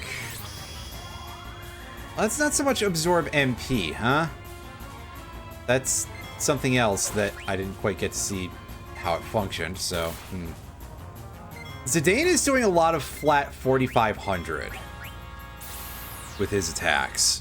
That's not so much absorb MP, huh? That's something else that I didn't quite get to see how it functioned, so... Zidane is doing a lot of flat 4,500 with his attacks.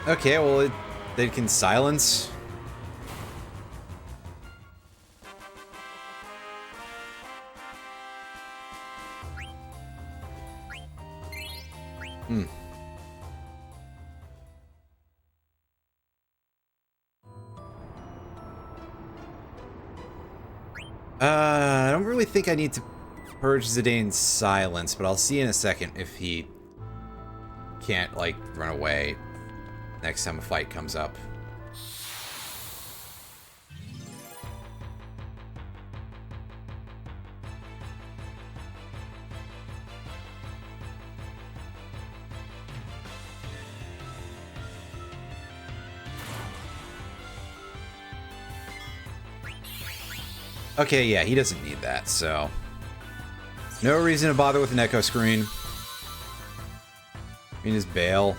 Okay, well, they can silence. I don't really think I need to purge Zidane's silence, but I'll see in a second if he can't, like, run away next time a fight comes up. Okay, yeah, he doesn't need that, so... No reason to bother with an echo screen. I mean, his bail.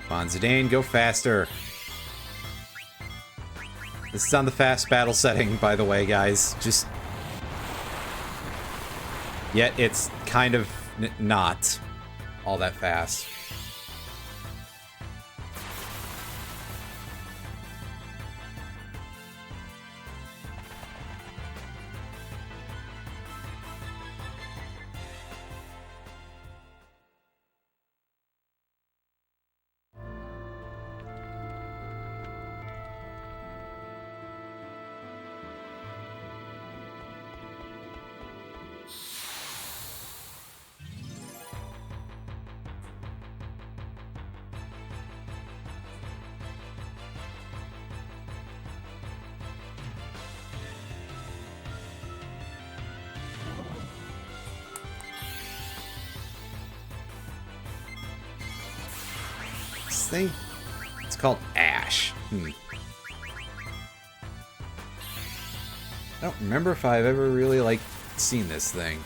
Come on, Zidane, go faster. This is on the fast battle setting, by the way, guys. Just... Yet it's kind of not all that fast. thing? It's called Ash. I don't remember if I've ever really, like, seen this thing.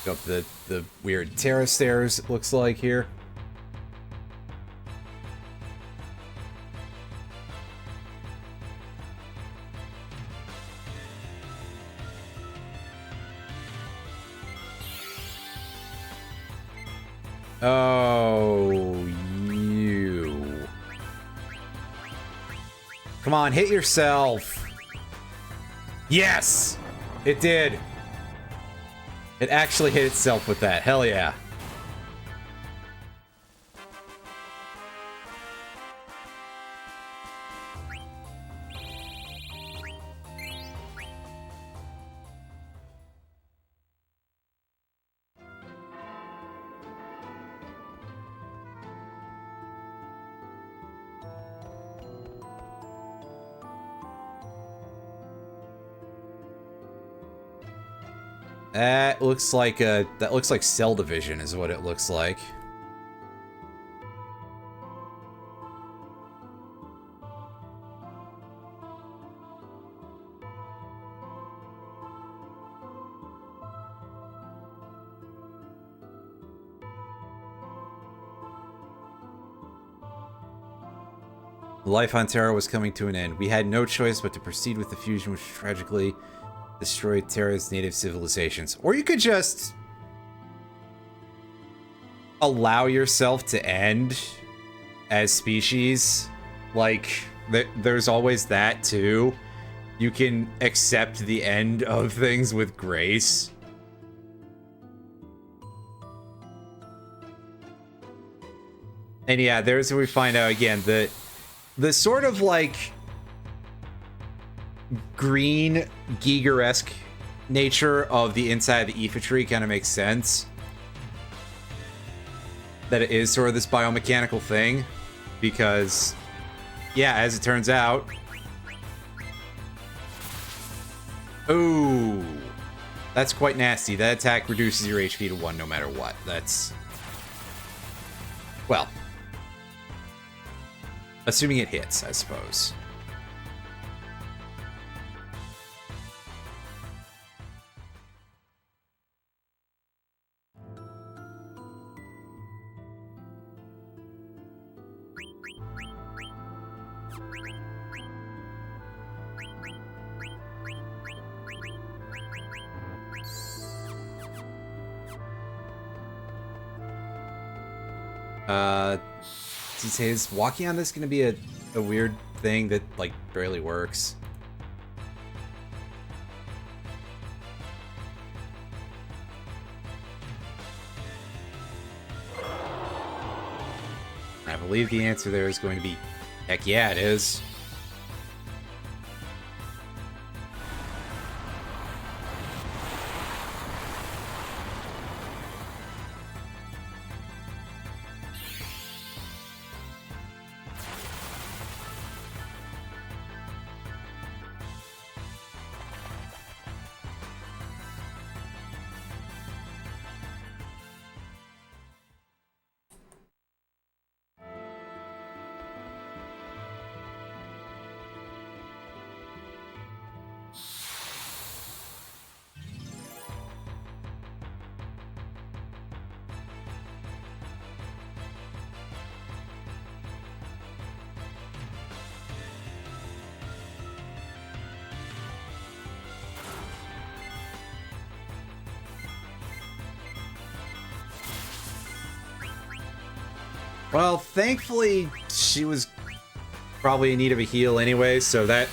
Up the weird terrace stairs, it looks like here. Oh, you. Come on, hit yourself. Yes! It did. It actually hit itself with that. Hell yeah. That looks like cell division is what it looks like. Life on Terra was coming to an end. We had no choice but to proceed with the fusion, which tragically destroyed Terra's native civilizations. Or you could just allow yourself to end as species. Like, there's always that too. You can accept the end of things with grace. And yeah, there's where we find out again that the sort of like green Giger-esque nature of the inside of the Aoife tree kind of makes sense. That it is sort of this biomechanical thing. Because, yeah, as it turns out... Ooh. That's quite nasty. That attack reduces your HP to 1 no matter what. That's... Well. Assuming it hits, I suppose. Is walking on this gonna be a weird thing that, like, barely works? I believe the answer there is going to be, heck yeah, it is. Well, thankfully, she was probably in need of a heal anyway, so that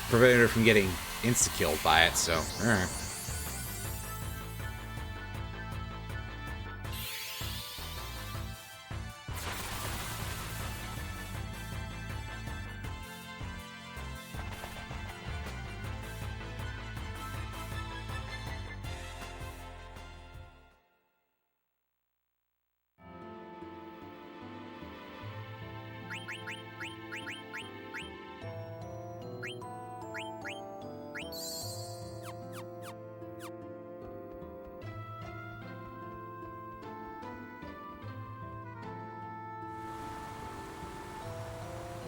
prevented her from getting insta-killed by it, so, alright.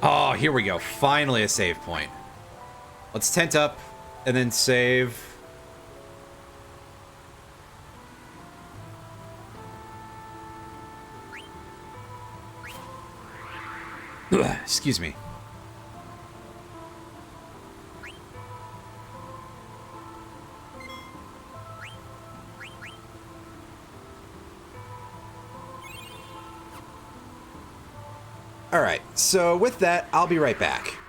Oh, here we go. Finally a save point. Let's tent up and then save. Excuse me. All right, so with that, I'll be right back.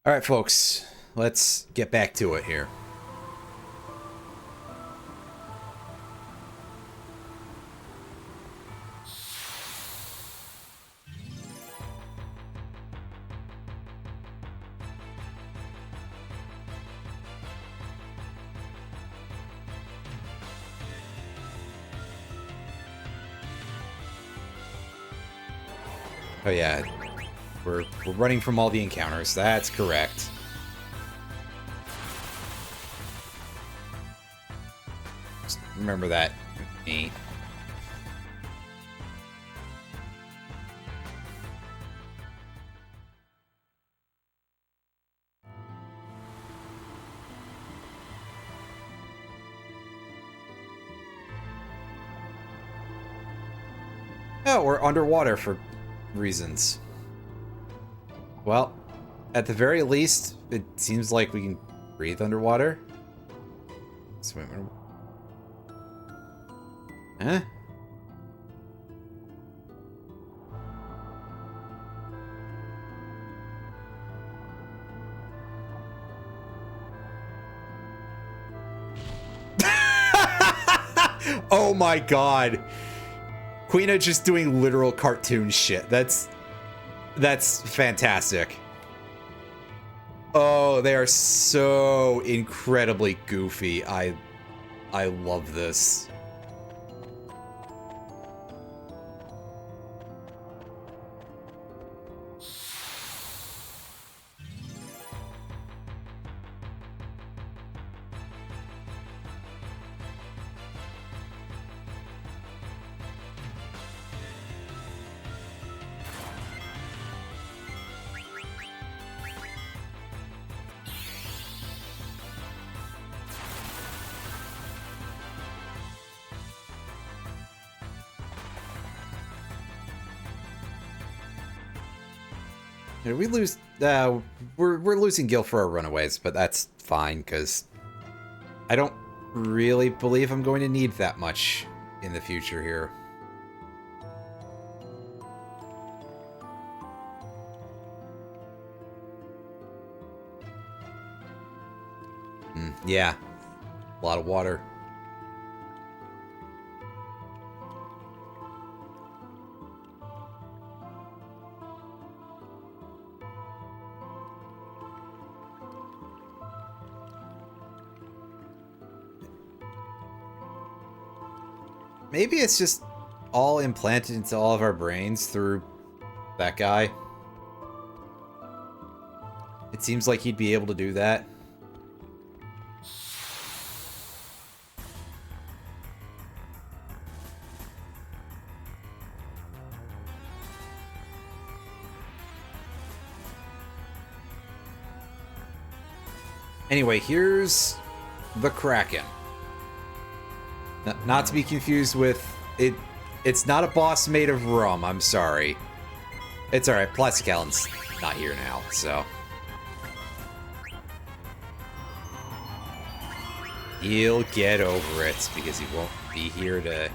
All right, folks, let's get back to it here. Oh yeah, we're running from all the encounters. That's correct. Just remember that. Me. Oh, we're underwater for reasons. Well, at the very least, it seems like we can breathe underwater. Swim. Huh? Oh my god. Quina just doing literal cartoon shit. That's fantastic. Oh, they are so incredibly goofy. I love this. Did we lose? We're losing Gil for our runaways, but that's fine because I don't really believe I'm going to need that much in the future here. Yeah, a lot of water. Maybe it's just all implanted into all of our brains through that guy. It seems like he'd be able to do that. Anyway, here's the Kraken. Not to be confused with it. It's not a boss made of rum. I'm sorry. It's all right. Plastic Alan's not here now, so he'll get over it because he won't be here to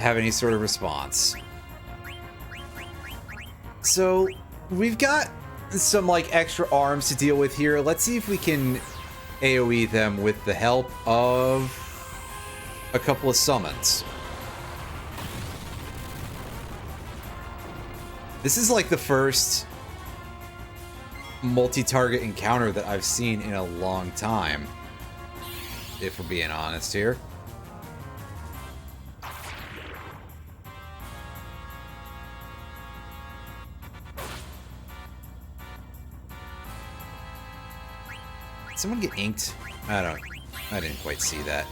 have any sort of response. So we've got some like extra arms to deal with here. Let's see if we can AoE them with the help of a couple of summons. This is like the first multi-target encounter that I've seen in a long time, if we're being honest here. Did someone get inked? I didn't quite see that.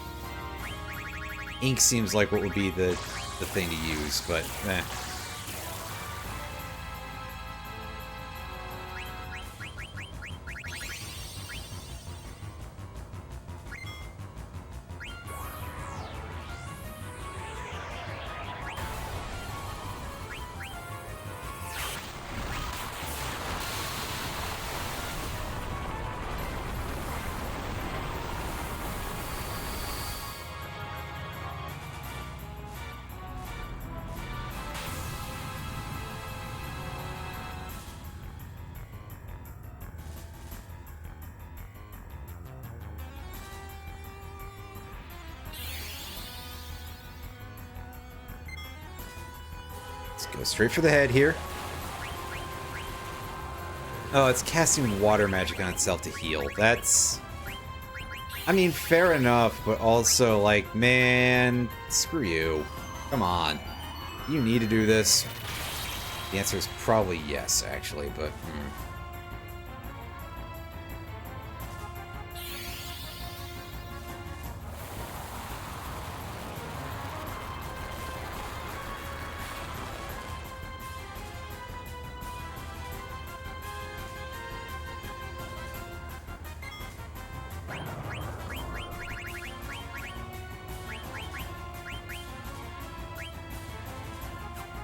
Ink seems like what would be the thing to use, but eh. Go straight for the head here. Oh, it's casting water magic on itself to heal. That's... I mean, fair enough, but also, like, man, screw you. Come on. You need to do this? The answer is probably yes, actually, but...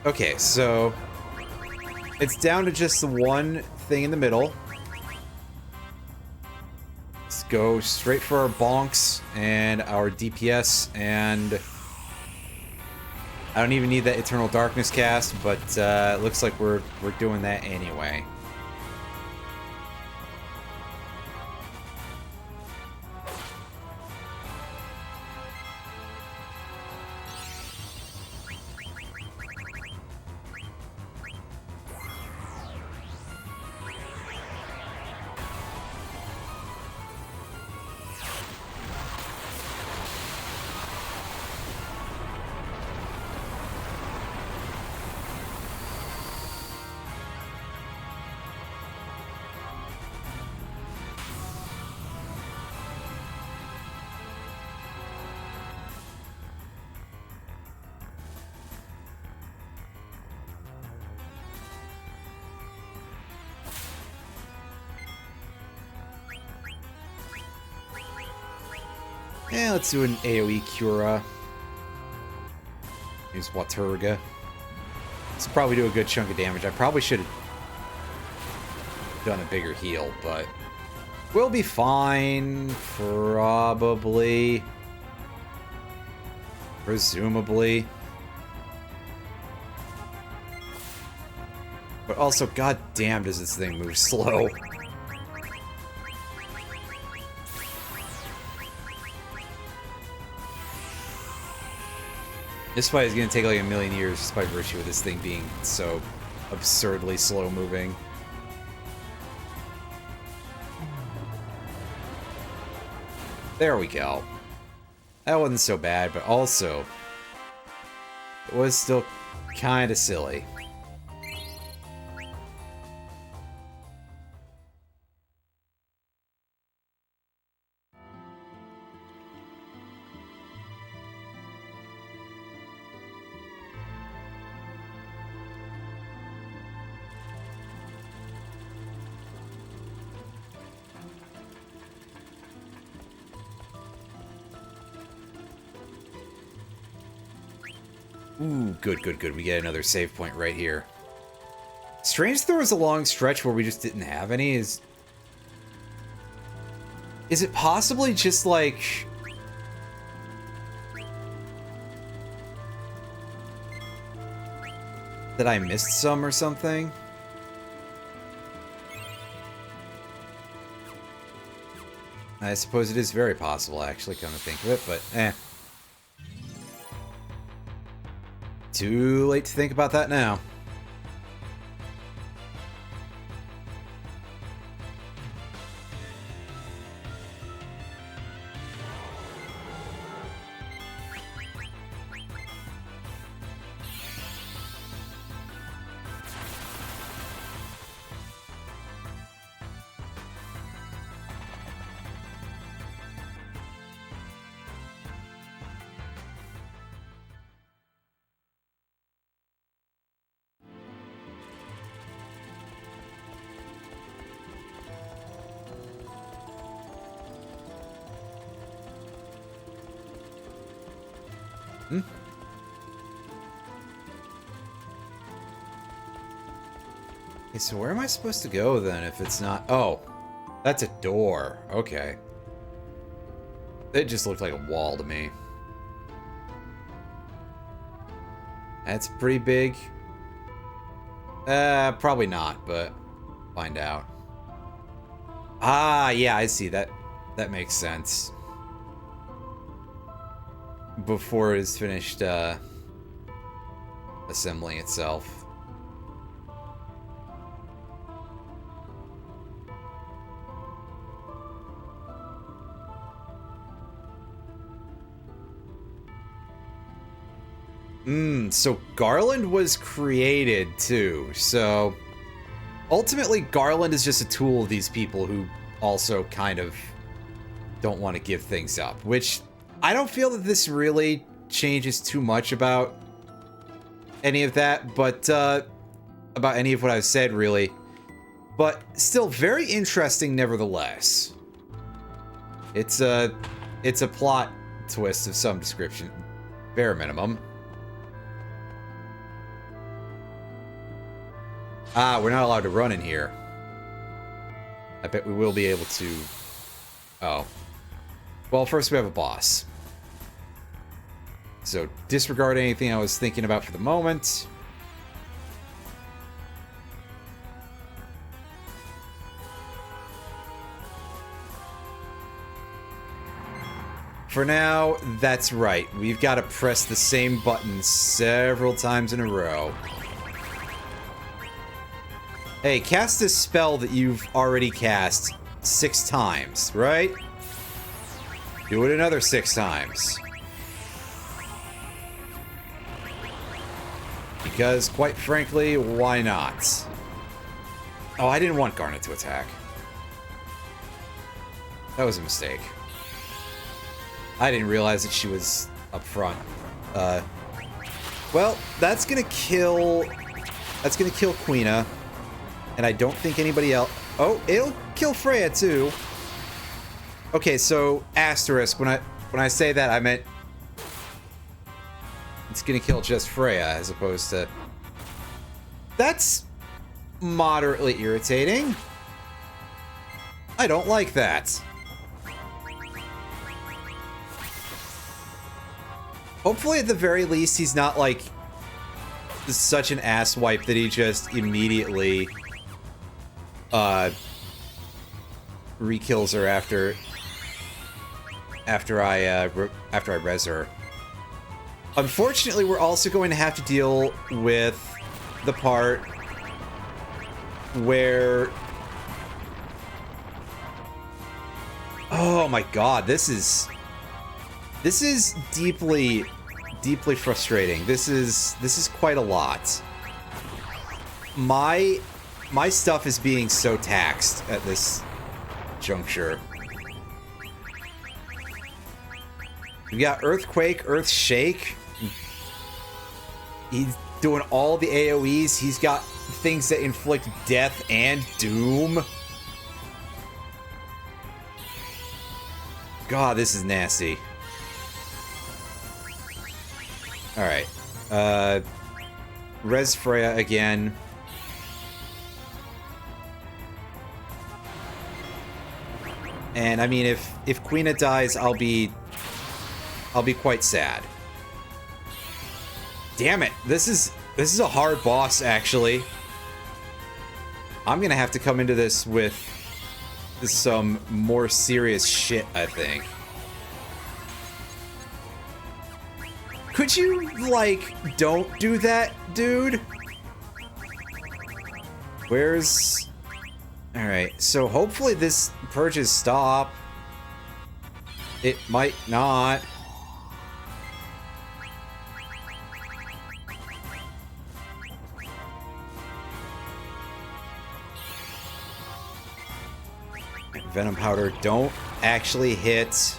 Okay, so it's down to just the one thing in the middle. Let's go straight for our bonks and our DPS, and I don't even need that Eternal Darkness cast, but it looks like we're doing that anyway. let's do an AoE Cura. Use Waturga. This will probably do a good chunk of damage. I probably should have done a bigger heal, but we'll be fine. Probably. Presumably. But also, goddamn, does this thing move slow. This fight is going to take like a million years just by virtue of this thing being so absurdly slow moving. There we go. That wasn't so bad, but also it was still kind of silly. Ooh, good, good, good. We get another save point right here. Strange there was a long stretch where we just didn't have any. Is it possibly just like... that I missed some or something? I suppose it is very possible, actually, come to think of it, but eh. Too late to think about that now. Okay, so where am I supposed to go then if it's not... Oh, that's a door. Okay. It just looked like a wall to me. That's pretty big. Probably not, but find out. Ah, yeah, I see. That makes sense. Before it is finished, assembling itself. So Garland was created too, so ultimately Garland is just a tool of these people who also kind of don't want to give things up, which I don't feel that this really changes too much about any of that, but about any of what I've said really, but still very interesting nevertheless. It's a plot twist of some description, bare minimum. Ah, we're not allowed to run in here. I bet we will be able to... Oh. Well, first we have a boss. So, disregard anything I was thinking about for the moment. For now, that's right. We've got to press the same button several times in a row. Hey, cast this spell that you've already cast 6 times, right? Do it another 6 times. Because, quite frankly, why not? Oh, I didn't want Garnet to attack. That was a mistake. I didn't realize that she was up front. Well, that's gonna kill... That's gonna kill Quina. And I don't think anybody else... Oh, it'll kill Freya, too. Okay, so, asterisk. When I say that, I meant it's gonna kill just Freya as opposed to... That's moderately irritating. I don't like that. Hopefully, at the very least, he's not, like, such an asswipe that he just immediately, re-kills her after I res her. Unfortunately, we're also going to have to deal with the part where... Oh my god, this is deeply frustrating. This is quite a lot. My stuff is being so taxed at this juncture. We got Earthquake, Earthshake. He's doing all the AoEs. He's got things that inflict death and doom. God, this is nasty. Alright. Res Freya again. And I mean, if Quina dies, I'll be quite sad. Damn it. This is a hard boss, actually. I'm gonna have to come into this with some more serious shit, I think. Could you, like, don't do that, dude? Where's... Alright, so hopefully this purges stop. It might not. Venom Powder, don't actually hit.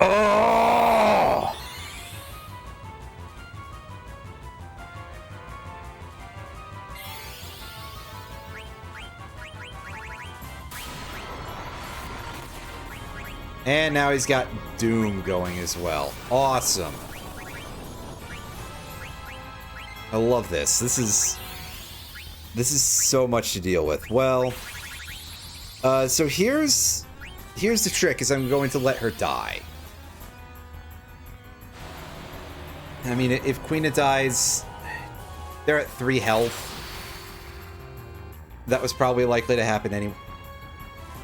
Oh! And now he's got Doom going as well. Awesome. I love this. This is so much to deal with. Well, so here's the trick, is I'm going to let her die. I mean, if Quina dies, they're at 3 health. That was probably likely to happen anyway.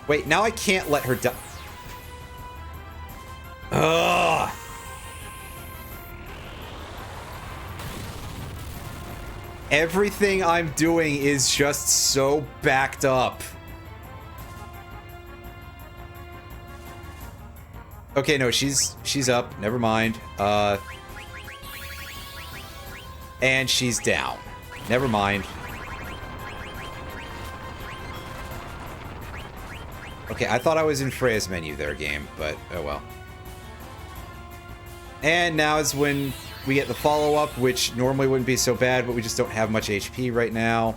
Wait, now I can't let her die. Ugh! Everything I'm doing is just so backed up. Okay, no, she's up. Never mind. And she's down. Never mind. Okay, I thought I was in Freya's menu there, game, but oh well. And now is when we get the follow-up, which normally wouldn't be so bad, but we just don't have much HP right now.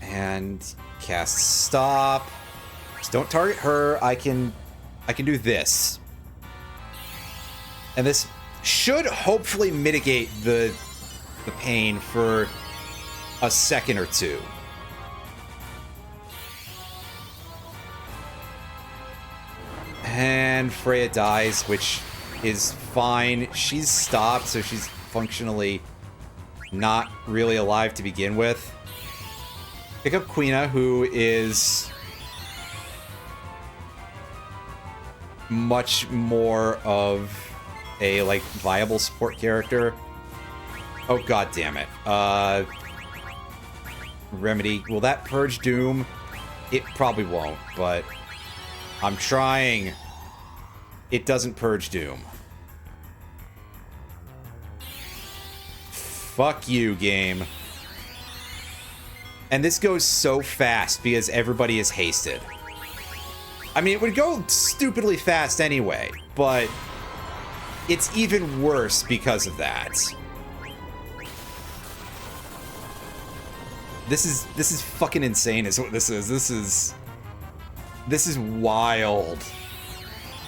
And cast stop. Just don't target her. I can do this. And this should hopefully mitigate the pain for a second or two. And Freya dies, which is fine. She's stopped, so she's functionally not really alive to begin with. Pick up Quina, who is much more of a, like, viable support character. Oh, god damn it. Remedy. Will that purge Doom? It probably won't, but I'm trying. It doesn't purge Doom. Fuck you, game. And this goes so fast because everybody is hasted. I mean, it would go stupidly fast anyway, but it's even worse because of that. This is fucking insane is what this is. This is wild.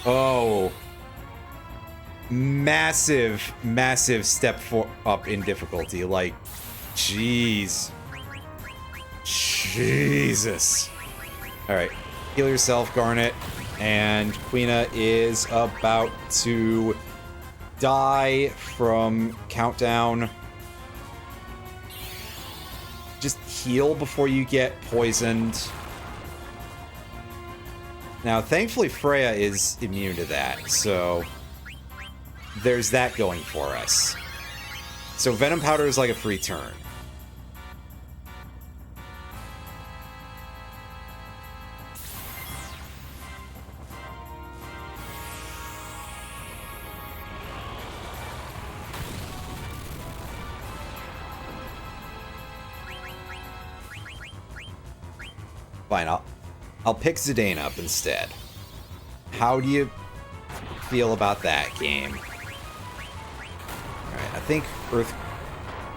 Oh. Massive step up in difficulty. Like, jeez. Jesus. Alright. Heal yourself, Garnet. And Queena is about to die from countdown. Just heal before you get poisoned. Now, thankfully, Freya is immune to that, so there's that going for us. So Venom Powder is like a free turn. Fine, I'll pick Zidane up instead. How do you feel about that game? Alright, I think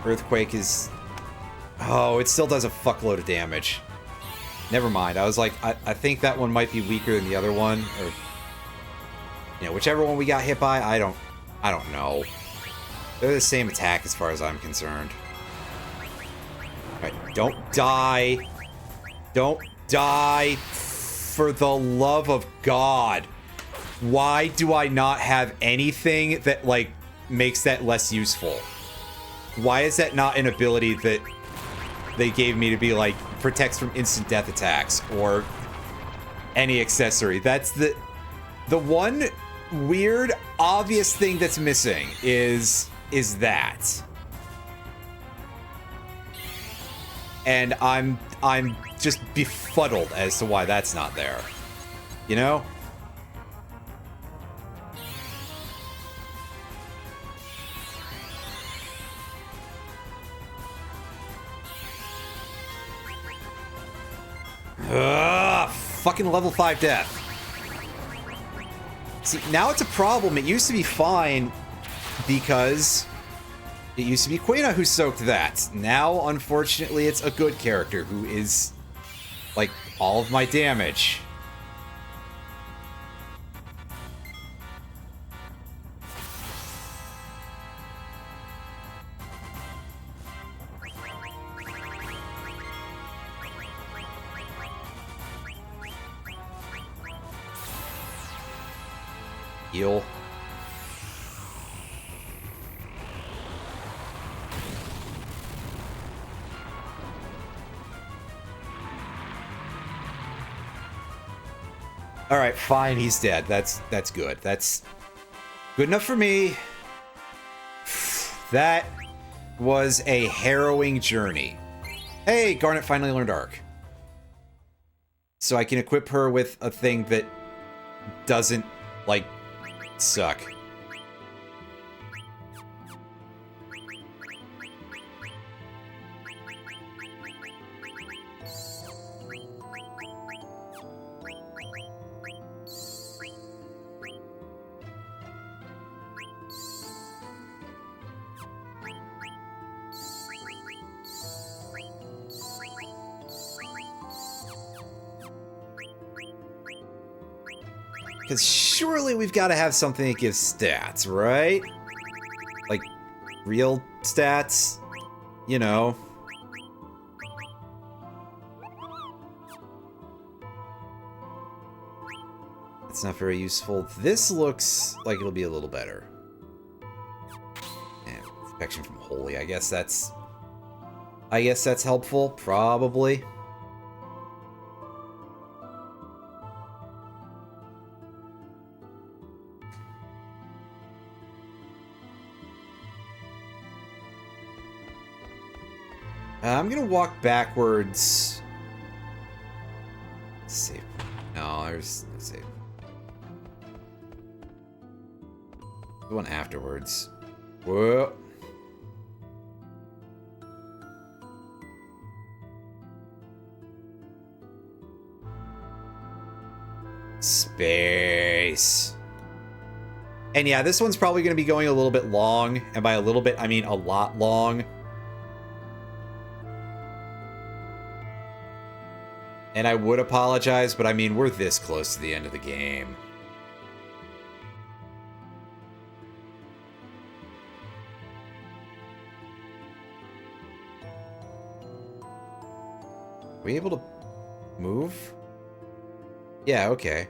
Earthquake is... Oh, it still does a fuckload of damage. Never mind, I was like, I think that one might be weaker than the other one, or... You know, whichever one we got hit by, I don't know. They're the same attack as far as I'm concerned. Alright, don't die. Don't die, for the love of God. Why do I not have anything that, like, makes that less useful? Why is that not an ability that they gave me to be, like, protects from instant death attacks, or any accessory? That's the one weird, obvious thing that's missing is that. And I'm just befuddled as to why that's not there. You know? Ugh, fucking level 5 death. See, now it's a problem. It used to be fine because it used to be Queena who soaked that. Now, unfortunately, it's a good character who is, like, all of my damage. Heal. All right, fine, he's dead. That's good. That's good enough for me. That was a harrowing journey. Hey, Garnet finally learned Arc. So I can equip her with a thing that doesn't, like, suck. Because surely we've got to have something that gives stats, right? Like, real stats? You know. It's not very useful. This looks like it'll be a little better. Yeah, protection from Holy. I guess that's helpful, probably. I'm gonna walk backwards. Let's see. No, let's see. The one afterwards. Whoa. Space. And yeah, this one's probably gonna be going a little bit long, and by a little bit, I mean a lot long. And I would apologize, but I mean, we're this close to the end of the game. Are we able to move? Yeah, okay.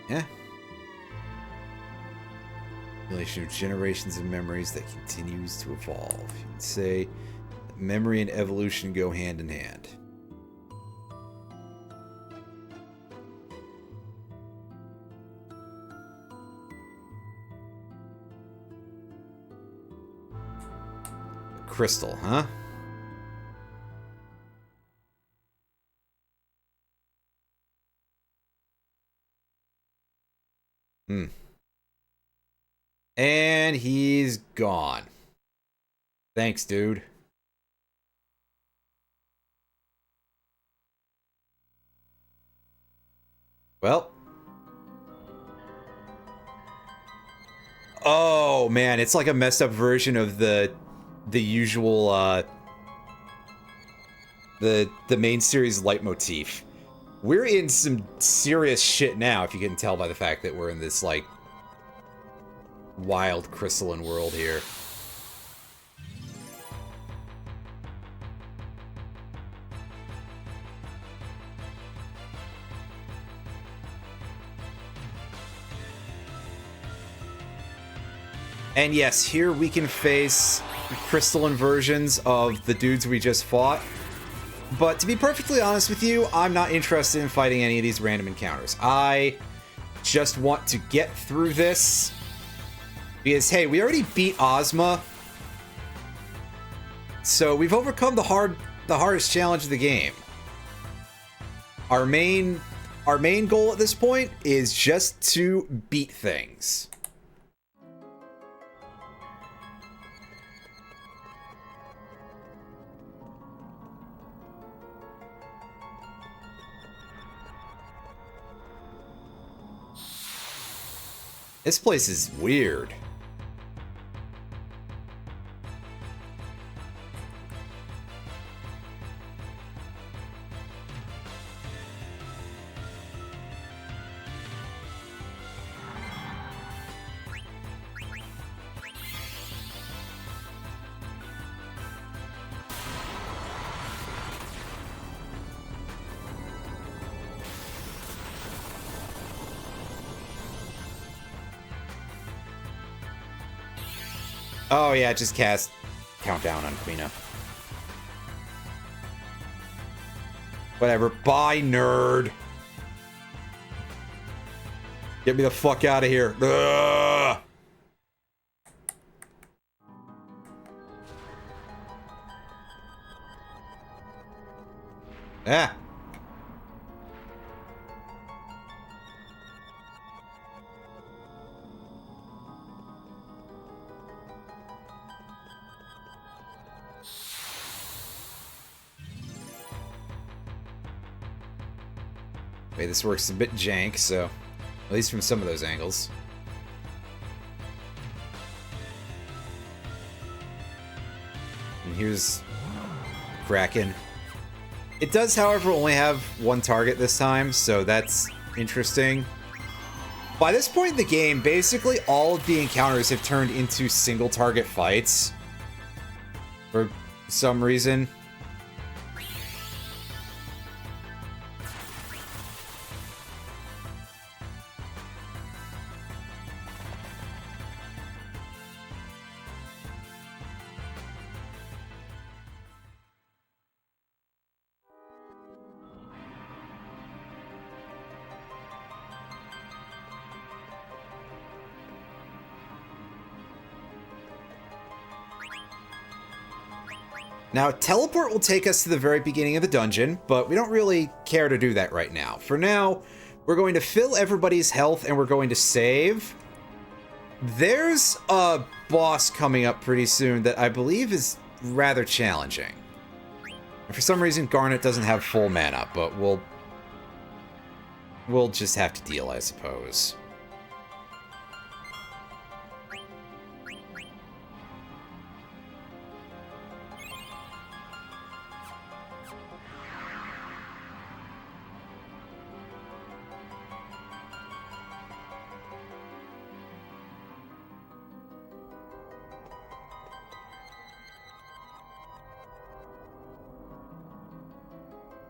Yeah. Relation of generations of memories that continues to evolve. You can say memory and evolution go hand in hand. Crystal, huh? And he's gone. Thanks, dude. Well. Oh, man. It's like a messed up version of the usual, the main series leitmotif. We're in some serious shit now, if you can tell by the fact that we're in this, like, wild crystalline world here. And yes, here we can face crystalline versions of the dudes we just fought. But to be perfectly honest with you, I'm not interested in fighting any of these random encounters. I just want to get through this. Because, hey, we already beat Ozma. So we've overcome the hardest challenge of the game. Our main goal at this point is just to beat things. This place is weird. Oh yeah, just cast Countdown on Quina. Whatever. Bye, nerd. Get me the fuck out of here. Ugh. Ah. Wait, this works a bit jank, so at least from some of those angles. And here's Kraken. It does, however, only have one target this time, so that's interesting. By this point in the game, basically all of the encounters have turned into single target fights. For some reason. Now, teleport will take us to the very beginning of the dungeon, but we don't really care to do that right now. For now, we're going to fill everybody's health and we're going to save. There's a boss coming up pretty soon that I believe is rather challenging. And for some reason, Garnet doesn't have full mana, but we'll just have to deal, I suppose.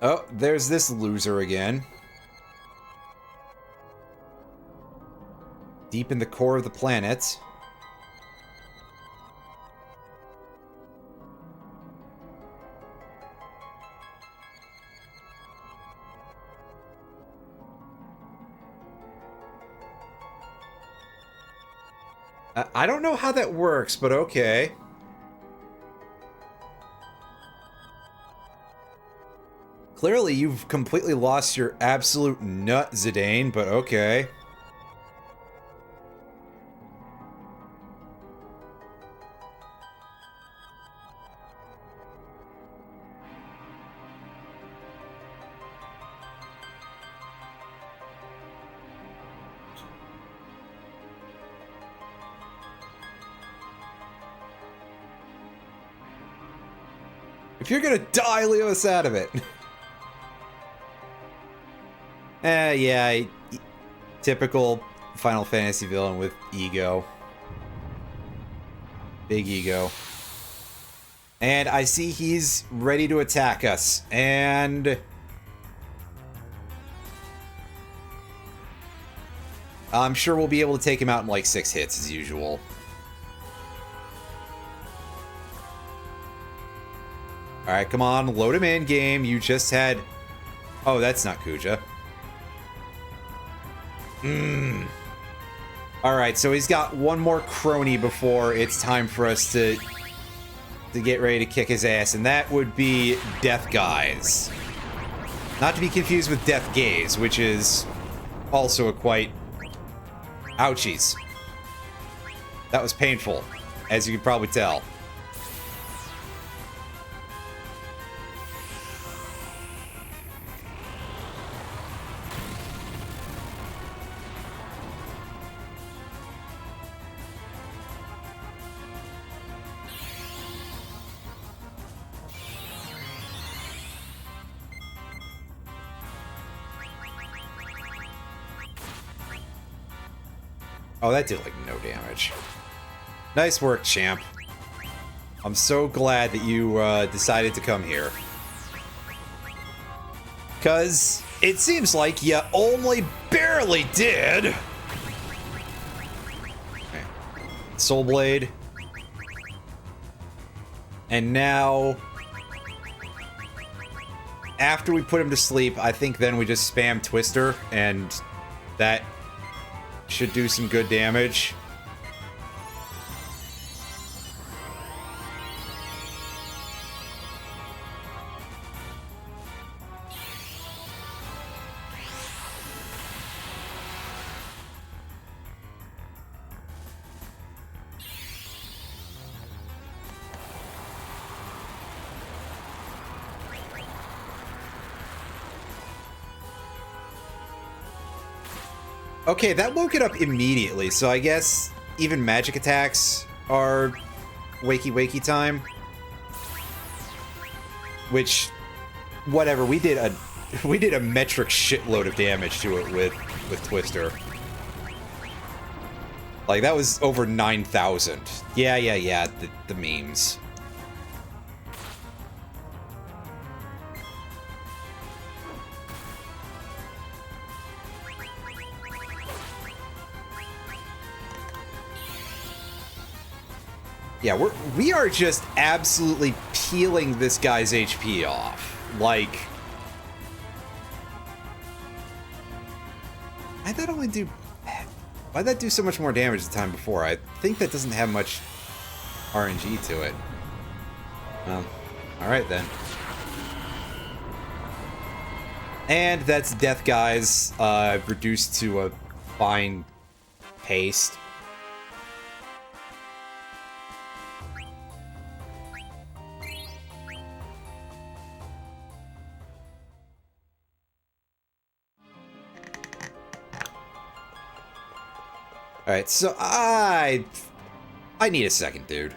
Oh, there's this loser again. Deep in the core of the planet. I don't know how that works, but okay. Clearly, you've completely lost your absolute nut, Zidane, but okay. If you're gonna die, leave us out of it. Yeah, typical Final Fantasy villain with ego. Big ego. And I see he's ready to attack us, and... I'm sure we'll be able to take him out in like 6 hits as usual. Alright, come on, load him in, game. You just had... Oh, that's not Kuja. Alright, so he's got one more crony before it's time for us to get ready to kick his ass, and that would be Death Guys. Not to be confused with Death Gaze, which is also a quite... Ouchies. That was painful, as you can probably tell. Oh, that did, like, no damage. Nice work, champ. I'm so glad that you decided to come here. Because it seems like you only barely did. Okay. Soul Blade. And now... After we put him to sleep, I think then we just spam Twister, and that... should do some good damage. Okay, that woke it up immediately, so I guess even magic attacks are wakey time. Which, whatever, we did a metric shitload of damage to it with Twister. Like, that was over 9,000. Yeah, the memes. Yeah, we are just absolutely peeling this guy's HP off. Like... Why'd that do so much more damage the time before? I think that doesn't have much RNG to it. Alright then. And that's Death Guys reduced to a fine paste. Alright, so I need a second, dude.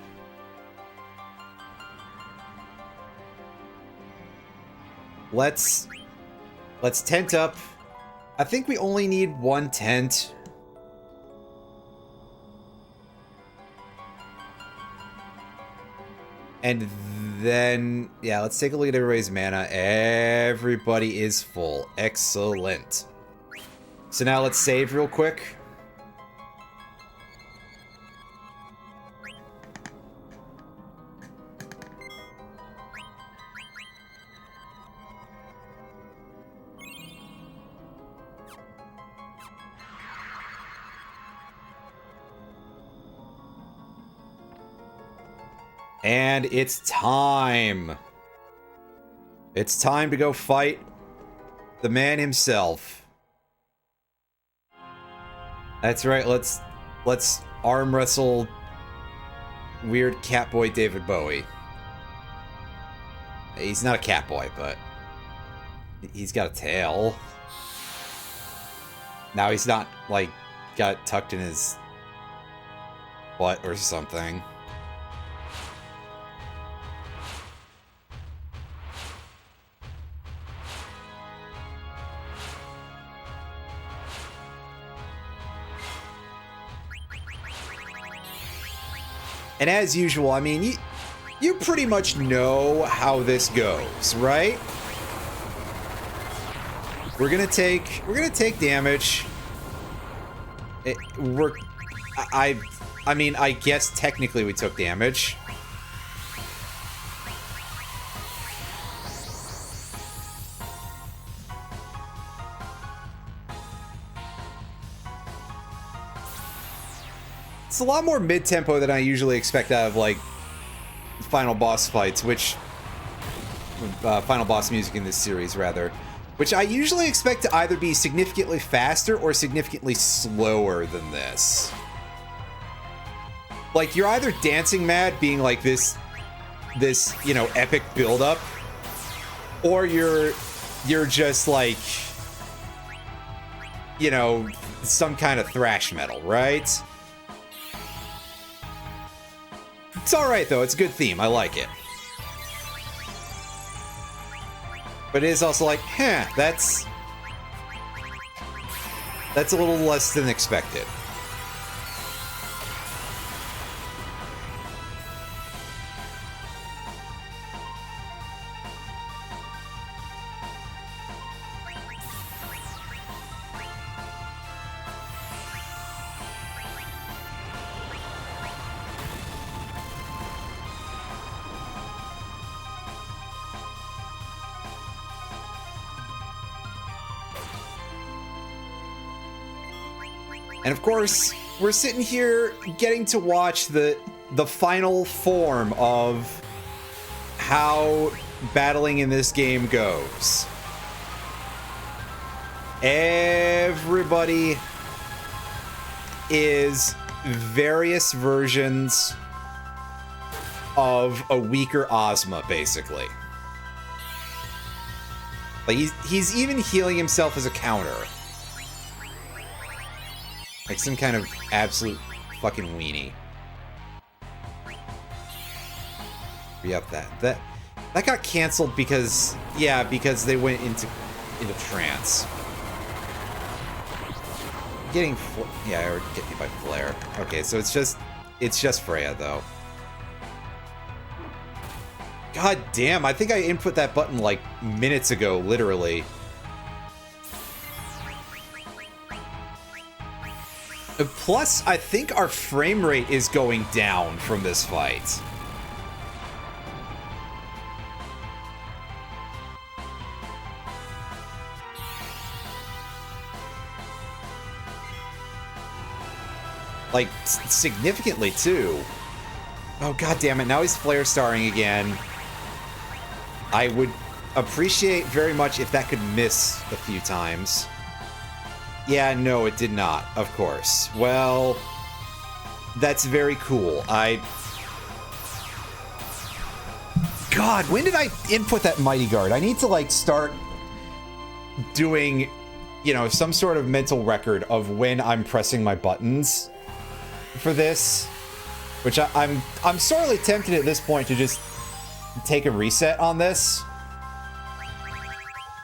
Let's tent up. I think we only need one tent. And then, yeah, let's take a look at everybody's mana. Everybody is full. Excellent. So now let's save real quick. And it's time. It's time to go fight the man himself. That's right, let's arm wrestle weird Catboy David Bowie. He's not a Catboy, but he's got a tail. Now he's not, like, got it tucked in his butt or something. And as usual, I mean, you pretty much know how this goes, right? We're gonna take damage. I mean, I guess technically we took damage. It's a lot more mid-tempo than I usually expect out of, like, final boss fights, which... final boss music in this series, rather. Which I usually expect to either be significantly faster or significantly slower than this. Like, you're either dancing mad, being like this, you know, epic build-up, or you're just, like, you know, some kind of thrash metal, right? It's alright, though. It's a good theme. I like it. But it is also like, that's a little less than expected. And of course, we're sitting here getting to watch the final form of how battling in this game goes. Everybody is various versions of a weaker Ozma, basically. Like, he's even healing himself as a counter. Like some kind of absolute fucking weenie. Re-up that got canceled because, yeah, because they went into trance. Getting yeah, I already get me by flare. Okay, so it's just Freya though. God damn, I think I input that button like minutes ago, literally. Plus, I think our frame rate is going down from this fight. Like, significantly, too. Oh, god damn it, now he's flare starring again. I would appreciate very much if that could miss a few times. Yeah, no, it did not, of course. Well, that's very cool. God, when did I input that Mighty Guard? I need to, like, start doing, you know, some sort of mental record of when I'm pressing my buttons for this. Which I'm sorely tempted at this point to just take a reset on this.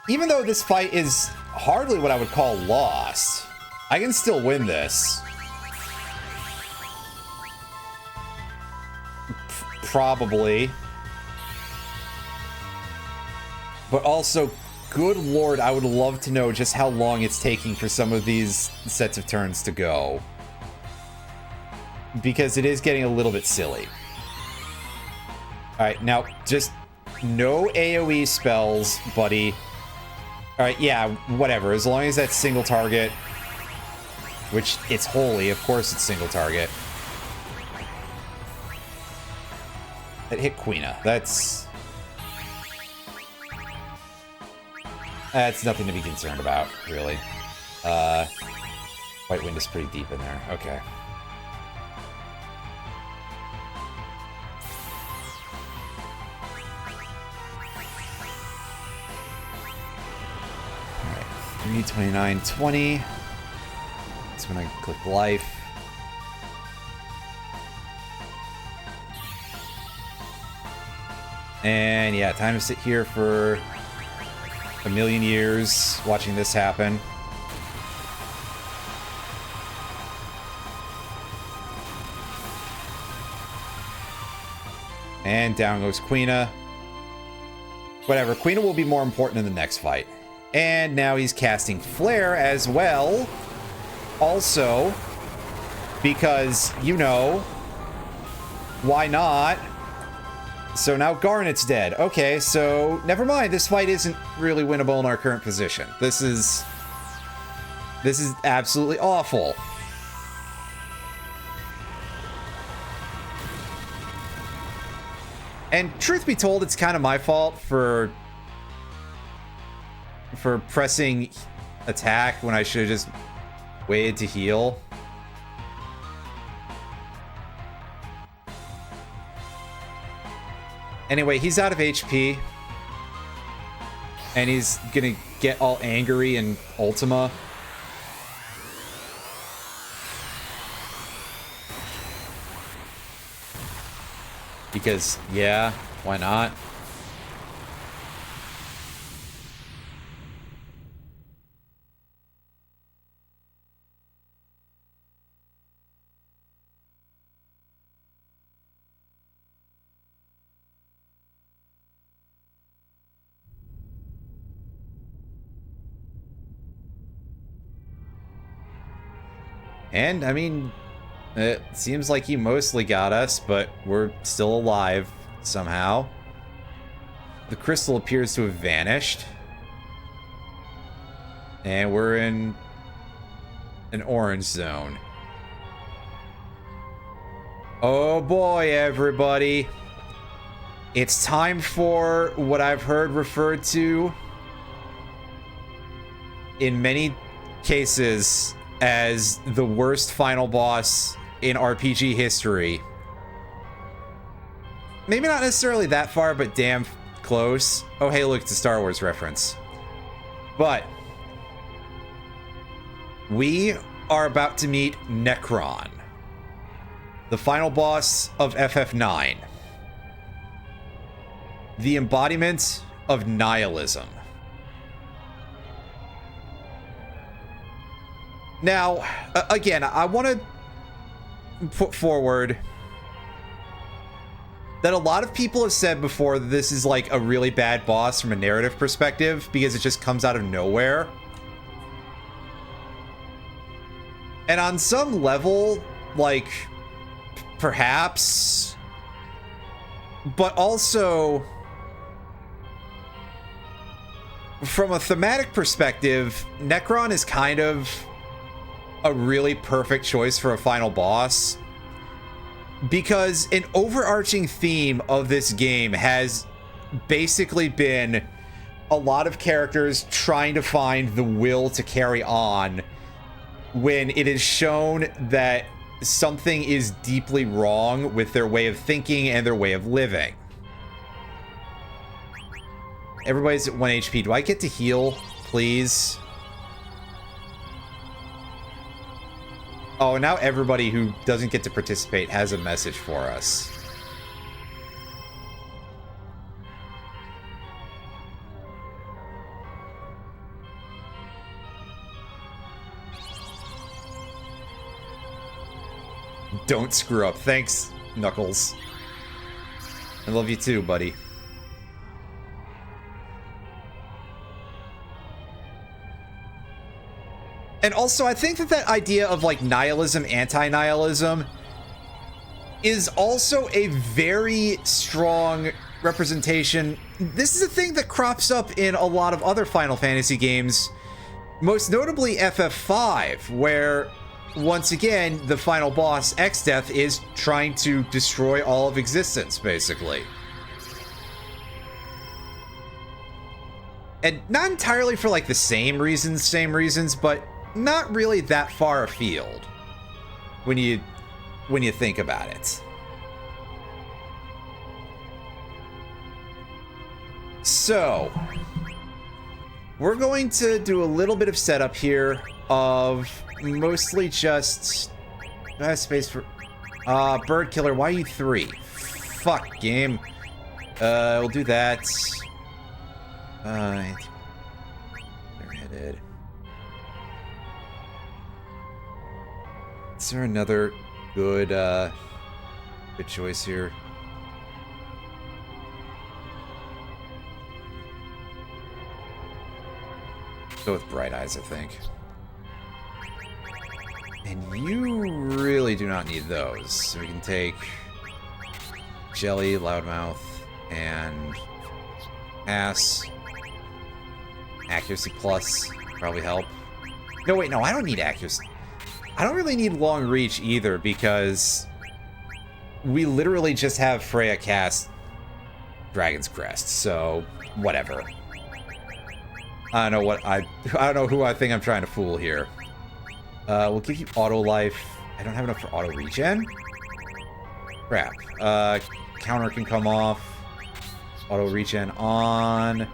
Even though this fight is hardly what I would call lost, I can still win this. Probably. But also, good lord, I would love to know just how long it's taking for some of these sets of turns to go. Because it is getting a little bit silly. Alright, now, just no AoE spells, buddy. Alright, yeah, whatever. As long as that's single target. Which, it's holy. Of course it's single target. That hit Queena. That's nothing to be concerned about, really. White Wind is pretty deep in there. Okay. Alright. 29, 20. That's when I click life. And yeah, time to sit here for a million years watching this happen. And down goes Queena. Whatever, Queena will be more important in the next fight. And now he's casting Flare as well. Also, because, you know, why not? So now Garnet's dead. Okay, so never mind. This fight isn't really winnable in our current position. This is absolutely awful. And truth be told, it's kind of my fault for pressing attack when I should have just waited to heal. Anyway, he's out of HP. And he's gonna get all angry and Ultima. Because, yeah, why not? And, I mean, it seems like he mostly got us, but we're still alive somehow. The crystal appears to have vanished. And we're in an orange zone. Oh boy, everybody. It's time for what I've heard referred to in many cases as the worst final boss in RPG history. Maybe not necessarily that far, but damn close. Oh, hey, look, it's a Star Wars reference. But we are about to meet Necron, the final boss of FF9. The embodiment of nihilism. Now, again, I want to put forward that a lot of people have said before that this is like a really bad boss from a narrative perspective because it just comes out of nowhere. And on some level, like, perhaps, but also from a thematic perspective, Necron is kind of a really perfect choice for a final boss, because an overarching theme of this game has basically been a lot of characters trying to find the will to carry on when it is shown that something is deeply wrong with their way of thinking and their way of living. Everybody's at 1 HP. Do I get to heal, please? Oh, now everybody who doesn't get to participate has a message for us. Don't screw up. Thanks, Knuckles. I love you too, buddy. And also, I think that that idea of, like, nihilism, anti-nihilism is also a very strong representation. This is a thing that crops up in a lot of other Final Fantasy games, most notably FF5, where, once again, the final boss, Exdeath, is trying to destroy all of existence, basically. And not entirely for, like, the same reasons, but not really that far afield when you think about it. So, we're going to do a little bit of setup here of mostly just space for bird killer. Why are you 3? Fuck, game. We'll do that. They're headed. Is there another good choice here? Go with Bright Eyes, I think. And you really do not need those. So we can take Jelly, Loudmouth, and Ass. Accuracy Plus probably help. No, wait, no, I don't need accuracy. I don't really need Long Reach either, because we literally just have Freya cast Dragon's Crest, so whatever. I don't know who I think I'm trying to fool here. We'll give you auto life. I don't have enough for auto regen. Crap. Counter can come off. Auto regen on.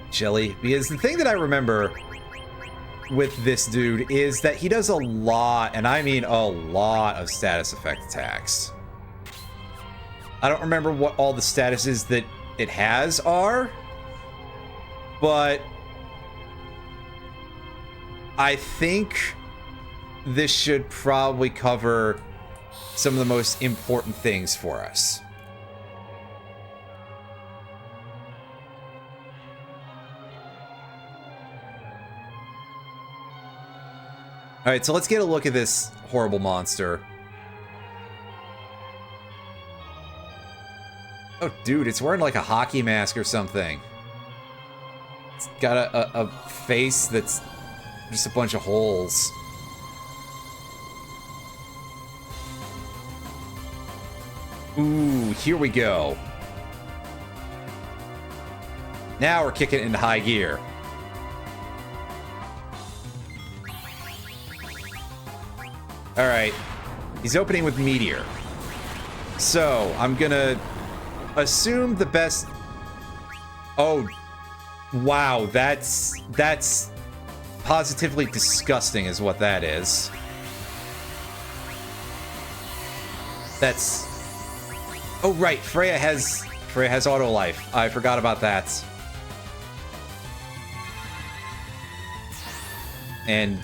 Jelly. Because the thing that I remember with this dude is that he does a lot, and I mean a lot, of status effect attacks. I don't remember what all the statuses that it has are, but I think this should probably cover some of the most important things for us. Alright, so let's get a look at this horrible monster. Oh, dude, it's wearing like a hockey mask or something. It's got a face that's just a bunch of holes. Ooh, here we go. Now we're kicking it into high gear. Alright, he's opening with Meteor. So, I'm gonna assume the best... Oh, wow, that's positively disgusting is what that is. That's... Oh, right, Freya has auto life. I forgot about that. And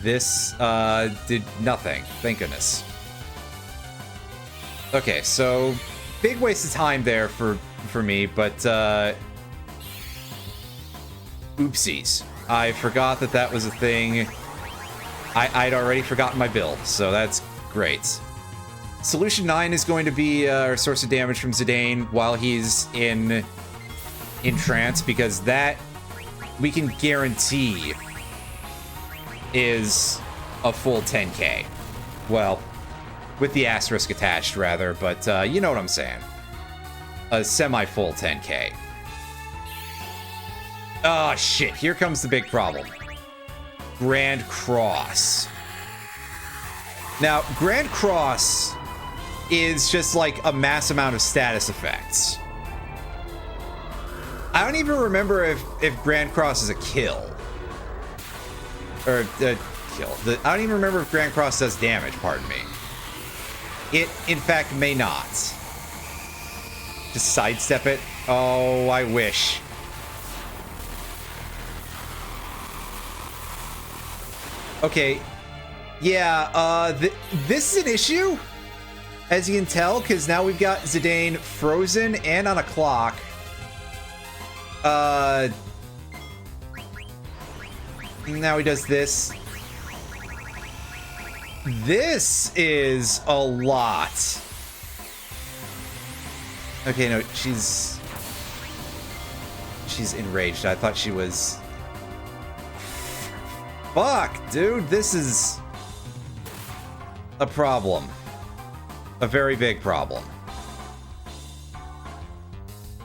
this did nothing. Thank goodness. Okay, so big waste of time there for me, but oopsies. I forgot that was a thing. I'd already forgotten my build, so that's great. Solution 9 is going to be our source of damage from Zidane while he's in trance, because that we can guarantee is a full 10k. Well, with the asterisk attached, rather, but you know what I'm saying. a semi-full 10k. Oh, shit. Here comes the big problem. Grand Cross. Now, Grand Cross is just like a mass amount of status effects. I don't even remember if Grand Cross is a kill. Or kill. I don't even remember if Grand Cross does damage, pardon me. It, in fact, may not. Just sidestep it. Oh, I wish. Okay. Yeah, this is an issue, as you can tell, because now we've got Zidane frozen and on a clock. Now he does this. This is a lot. Okay, no, she's enraged. I thought she was... Fuck, dude, this is a problem. A very big problem.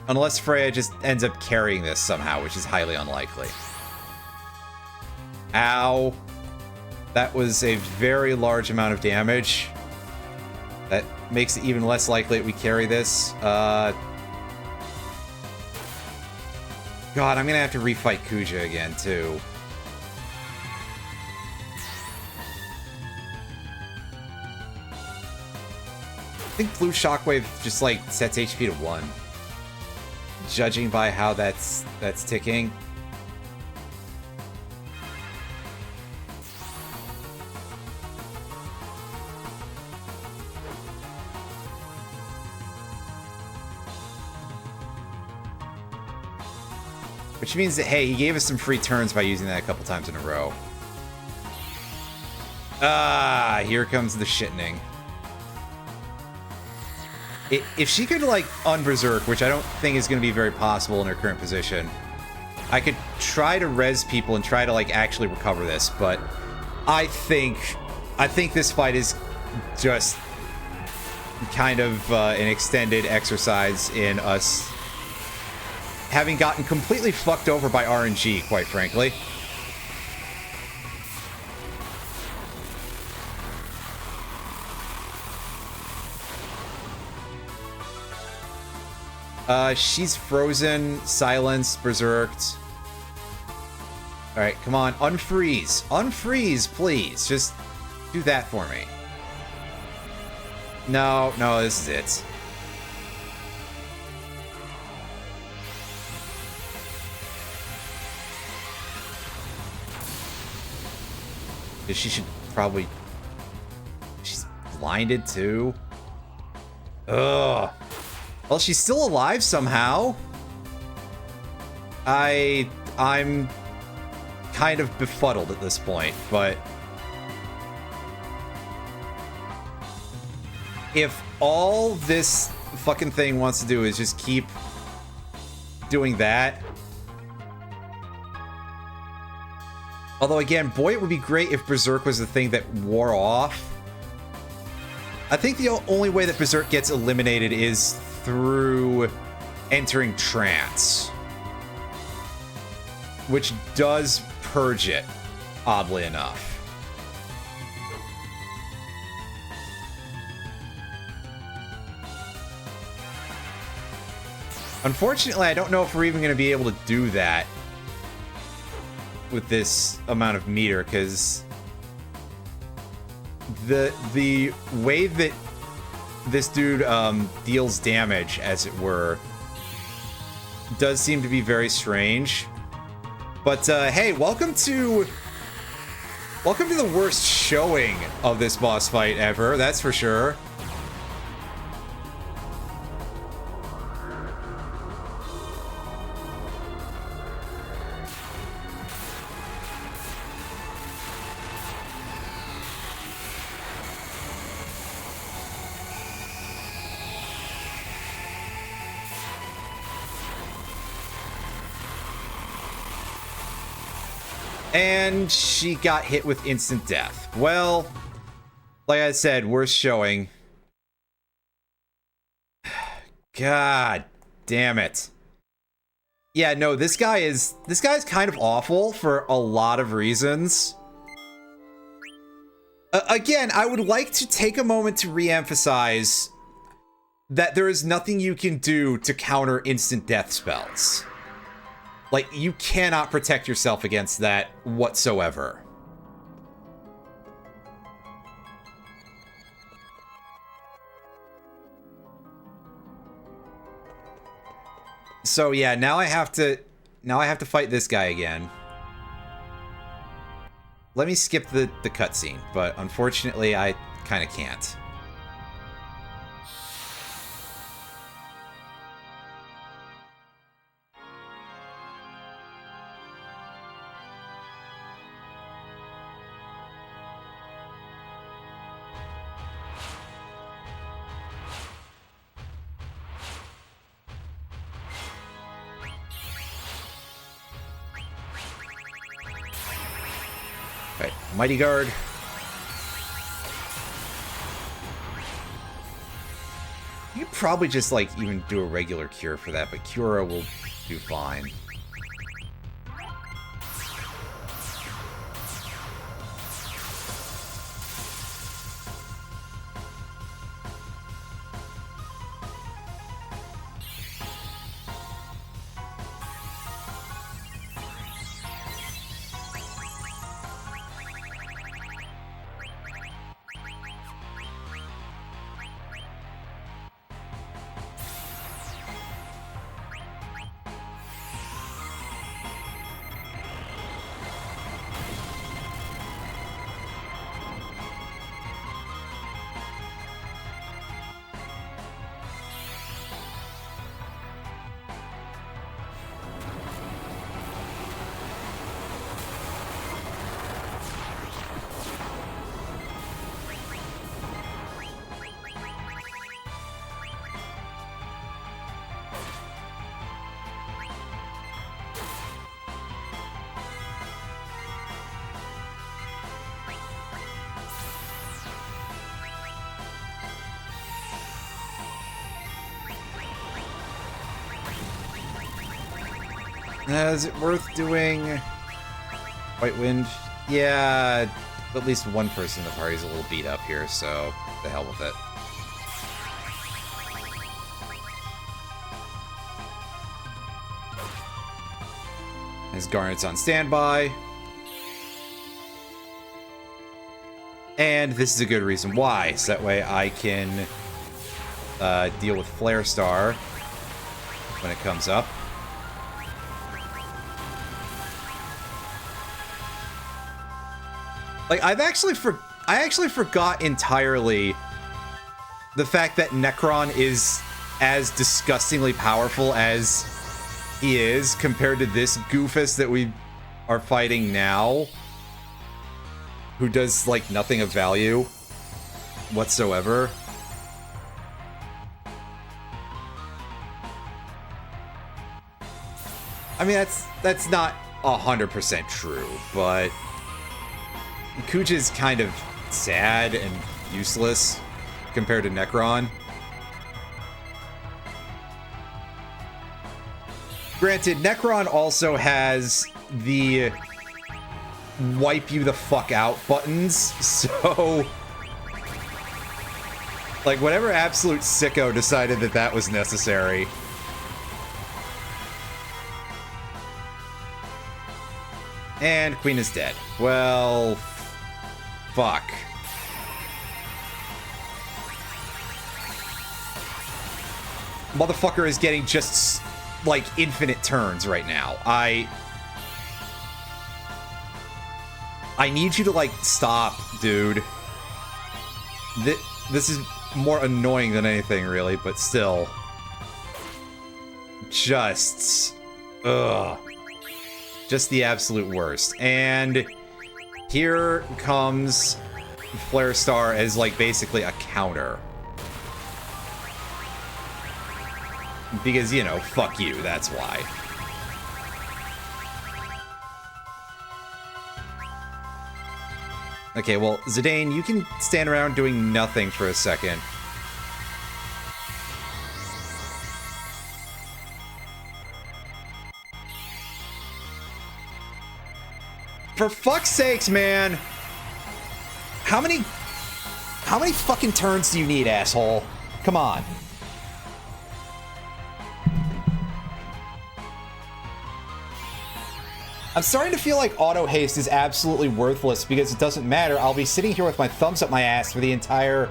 Unless Freya just ends up carrying this somehow, which is highly unlikely. Ow. That was a very large amount of damage. That makes it even less likely that we carry this. God, I'm gonna have to refight Kuja again, too. I think Blue Shockwave just, like, sets HP to 1. Judging by how that's ticking. Which means that, hey, he gave us some free turns by using that a couple times in a row. Ah, here comes the shittening. If she could, like, unberserk, which I don't think is going to be very possible in her current position, I could try to res people and try to, like, actually recover this, but I think this fight is just kind of an extended exercise in us having gotten completely fucked over by RNG, quite frankly. She's frozen, silenced, berserked. Alright, come on, unfreeze. Unfreeze, please. Just do that for me. No, no, this is it. She should probably... She's blinded, too. Ugh. Well, she's still alive somehow. I'm kind of befuddled at this point, but... If all this fucking thing wants to do is just keep doing that... Although, again, boy, it would be great if Berserk was the thing that wore off. I think the only way that Berserk gets eliminated is through entering trance. Which does purge it, oddly enough. Unfortunately, I don't know if we're even going to be able to do that with this amount of meter, because the way that this dude deals damage, as it were, does seem to be very strange. But hey, welcome to the worst showing of this boss fight ever, that's for sure. And she got hit with instant death. Well, like I said, worst showing. God damn it. Yeah, no, this guy's kind of awful for a lot of reasons. Again, I would like to take a moment to re-emphasize that there is nothing you can do to counter instant death spells. Like, you cannot protect yourself against that whatsoever. So yeah, now I have to fight this guy again. Let me skip the cutscene, but unfortunately I kind of can't. Right, Mighty Guard. You could probably just, like, even do a regular cure for that, but Cura will do fine. Is it worth doing White Wind? Yeah, at least one person in the party is a little beat up here, so the hell with it. His Garnet's on standby. And this is a good reason why, so that way I can deal with Flare Star when it comes up. Like, I actually forgot entirely the fact that Necron is as disgustingly powerful as he is compared to this goofus that we are fighting now, who does, like, nothing of value whatsoever. I mean, that's not 100% true, but Kuja is kind of sad and useless compared to Necron. Granted, Necron also has the wipe you the fuck out buttons, so like whatever absolute sicko decided that that was necessary. And Queen is dead. Well, fuck. Motherfucker is getting just, like, infinite turns right now. I need you to, like, stop, dude. This is more annoying than anything, really, but still. Just... ugh. Just the absolute worst. And here comes Flare Star as, like, basically a counter. Because, you know, fuck you, that's why. Okay, well, Zidane, you can stand around doing nothing for a second. For fuck's sakes, man. How many fucking turns do you need, asshole? Come on. I'm starting to feel like auto haste is absolutely worthless because it doesn't matter. I'll be sitting here with my thumbs up my ass for the entirety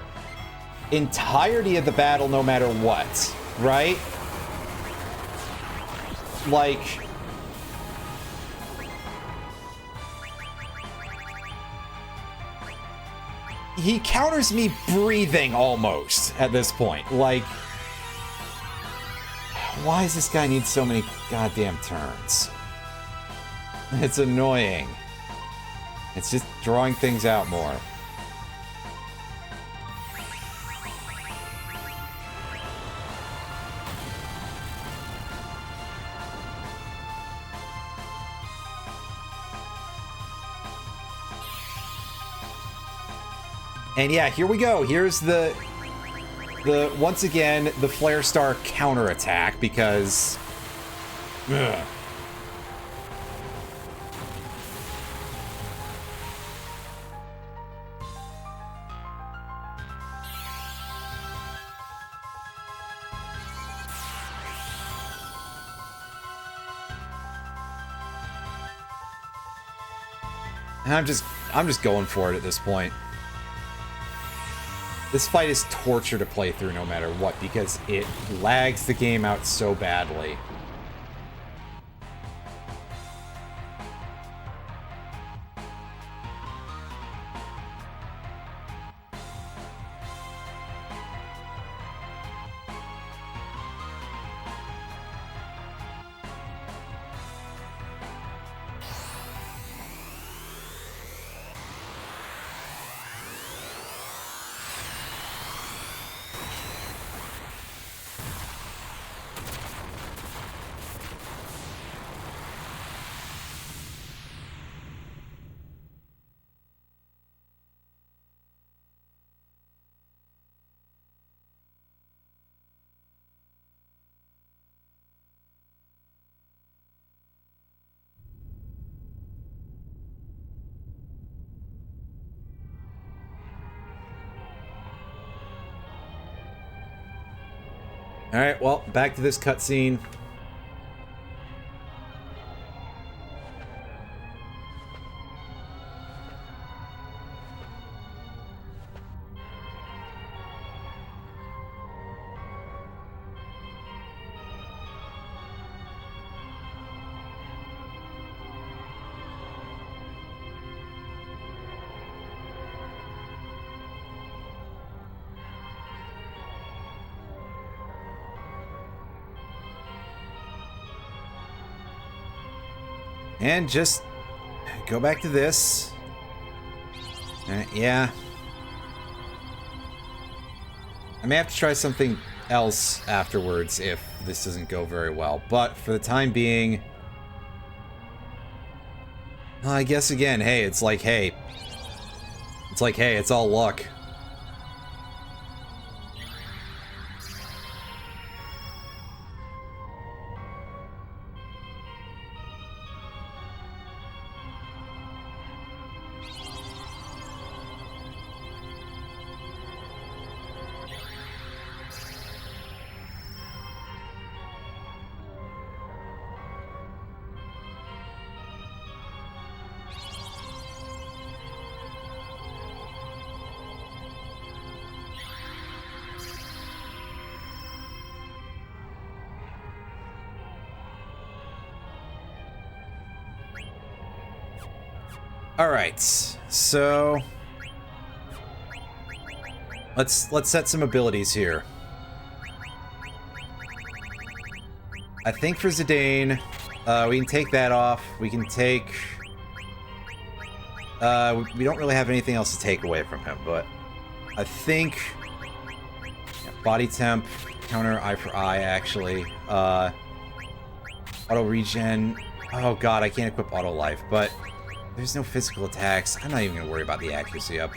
of the battle no matter what, right? Like, he counters me breathing almost at this point. Like, why does this guy need so many goddamn turns? It's annoying. It's just drawing things out more. And yeah, here we go. Here's the once again, the Flare Star counterattack because... Ugh. I'm just going for it at this point. This fight is torture to play through no matter what because it lags the game out so badly. Alright, well, back to this cutscene. And just go back to this. Yeah. I may have to try something else afterwards if this doesn't go very well. But for the time being, I guess again, hey, it's like, hey, it's all luck. Alright, so let's set some abilities here. I think for Zidane, we can take that off. We can take... we don't really have anything else to take away from him, but I think... Yeah, body temp, counter eye for eye, actually. Auto regen. Oh god, I can't equip auto life, but... There's no physical attacks. I'm not even going to worry about the accuracy up.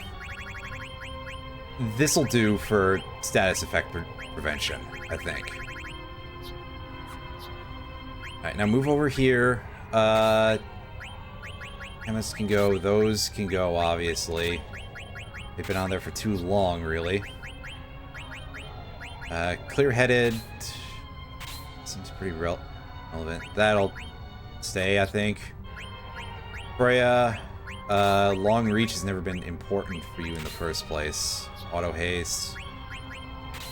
This'll do for status effect prevention, I think. Alright, now move over here. Chemists can go. Those can go, obviously. They've been on there for too long, really. Clear-headed seems pretty relevant. That'll stay, I think. Freya, long reach has never been important for you in the first place. Auto haste.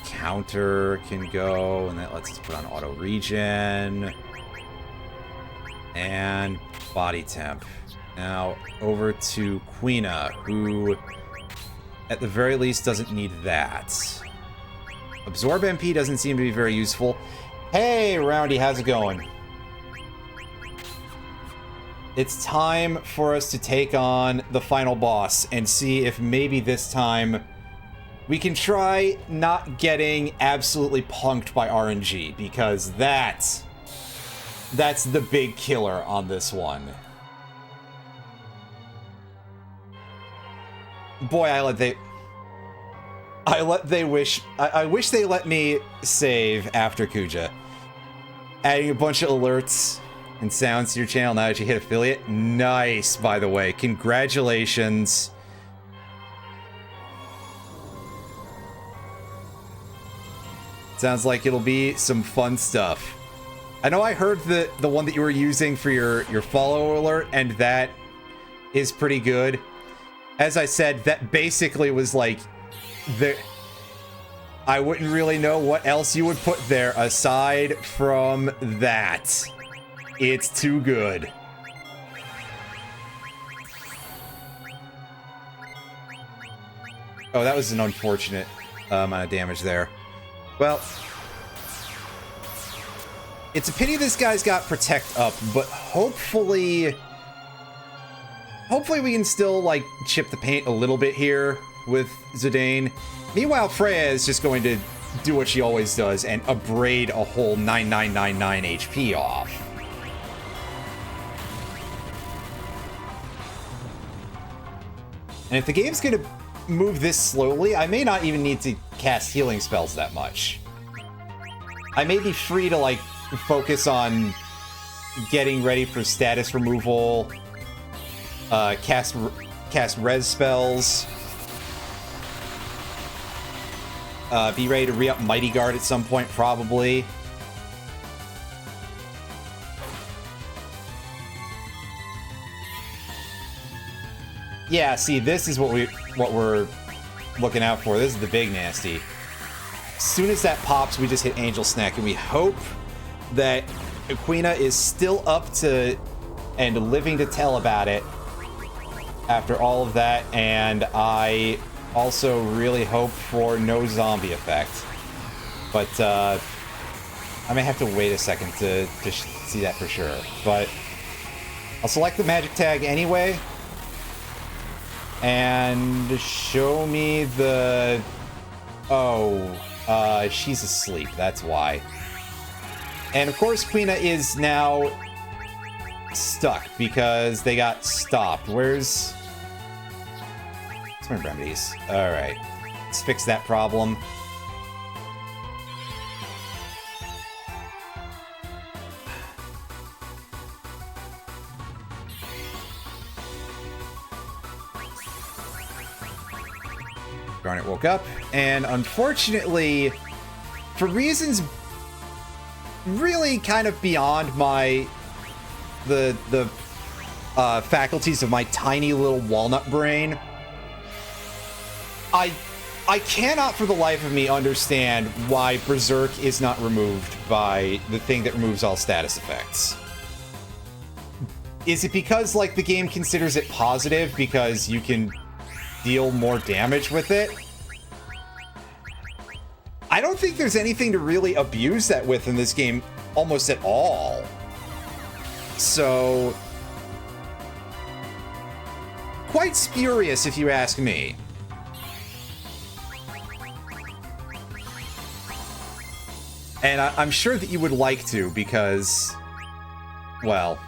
Counter can go, and that lets us put on auto regen. And body temp. Now, over to Quina, who, at the very least, doesn't need that. Absorb MP doesn't seem to be very useful. Hey, Roundy, how's it going? It's time for us to take on the final boss and see if maybe this time we can try not getting absolutely punked by RNG, because that's the big killer on this one. Boy, I wish they let me save after Kuja. Adding a bunch of alerts and sounds to your channel now that you hit affiliate. Nice, by the way. Congratulations. Sounds like it'll be some fun stuff. I know I heard the one that you were using for your follow alert, and that is pretty good. As I said, that basically was like I wouldn't really know what else you would put there aside from that. It's too good. Oh, that was an unfortunate amount of damage there. Well, it's a pity this guy's got Protect up, but hopefully we can still, like, chip the paint a little bit here with Zidane. Meanwhile, Freya is just going to do what she always does and abrade a whole 9999 HP off. And if the game's going to move this slowly, I may not even need to cast healing spells that much. I may be free to, like, focus on getting ready for status removal, cast res spells, be ready to re-up Mighty Guard at some point, probably. Yeah, see, this is what we're looking out for. This is the big nasty. As soon as that pops, we just hit Angel Snack, and we hope that Aquina is still up to and living to tell about it after all of that, and I also really hope for no zombie effect. But I may have to wait a second to see that for sure. But I'll select the magic tag anyway, and show me the... Oh, she's asleep, that's why. And of course, Quina is now stuck because they got stopped. Where's my remedies? Alright, let's fix that problem. Garnet woke up, and unfortunately, for reasons really kind of beyond the faculties of my tiny little walnut brain, I cannot for the life of me understand why Berserk is not removed by the thing that removes all status effects. Is it because, like, the game considers it positive because you can deal more damage with it? I don't think there's anything to really abuse that with in this game almost at all. So, quite spurious if you ask me. And I'm sure that you would like to, because, well,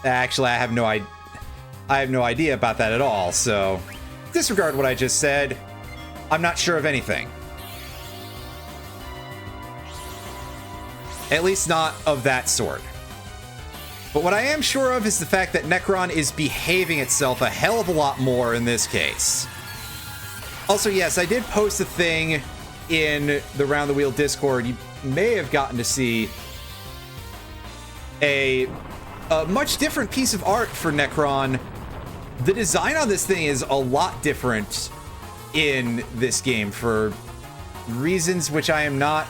actually I have no idea about that at all, so disregard what I just said. I'm not sure of anything. At least not of that sort. But what I am sure of is the fact that Necron is behaving itself a hell of a lot more in this case. Also, yes, I did post a thing in the Round the Wheel Discord. You may have gotten to see a much different piece of art for Necron. The design on this thing is a lot different in this game for reasons which I am not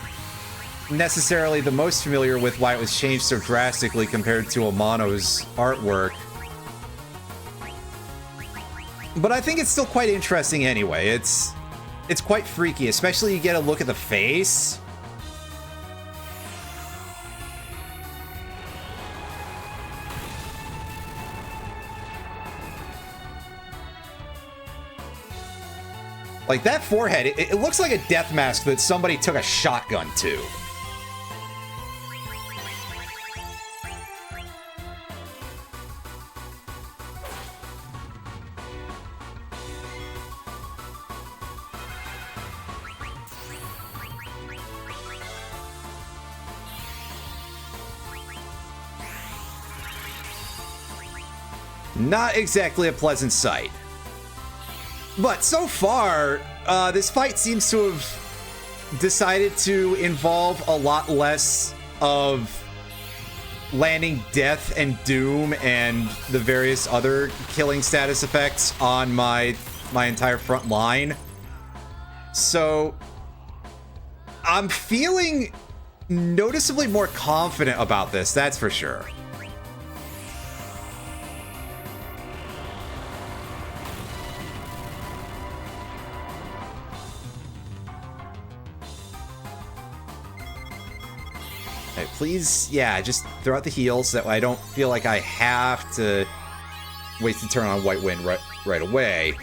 necessarily the most familiar with, why it was changed so drastically compared to Amano's artwork. But I think it's still quite interesting anyway. It's quite freaky, especially you get a look at the face. Like, that forehead, it looks like a death mask that somebody took a shotgun to. Not exactly a pleasant sight. But so far, this fight seems to have decided to involve a lot less of landing death and doom and the various other killing status effects on my entire front line. So I'm feeling noticeably more confident about this, that's for sure. Okay, please, yeah, just throw out the heal so that I don't feel like I have to waste a turn on White Wind right away.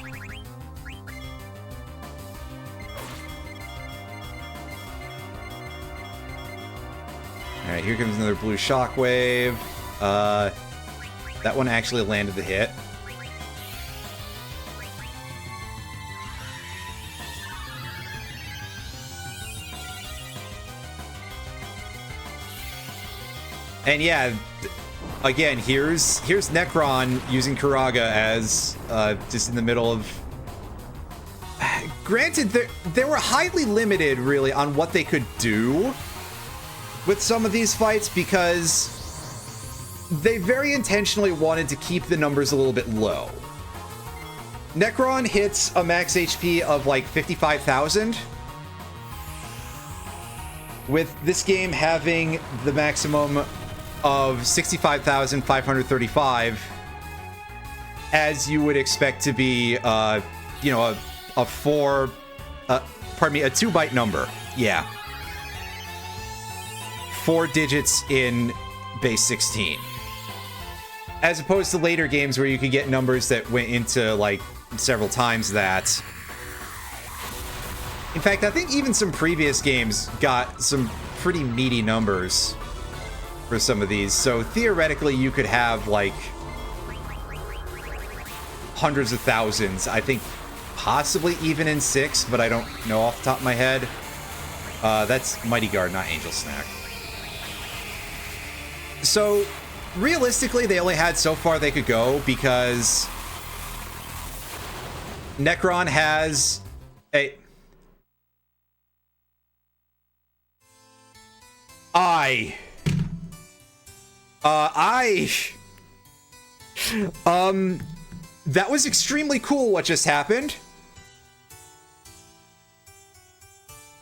Alright, here comes another blue shockwave. That one actually landed the hit. And yeah, again, here's Necron using Karaga as just in the middle of... Granted, they were highly limited, really, on what they could do with some of these fights, because they very intentionally wanted to keep the numbers a little bit low. Necron hits a max HP of like 55,000, with this game having the maximum of 65,535, as you would expect to be, you know, a 2-byte number. Yeah. 4 digits in base 16. As opposed to later games where you could get numbers that went into, like, several times that. In fact, I think even some previous games got some pretty meaty numbers for some of these, so theoretically you could have like hundreds of thousands. I think possibly even in 6, but I don't know off the top of my head. That's Mighty Guard, not Angel Snack. So realistically, they only had so far they could go because Necron has a... that was extremely cool what just happened.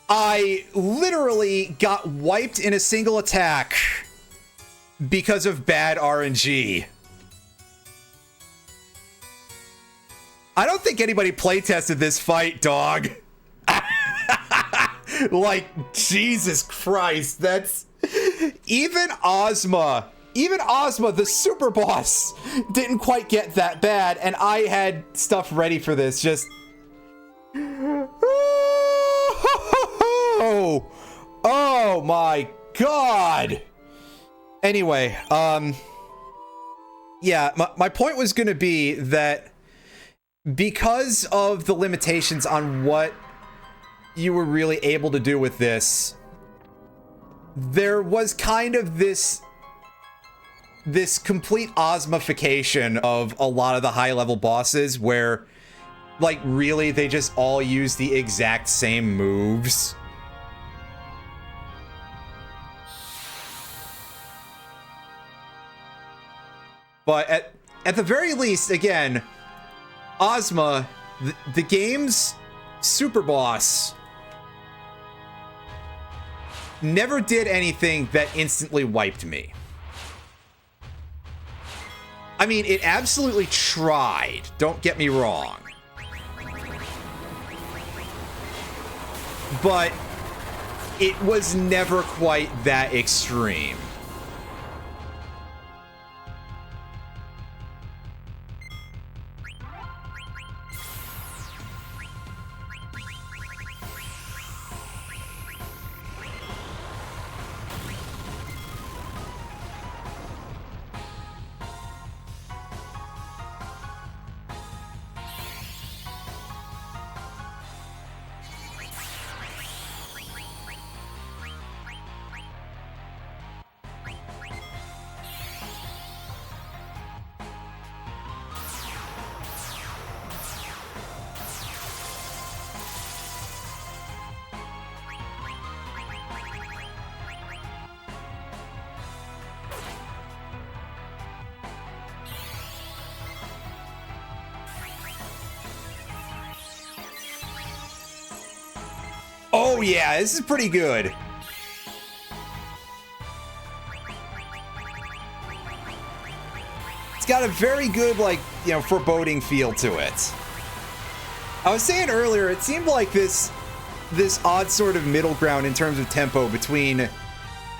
I literally got wiped in a single attack because of bad RNG. I don't think anybody playtested this fight, dog. Like, Jesus Christ, that's... Even Ozma, the super boss, didn't quite get that bad, and I had stuff ready for this, just... Oh my god! Anyway, yeah, my point was gonna be that because of the limitations on what you were really able to do with this, there was kind of this this complete Ozmafication of a lot of the high-level bosses where, like, really, they just all use the exact same moves. But at the very least, again, Ozma, the game's super boss, never did anything that instantly wiped me. I mean, it absolutely tried, don't get me wrong. But it was never quite that extreme. Oh yeah, this is pretty good. It's got a very good, like, you know, foreboding feel to it. I was saying earlier, it seemed like this odd sort of middle ground in terms of tempo between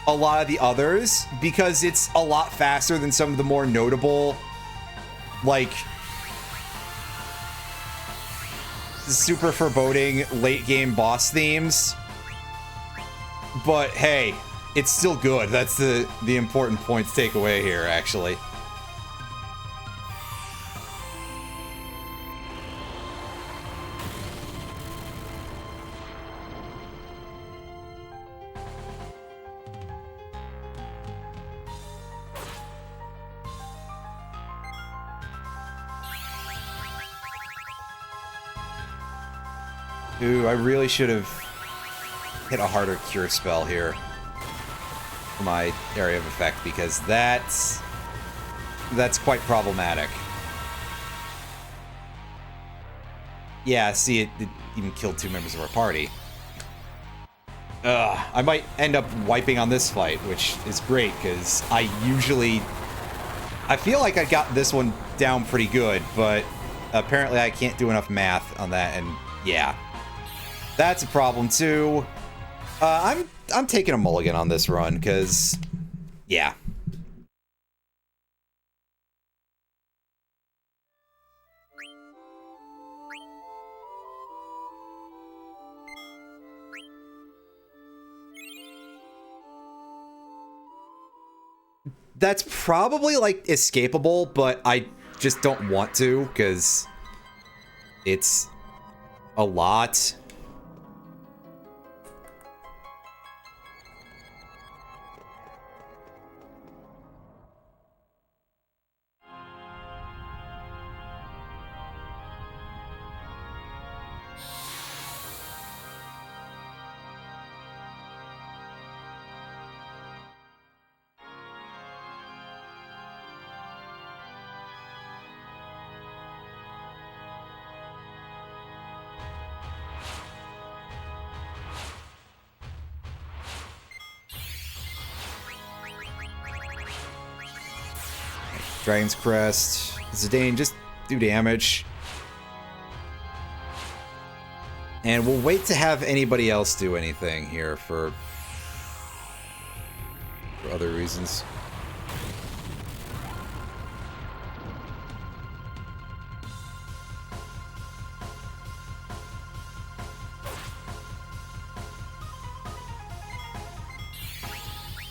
a lot of the others, because it's a lot faster than some of the more notable, like, super foreboding late game boss themes. But hey, it's still good. That's the important point to take away here, actually. Ooh, I really should have hit a harder cure spell here for my area of effect, because that's quite problematic. Yeah, see, it even killed 2 members of our party. I might end up wiping on this fight, which is great, because I feel like I got this one down pretty good, but apparently I can't do enough math on that, and yeah. That's a problem too. I'm taking a mulligan on this run, because, yeah. That's probably, like, escapable, but I just don't want to, because it's a lot. Dragon's Crest. Zidane, just do damage. And we'll wait to have anybody else do anything here for other reasons.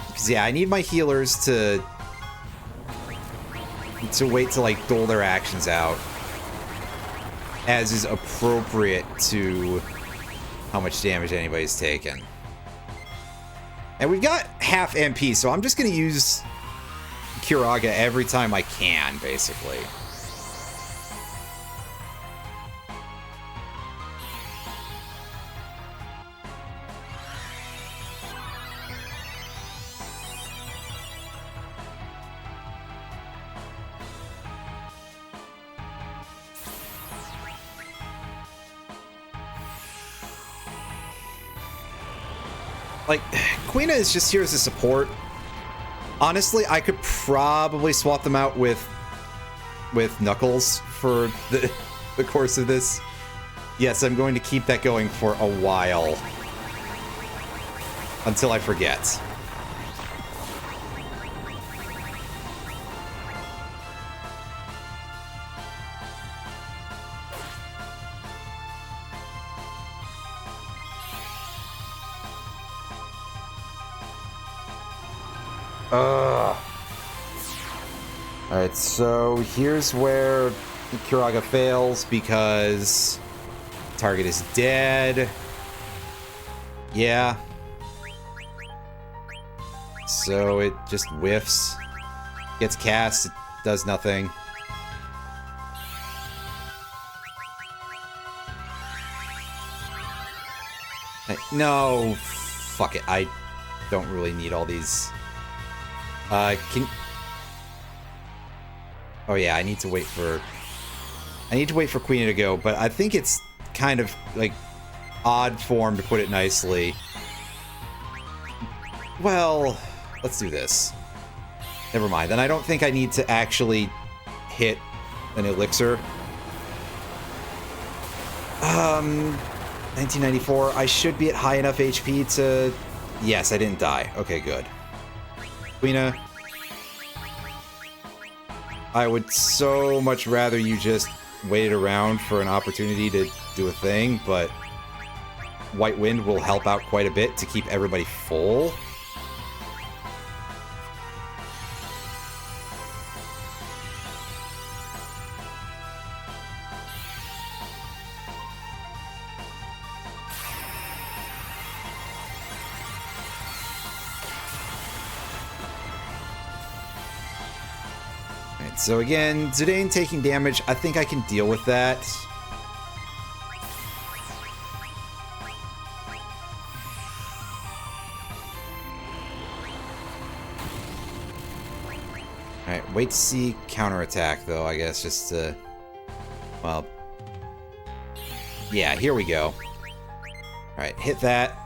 Because, yeah, I need my healers to wait to, like, dole their actions out, as is appropriate to how much damage anybody's taken. And we've got half MP, so I'm just going to use Kuraga every time I can, basically. Like, Quina is just here as a support. Honestly, I could probably swap them out with Knuckles for the course of this. Yes, I'm going to keep that going for a while. Until I forget. Alright, so here's where Kuraga fails because target is dead. Yeah. So it just whiffs. Gets cast, it does nothing. No, fuck it. I don't really need all these. Oh yeah, I need to wait for Queenie to go, but I think it's kind of like odd form, to put it nicely. Well, let's do this. Never mind. Then I don't think I need to actually hit an elixir. 1994. I should be at high enough HP to... Yes, I didn't die. Okay, good. Queena, I would so much rather you just wait around for an opportunity to do a thing, but White Wind will help out quite a bit to keep everybody full. So again, Zidane taking damage, I think I can deal with that. Alright, wait to see counterattack though, I guess, just to... Well... Yeah, here we go. Alright, hit that.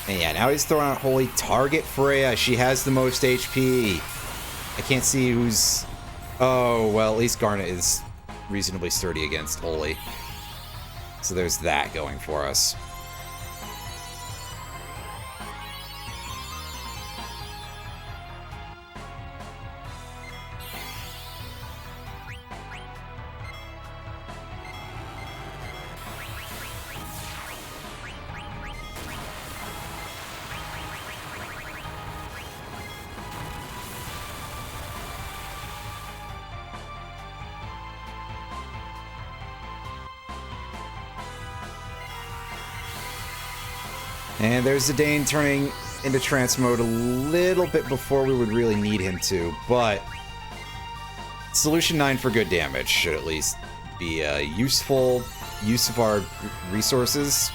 And yeah, now he's throwing out Holy. Target Freya. She has the most HP. I can't see who's... Oh, well, at least Garnet is reasonably sturdy against Holy. So there's that going for us. And there's Zidane turning into trance mode a little bit before we would really need him to, but Solution 9 for good damage should at least be a useful use of our resources.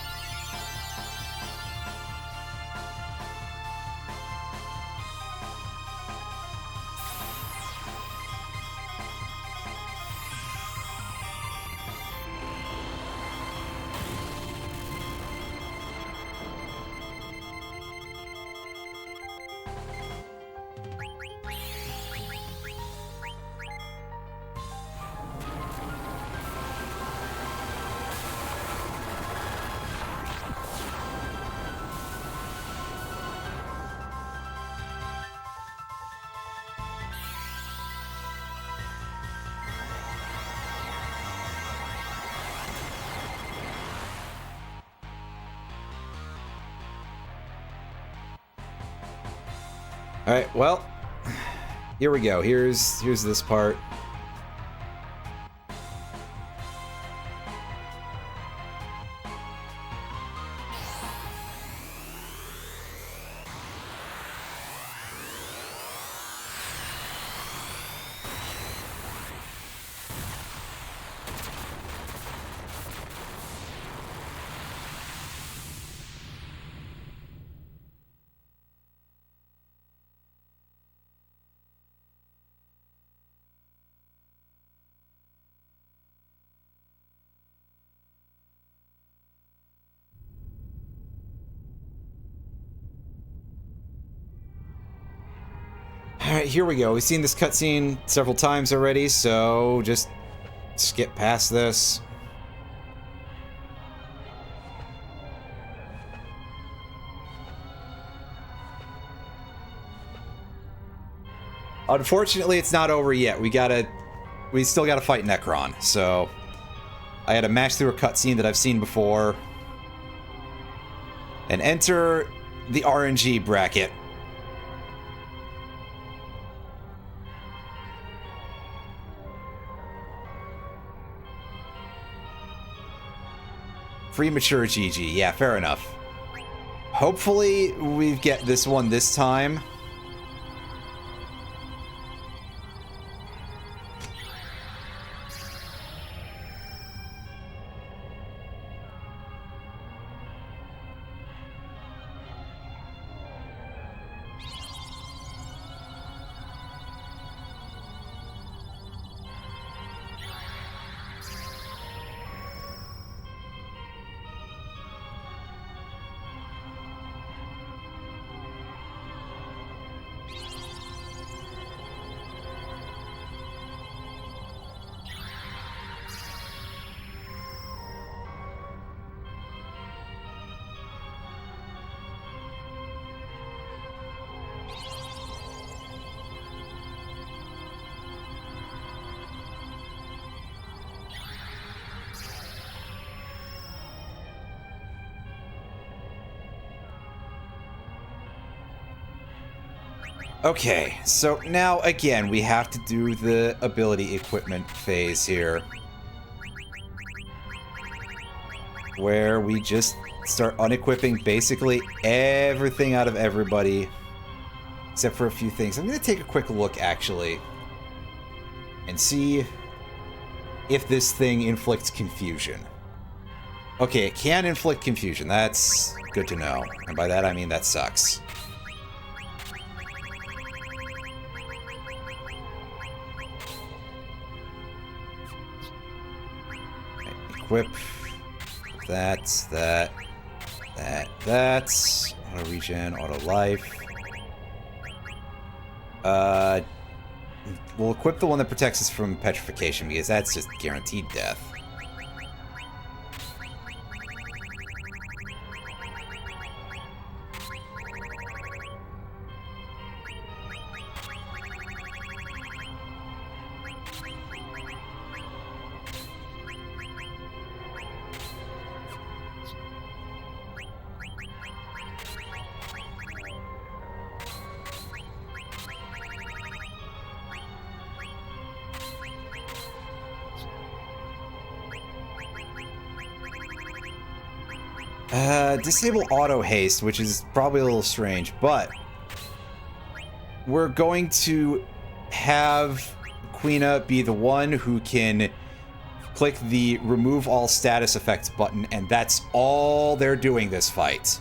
Alright, well, here we go. Here's this part. Alright, here we go. We've seen this cutscene several times already, so just skip past this. Unfortunately, it's not over yet. We still gotta fight Necron, so I had to mash through a cutscene that I've seen before. And enter the RNG bracket. Premature GG. Yeah, fair enough. Hopefully, we get this one this time. Okay, so now again, we have to do the ability equipment phase here. Where we just start unequipping basically everything out of everybody. Except for a few things. I'm going to take a quick look, actually. And see if this thing inflicts confusion. Okay, it can inflict confusion. That's good to know. And by that I mean that sucks. Equip. That's auto regen, auto life. We'll equip the one that protects us from petrification because that's just guaranteed death. Disable auto haste, which is probably a little strange, but we're going to have Quina be the one who can click the remove all status effects button, and that's all they're doing this fight.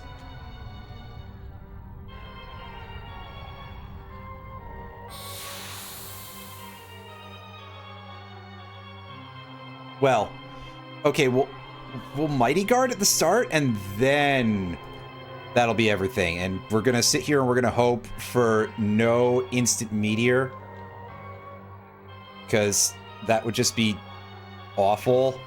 Well, okay, well, we'll Mighty Guard at the start, and then that'll be everything. And we're gonna sit here and we're gonna hope for no instant meteor, because that would just be awful.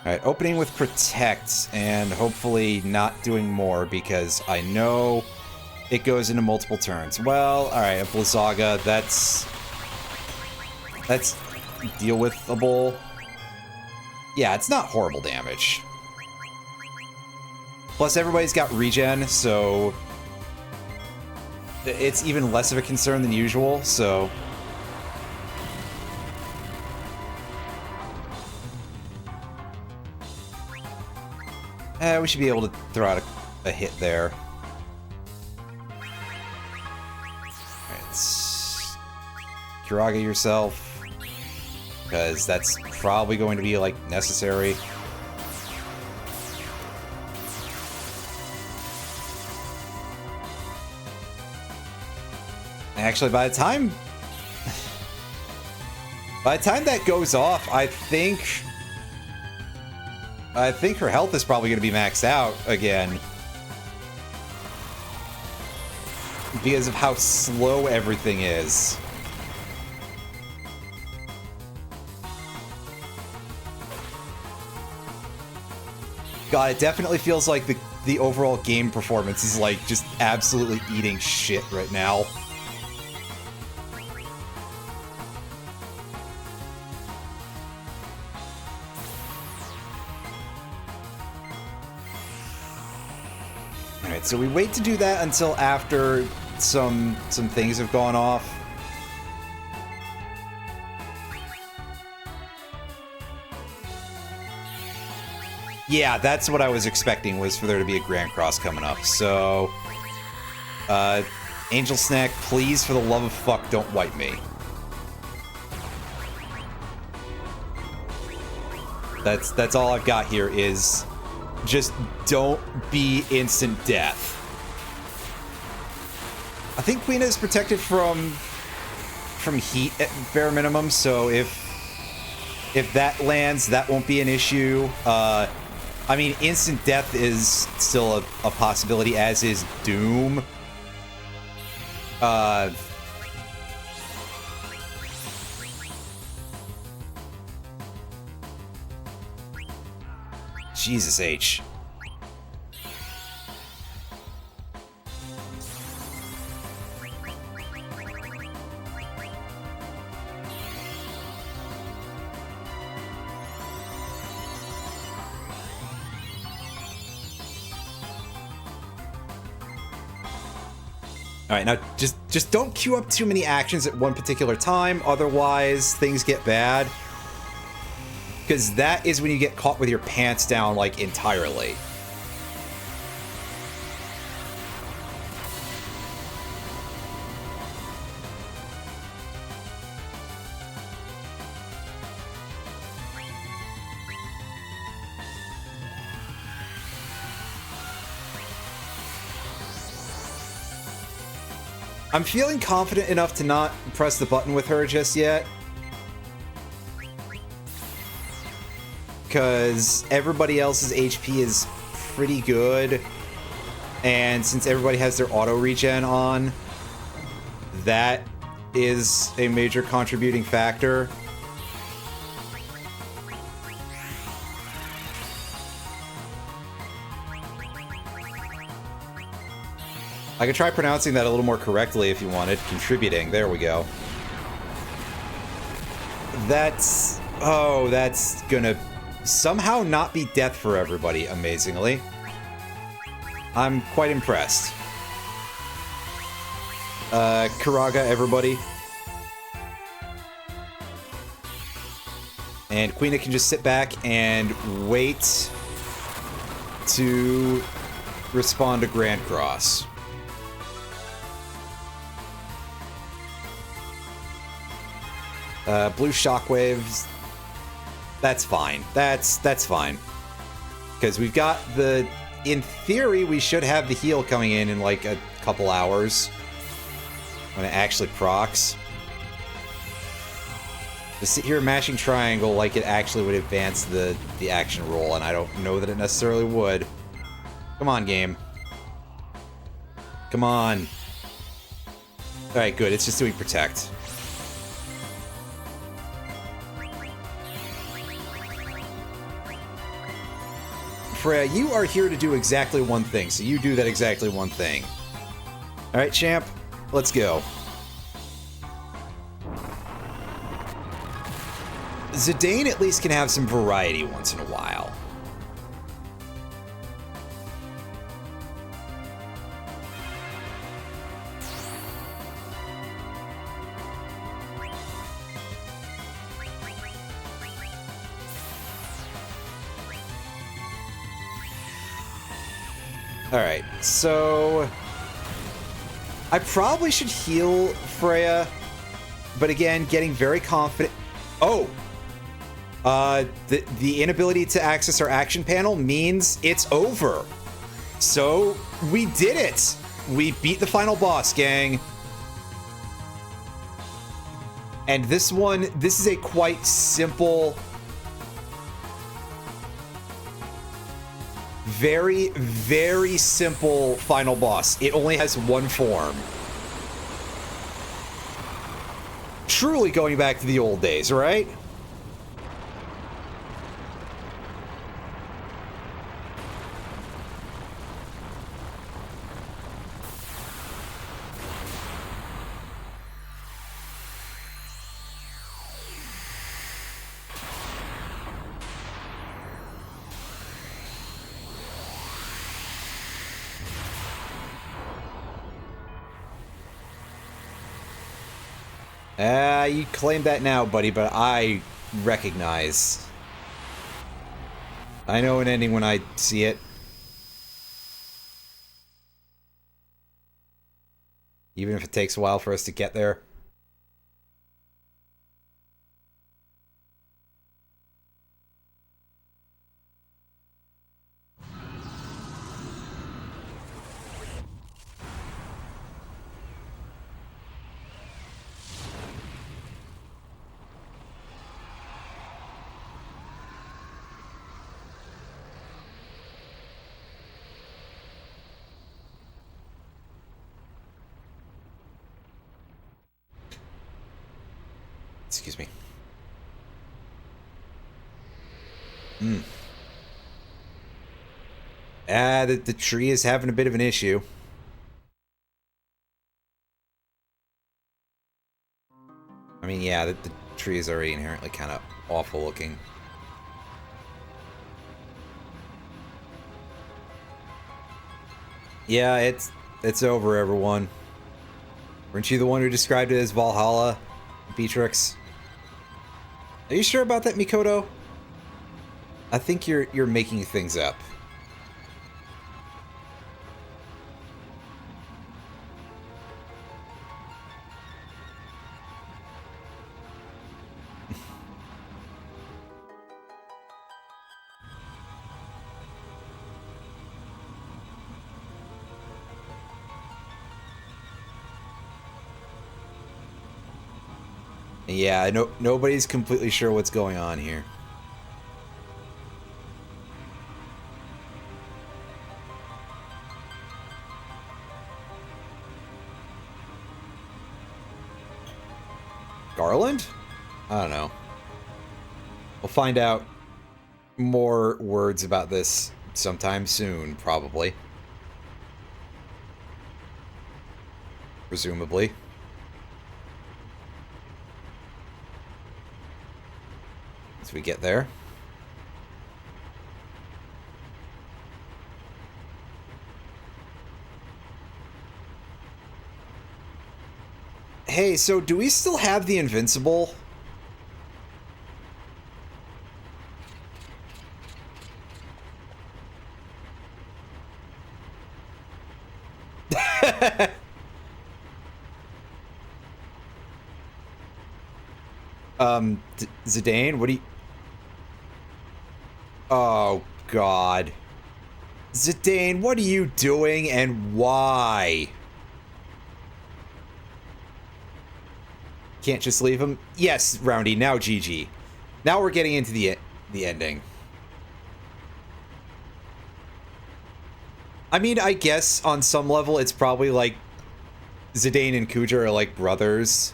Alright, opening with Protect, and hopefully not doing more, because I know it goes into multiple turns. Well, alright, a Blizzaga, that's deal-withable. Yeah, it's not horrible damage. Plus, everybody's got regen, so it's even less of a concern than usual, so... we should be able to throw out a hit there. Alright, Kiraga yourself, because that's probably going to be, like, necessary. Actually, by the time that goes off, I think her health is probably going to be maxed out again. Because of how slow everything is. God, it definitely feels like the overall game performance is, like, just absolutely eating shit right now. Alright, so we wait to do that until after some things have gone off. Yeah, that's what I was expecting, was for there to be a Grand Cross coming up. So, Angel Snack, please, for the love of fuck, don't wipe me. That's all I've got here is just don't be instant death. I think Queen is protected from heat at bare minimum, so if that lands, that won't be an issue. I mean, instant death is still a possibility, as is Doom. Jesus H. Alright, now just don't queue up too many actions at one particular time, otherwise things get bad. Because that is when you get caught with your pants down, like, entirely. I'm feeling confident enough to not press the button with her just yet. Because everybody else's HP is pretty good. And since everybody has their auto regen on, that is a major contributing factor. I could try pronouncing that a little more correctly if you wanted. Contributing. There we go. That's... oh, that's gonna somehow not be death for everybody, amazingly. I'm quite impressed. Kiraga, everybody. And Queena can just sit back and wait to respond to Grand Cross. Blue shockwaves. That's fine. That's fine. Because we've got the... in theory, we should have the heal coming in like a couple hours. When it actually procs. To sit here mashing triangle like it actually would advance the action roll, and I don't know that it necessarily would. Come on, game. Come on. Alright, good. It's just doing protect. Freya, you are here to do exactly one thing, so you do that exactly one thing. Alright, champ, let's go. Zidane at least can have some variety once in a while. Alright, so I probably should heal Freya, but again, getting very confident. Oh! The inability to access our action panel means it's over. So, we did it! We beat the final boss, gang. And this is a quite simple, very, very simple final boss. It only has one form. Truly going back to the old days, right? You claim that now, buddy, but I recognize. I know an ending when I see it. Even if it takes a while for us to get there. Excuse me. The tree is having a bit of an issue. I mean, yeah, the tree is already inherently kind of awful looking. Yeah, it's over, everyone. Weren't you the one who described it as Valhalla, Beatrix? Are you sure about that, Mikoto? I think you're making things up. Yeah, nobody's completely sure what's going on here. Garland? I don't know. We'll find out more words about this sometime soon, probably. Presumably. As we get there. Hey, so do we still have the Invincible? Zidane, what do you... Oh, God. Zidane, what are you doing and why? Can't just leave him? Yes, Roundy, now GG. Now we're getting into the ending. I mean, I guess on some level it's probably like Zidane and Kuja are like brothers.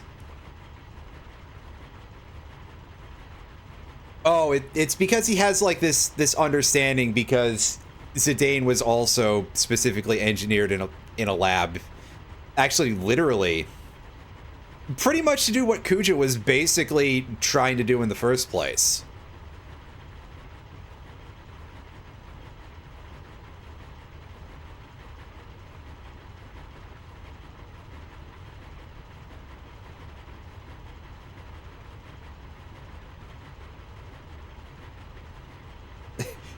Oh, it's because he has like this understanding because Zidane was also specifically engineered in a lab. Actually, literally, pretty much to do what Kuja was basically trying to do in the first place.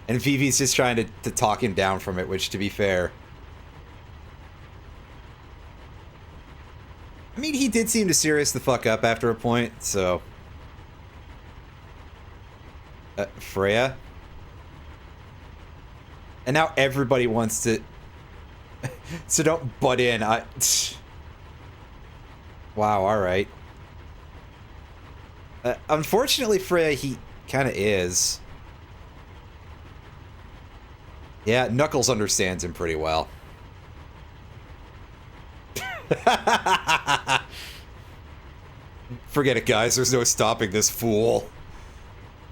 And Vivi's just trying to talk him down from it, which, to be fair... I mean, he did seem to serious the fuck up after a point, so... Freya? And now everybody wants to... So don't butt in. Wow, alright. Unfortunately, Freya, he kind of is. Yeah, Knuckles understands him pretty well. Forget it, guys. There's no stopping this fool.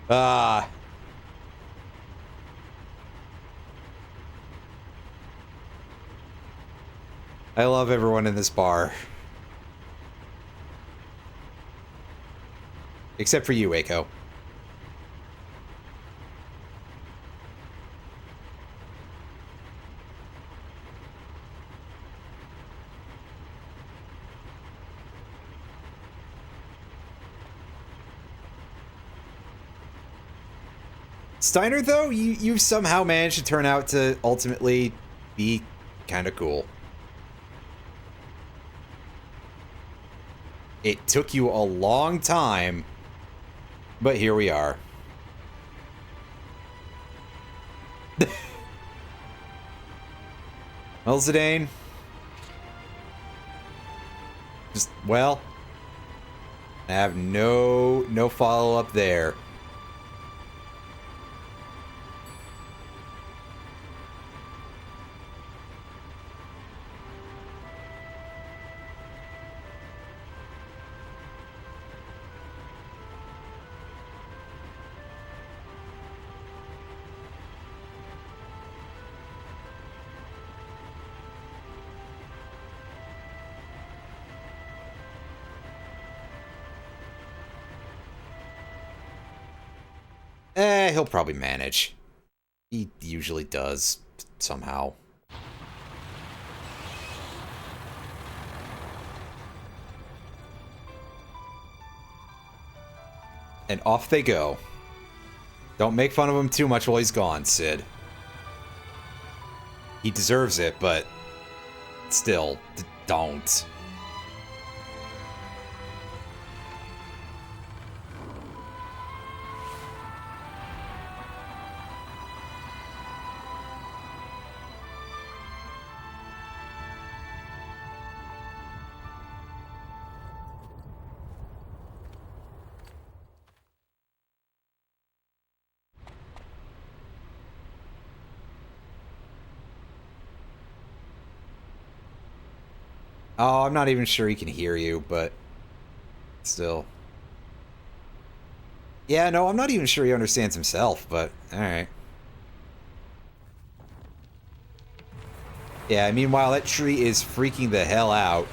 I love everyone in this bar. Except for you, Eiko. Steiner, though, you've somehow managed to turn out to ultimately be kind of cool. It took you a long time, but here we are. Well, Zidane. Just, well, I have no follow-up there. He'll probably manage. He usually does, somehow. And off they go. Don't make fun of him too much while he's gone, Sid. He deserves it, but still, don't. Oh, I'm not even sure he can hear you, but still. Yeah, no, I'm not even sure he understands himself, but alright. Yeah, meanwhile, that tree is freaking the hell out.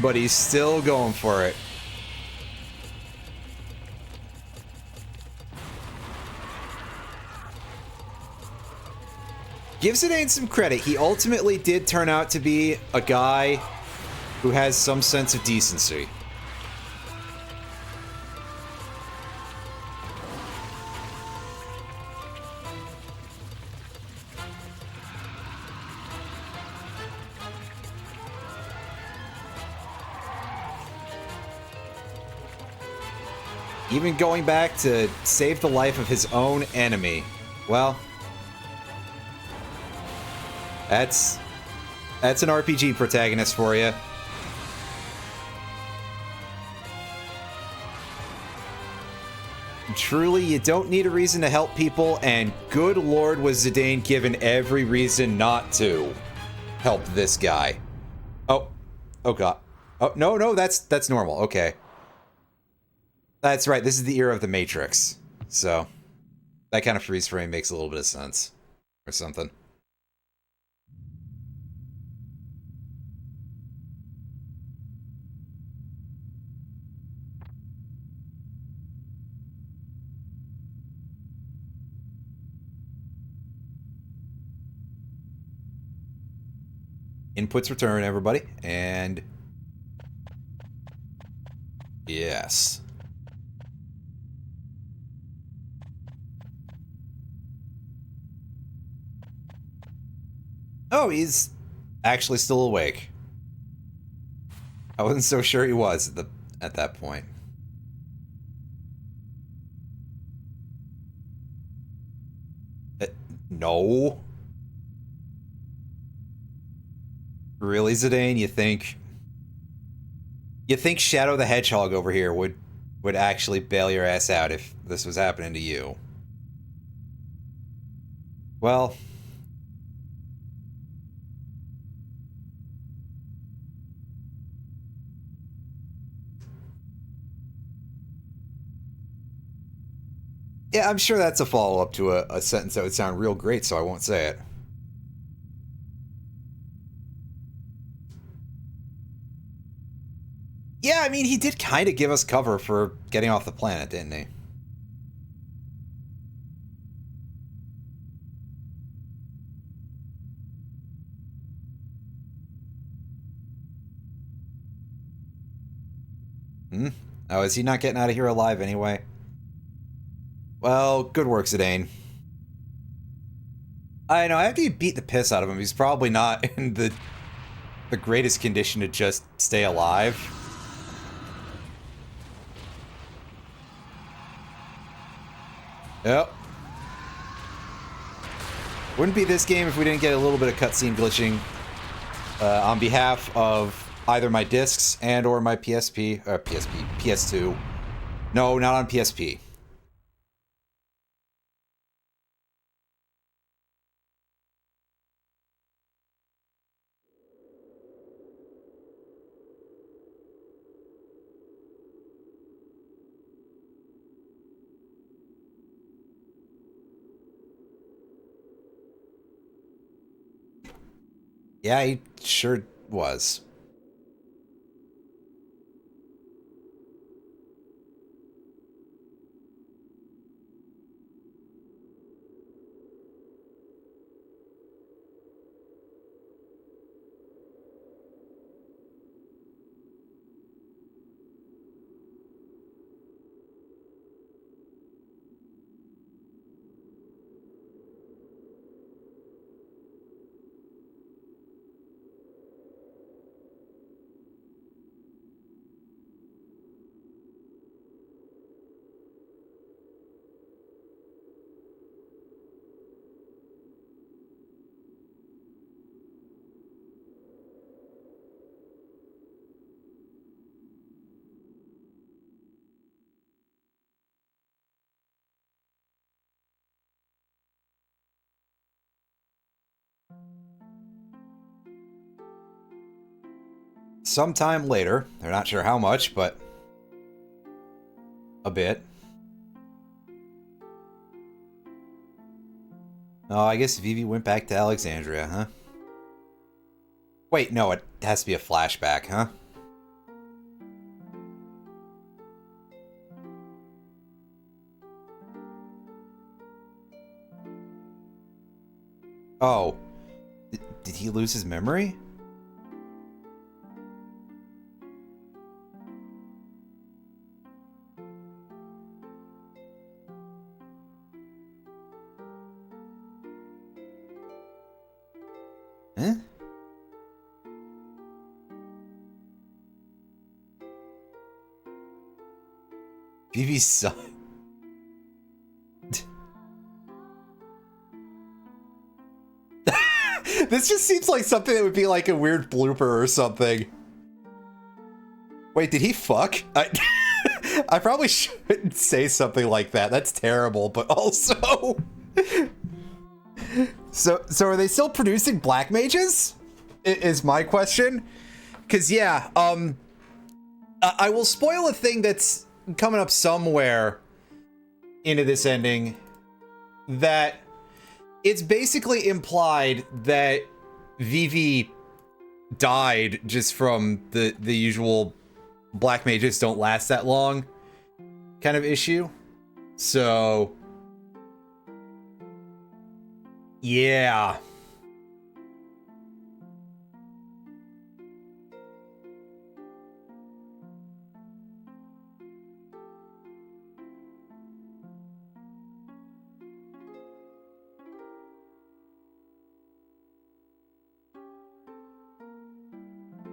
But he's still going for it. Give Zidane some credit. He ultimately did turn out to be a guy who has some sense of decency. Even going back to save the life of his own enemy. Well... That's an RPG protagonist for you. Truly, you don't need a reason to help people, and good lord was Zidane given every reason not to. help this guy. Oh. Oh, God. Oh, no, that's normal. Okay. That's right. This is the era of the Matrix. So, that kind of freeze frame makes a little bit of sense. Or something. Inputs return, everybody. And... yes. Oh, he's actually still awake. I wasn't so sure he was at that point. No. Really, Zidane? You think Shadow the Hedgehog over here would actually bail your ass out if this was happening to you? Well, yeah, I'm sure that's a follow-up to a sentence that would sound real great, so I won't say it. Yeah, I mean, he did kind of give us cover for getting off the planet, didn't he? Hmm? Oh, is he not getting out of here alive anyway? Well, good work, Zidane. I know, after you beat the piss out of him, he's probably not in the greatest condition to just stay alive. Yep. Wouldn't be this game if we didn't get a little bit of cutscene glitching on behalf of either my discs and or my PS2. No, not on PSP. Yeah, he sure was. Sometime later, they're not sure how much, but a bit. Oh, I guess Vivi went back to Alexandria, huh? Wait, no, it has to be a flashback, huh? Oh. Did he lose his memory? Huh? Vivi's son. This just seems like something that would be like a weird blooper or something. Wait, did he fuck? I probably shouldn't say something like that. That's terrible, but also... So are they still producing black mages? is my question. Because, yeah, I will spoil a thing that's coming up somewhere into this ending, that it's basically implied that Vivi died just from the usual black mages don't last that long kind of issue. So, yeah.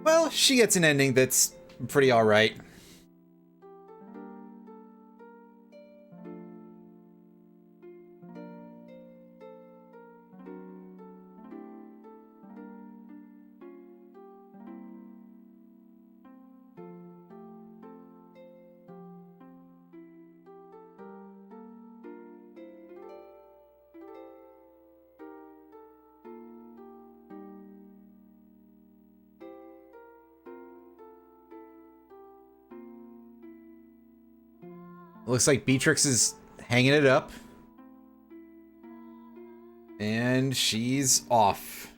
Well, she gets an ending that's pretty alright. Looks like Beatrix is hanging it up. And she's off.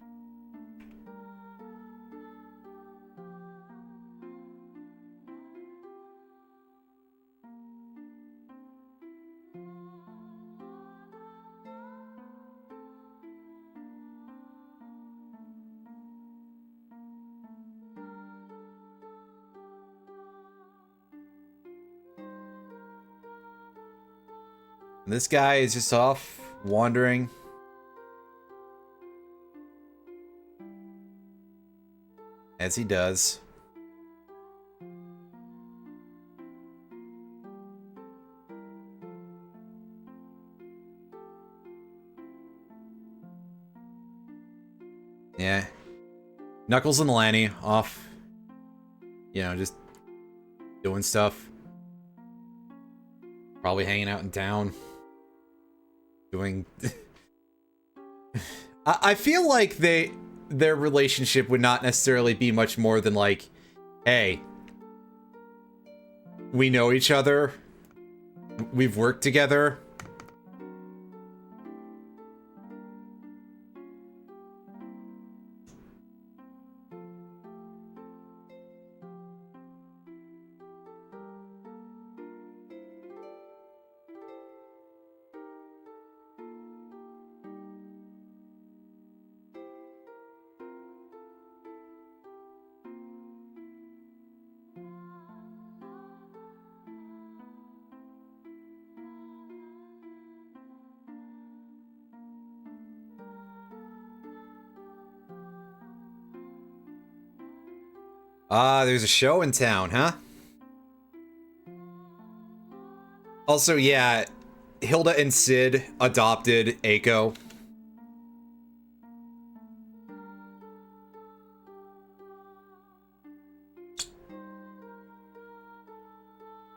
This guy is just off, wandering. As he does. Yeah. Knuckles and Lanny off. You know, just doing stuff. Probably hanging out in town. Doing... I feel like their relationship would not necessarily be much more than like, hey, we know each other. We've worked together. Ah, there's a show in town, huh? Also, yeah, Hilda and Sid adopted Eiko.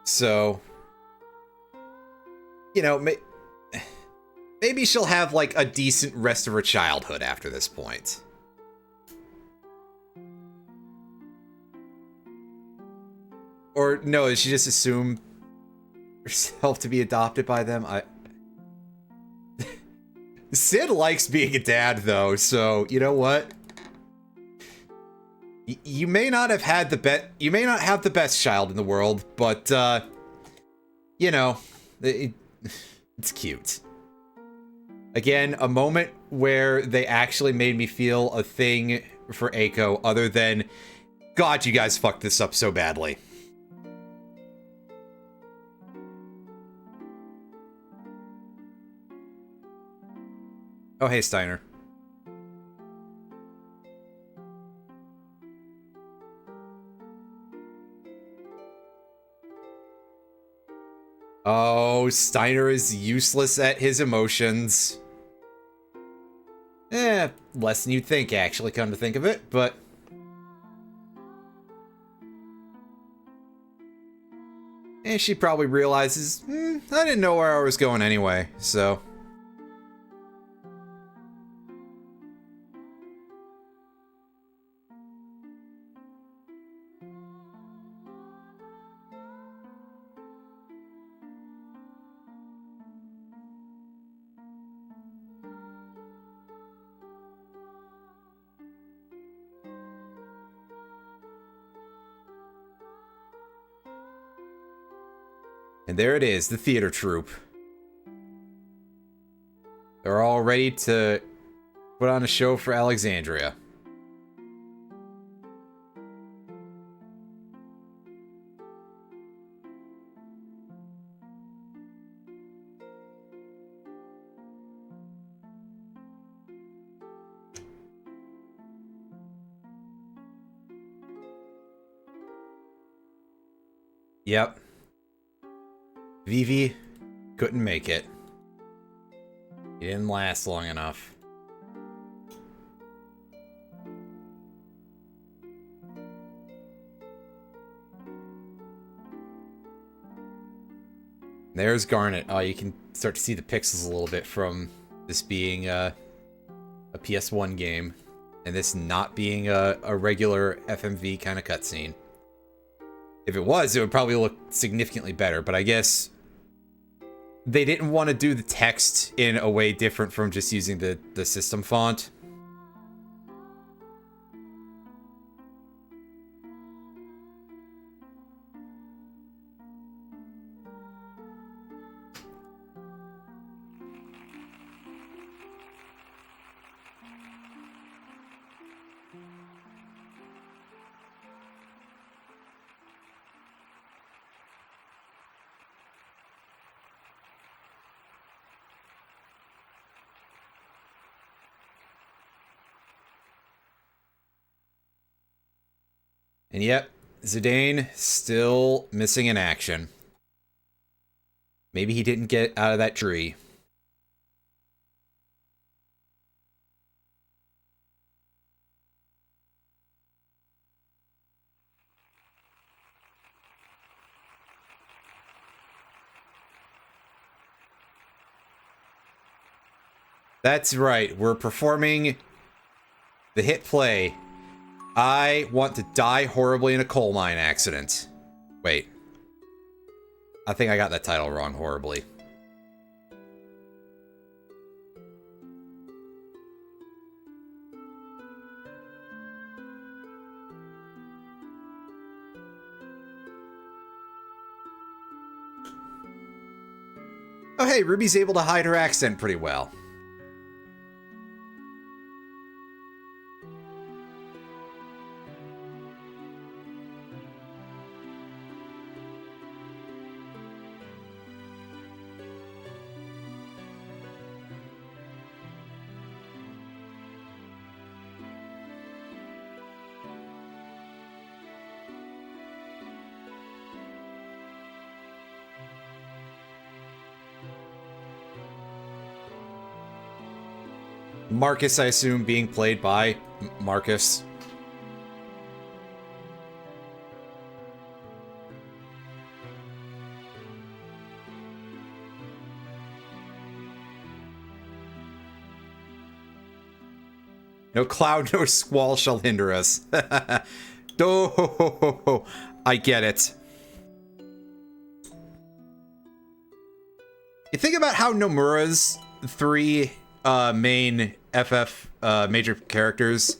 So, you know, maybe she'll have, like, a decent rest of her childhood after this point. Or, no, did she just assume herself to be adopted by them? Sid likes being a dad, though, so, you know what? You may not have had you may not have the best child in the world, but, you know, it's cute. Again, a moment where they actually made me feel a thing for Eiko, other than, God, you guys fucked this up so badly. Oh, hey, Steiner. Oh, Steiner is useless at his emotions. Less than you'd think, actually, come to think of it, but... And she probably realizes, I didn't know where I was going anyway, so... And there it is, the theater troupe. They're all ready to put on a show for Alexandria. Yep. Vivi couldn't make it. He didn't last long enough. There's Garnet. Oh, you can start to see the pixels a little bit from this being a PS1 game, and this not being a regular FMV kind of cutscene. If it was, it would probably look significantly better, but I guess they didn't want to do the text in a way different from just using the system font. And yep, Zidane still missing in action. Maybe he didn't get out of that tree. That's right, we're performing the hit play, I Want to Die Horribly in a Coal Mine Accident. Wait. I think I got that title wrong horribly. Oh hey, Ruby's able to hide her accent pretty well. Marcus, I assume, being played by Marcus. No cloud, no squall shall hinder us. Oh, I get it. You think about how Nomura's three main FF major characters,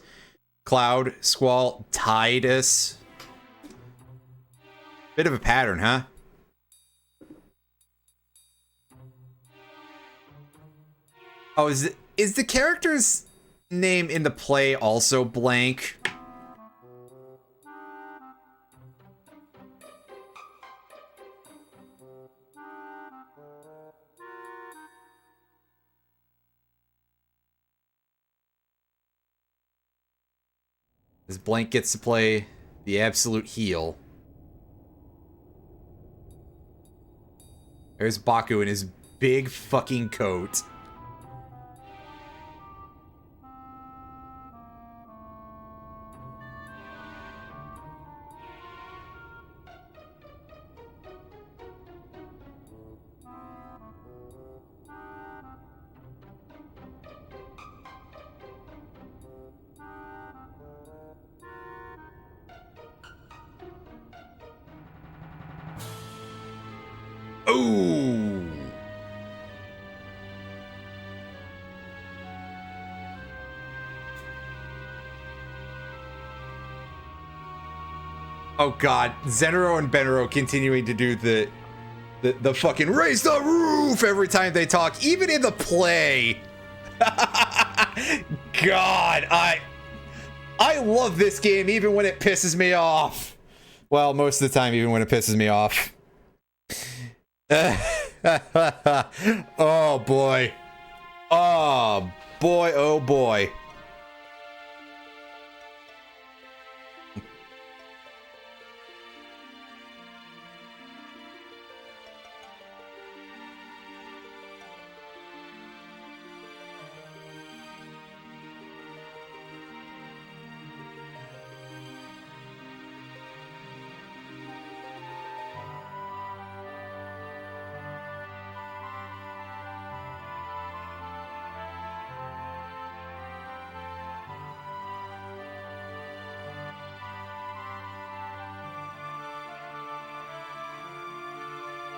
Cloud, Squall, Tidus. Bit of a pattern, huh? Oh, is the character's name in the play also blank? As Blank gets to play the absolute heel. There's Baku in his big fucking coat. Ooh. Oh god, Zenro and Benro continuing to do the The fucking raise the roof every time they talk, even in the play. God, I love this game even when it pisses me off. Well, most of the time, even when it pisses me off. Oh boy. Oh boy, oh boy.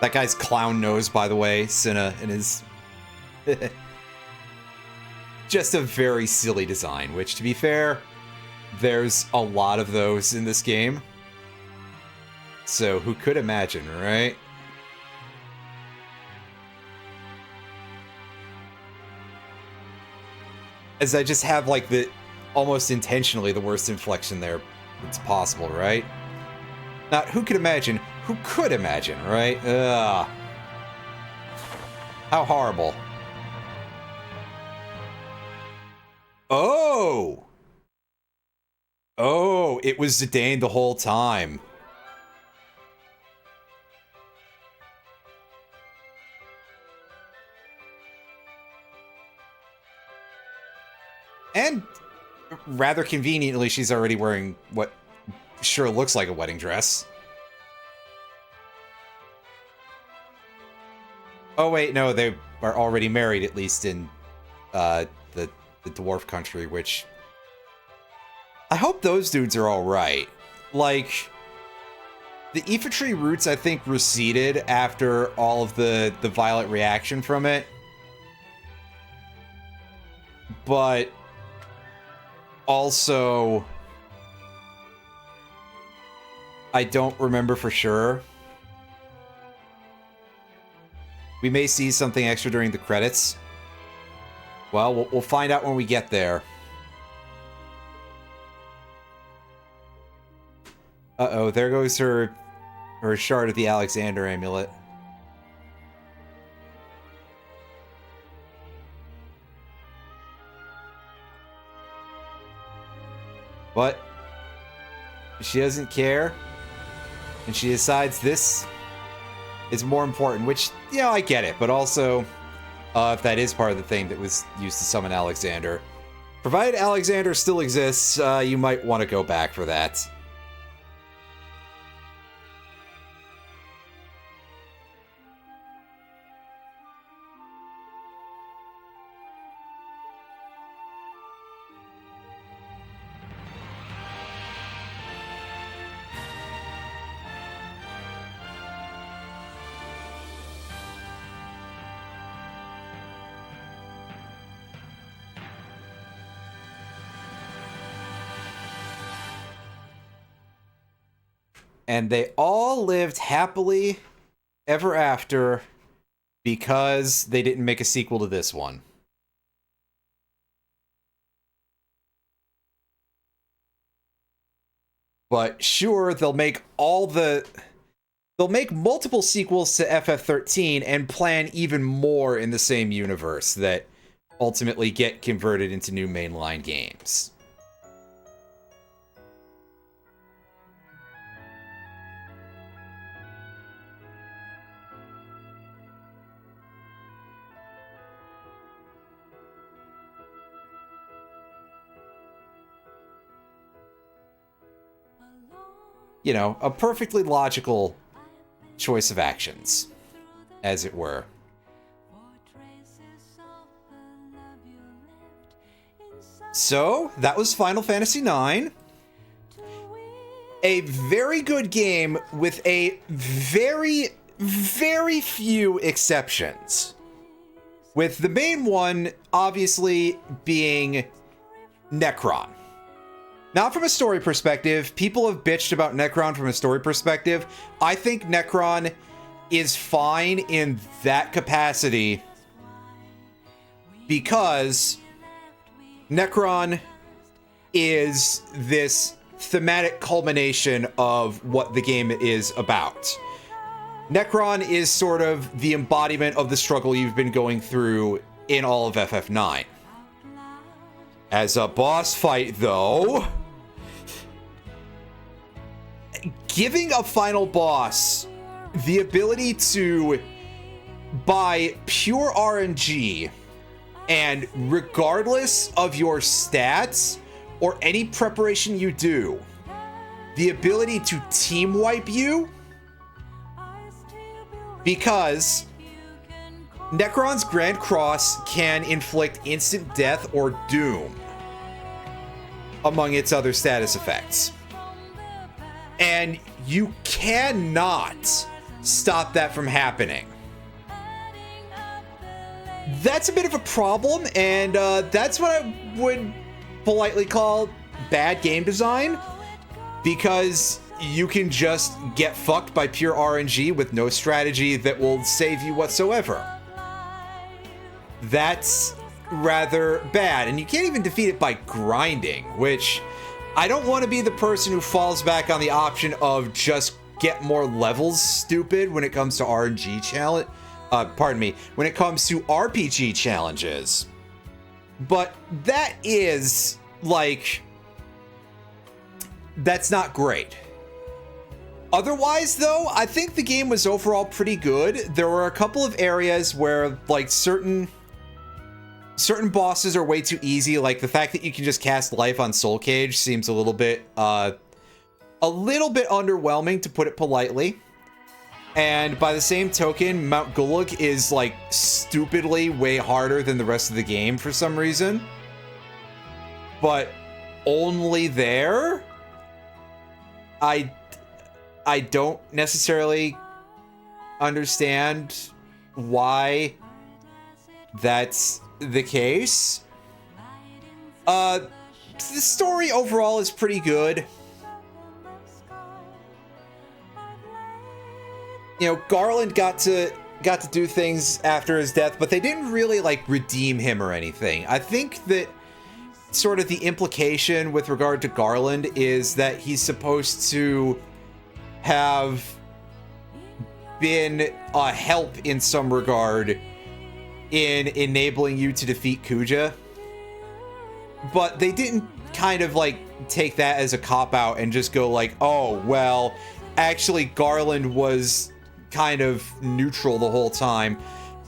That guy's clown nose, by the way, Cinna, and his... just a very silly design, which, to be fair, there's a lot of those in this game. So, who could imagine, right? As I just have, like, the... almost intentionally the worst inflection there that's possible, right? Not who could imagine... Who could imagine, right? Ugh. How horrible. Oh! Oh, it was Zidane the whole time. And rather conveniently, she's already wearing what sure looks like a wedding dress. Oh wait, no, they are already married, at least in the dwarf country, which... I hope those dudes are alright. Like, the infantry roots, I think, receded after all of the violent reaction from it. But... also... I don't remember for sure. We may see something extra during the credits. Well, we'll find out when we get there. Uh-oh, there goes her shard of the Alexander amulet. But she doesn't care. And she decides this is more important, which, yeah, I get it, but also, if that is part of the thing that was used to summon Alexander, provided Alexander still exists, you might want to go back for that. And they all lived happily ever after because they didn't make a sequel to this one. But sure, they'll make multiple sequels to FF13 and plan even more in the same universe that ultimately get converted into new mainline games. You know, a perfectly logical choice of actions, as it were. So, that was Final Fantasy IX. A very good game with a very, very few exceptions. With the main one, obviously, being Necron. Not from a story perspective. People have bitched about Necron from a story perspective. I think Necron is fine in that capacity because Necron is this thematic culmination of what the game is about. Necron is sort of the embodiment of the struggle you've been going through in all of FF9. As a boss fight, though, giving a final boss the ability to, by pure RNG, and regardless of your stats or any preparation you do, the ability to team wipe you, because Necron's Grand Cross can inflict instant death or doom, among its other status effects. And you cannot stop that from happening. That's a bit of a problem, and that's what I would politely call bad game design, because you can just get fucked by pure RNG with no strategy that will save you whatsoever. That's rather bad, and you can't even defeat it by grinding, which I don't want to be the person who falls back on the option of just get more levels stupid when it comes to RNG challenge. When it comes to RPG challenges. But that is, like, that's not great. Otherwise, though, I think the game was overall pretty good. There were a couple of areas where, like, certain bosses are way too easy. Like, the fact that you can just cast life on Soul Cage seems a little bit underwhelming, to put it politely. And by the same token, Mount Gulag is, like, stupidly way harder than the rest of the game for some reason. But only there? I don't necessarily understand why that's the case. The story overall is pretty good. You know, Garland got to do things after his death, but they didn't really, like, redeem him or anything. I think that sort of the implication with regard to Garland is that he's supposed to have been a help in some regard in enabling you to defeat Kuja. But they didn't kind of, like, take that as a cop-out and just go like, oh, well, actually Garland was kind of neutral the whole time.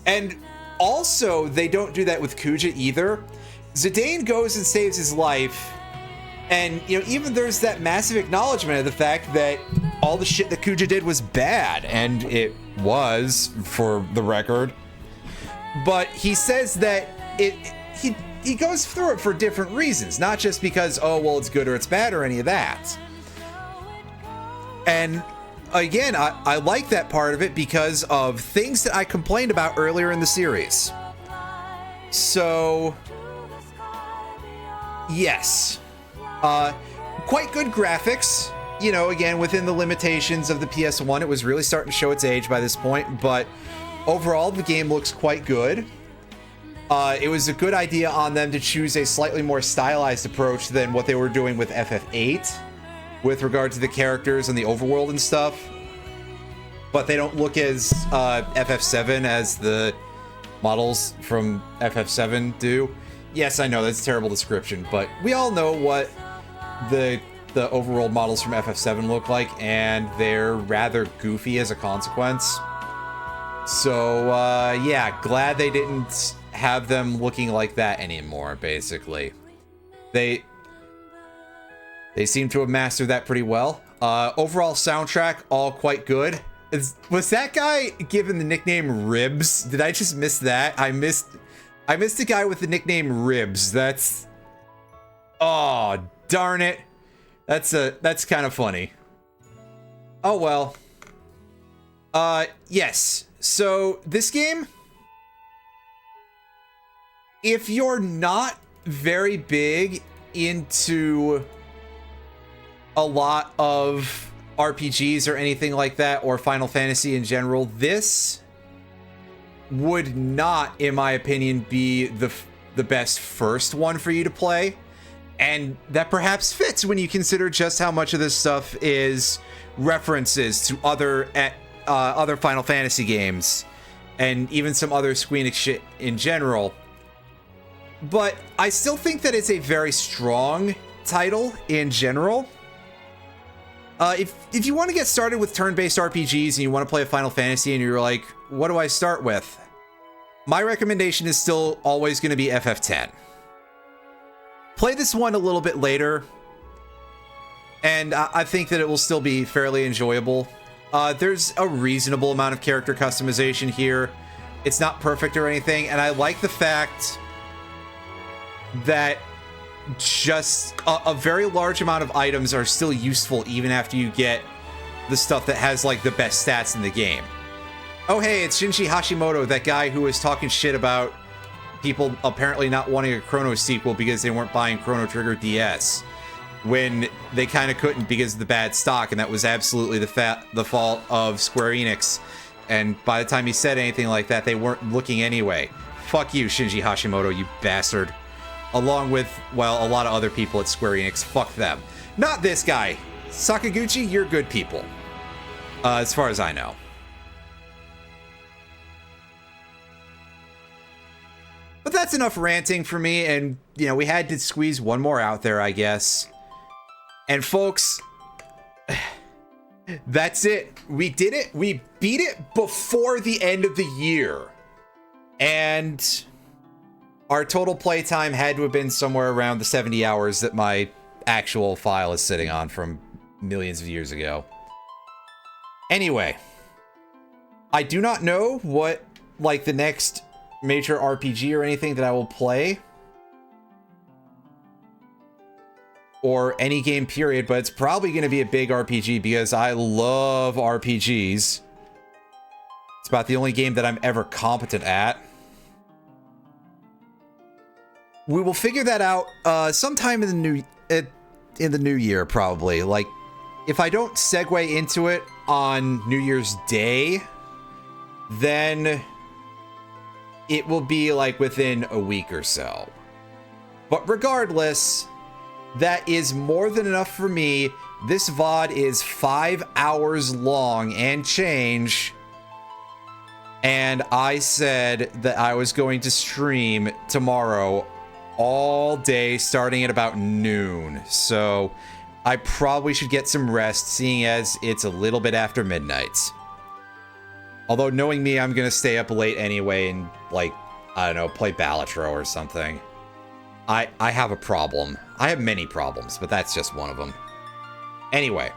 And also, they don't do that with Kuja either. Zidane goes and saves his life, and, you know, even there's that massive acknowledgement of the fact that all the shit that Kuja did was bad, and it was, for the record. But he says that he goes through it for different reasons, not just because, oh, well, it's good or it's bad or any of that. And again, I like that part of it because of things that I complained about earlier in the series. So, yes. Quite good graphics. You know, again, within the limitations of the PS1, it was really starting to show its age by this point, but overall, the game looks quite good. It was a good idea on them to choose a slightly more stylized approach than what they were doing with FF8 with regard to the characters and the overworld and stuff. But they don't look as FF7 as the models from FF7 do. Yes, I know, that's a terrible description, but we all know what the overworld models from FF7 look like, and they're rather goofy as a consequence. So, yeah, glad they didn't have them looking like that anymore, basically. They seem to have mastered that pretty well. Overall soundtrack, all quite good. Was that guy given the nickname Ribs? Did I just miss that? I missed the guy with the nickname Ribs. That's... Oh, darn it. That's kind of funny. Oh, well. Yes. So, this game, if you're not very big into a lot of RPGs or anything like that, or Final Fantasy in general, this would not, in my opinion, be the best first one for you to play. And that perhaps fits when you consider just how much of this stuff is references to other Final Fantasy games, and even some other Square Enix shit in general. But I still think that it's a very strong title in general. If you want to get started with turn-based RPGs and you want to play a Final Fantasy and you're like, what do I start with? My recommendation is still always going to be FF10. Play this one a little bit later, and I think that it will still be fairly enjoyable. There's a reasonable amount of character customization here. It's not perfect or anything, and I like the fact that just a very large amount of items are still useful even after you get the stuff that has like the best stats in the game. Oh hey, it's Shinji Hashimoto, that guy who was talking shit about people apparently not wanting a Chrono sequel because they weren't buying Chrono Trigger DS, when they kind of couldn't because of the bad stock, and that was absolutely the fault of Square Enix. And by the time he said anything like that, they weren't looking anyway. Fuck you, Shinji Hashimoto, you bastard. Along with, well, a lot of other people at Square Enix. Fuck them. Not this guy. Sakaguchi, you're good people. As far as I know. But that's enough ranting for me, and, you know, we had to squeeze one more out there, I guess. And folks, that's it. We did it. We beat it before the end of the year. And our total playtime had to have been somewhere around the 70 hours that my actual file is sitting on from millions of years ago. Anyway, I do not know what, like, the next major RPG or anything that I will play, or any game period, but it's probably going to be a big RPG because I love RPGs. It's about the only game that I'm ever competent at. We will figure that out sometime in the new year, probably. Like, if I don't segue into it on New Year's Day, then it will be like within a week or so. But regardless, that is more than enough for me. This VOD is 5 hours long and change. And I said that I was going to stream tomorrow all day starting at about noon. So I probably should get some rest, seeing as it's a little bit after midnight. Although, knowing me, I'm going to stay up late anyway and, like, I don't know, play Balatro or something. I have a problem. I have many problems, but that's just one of them. Anyway.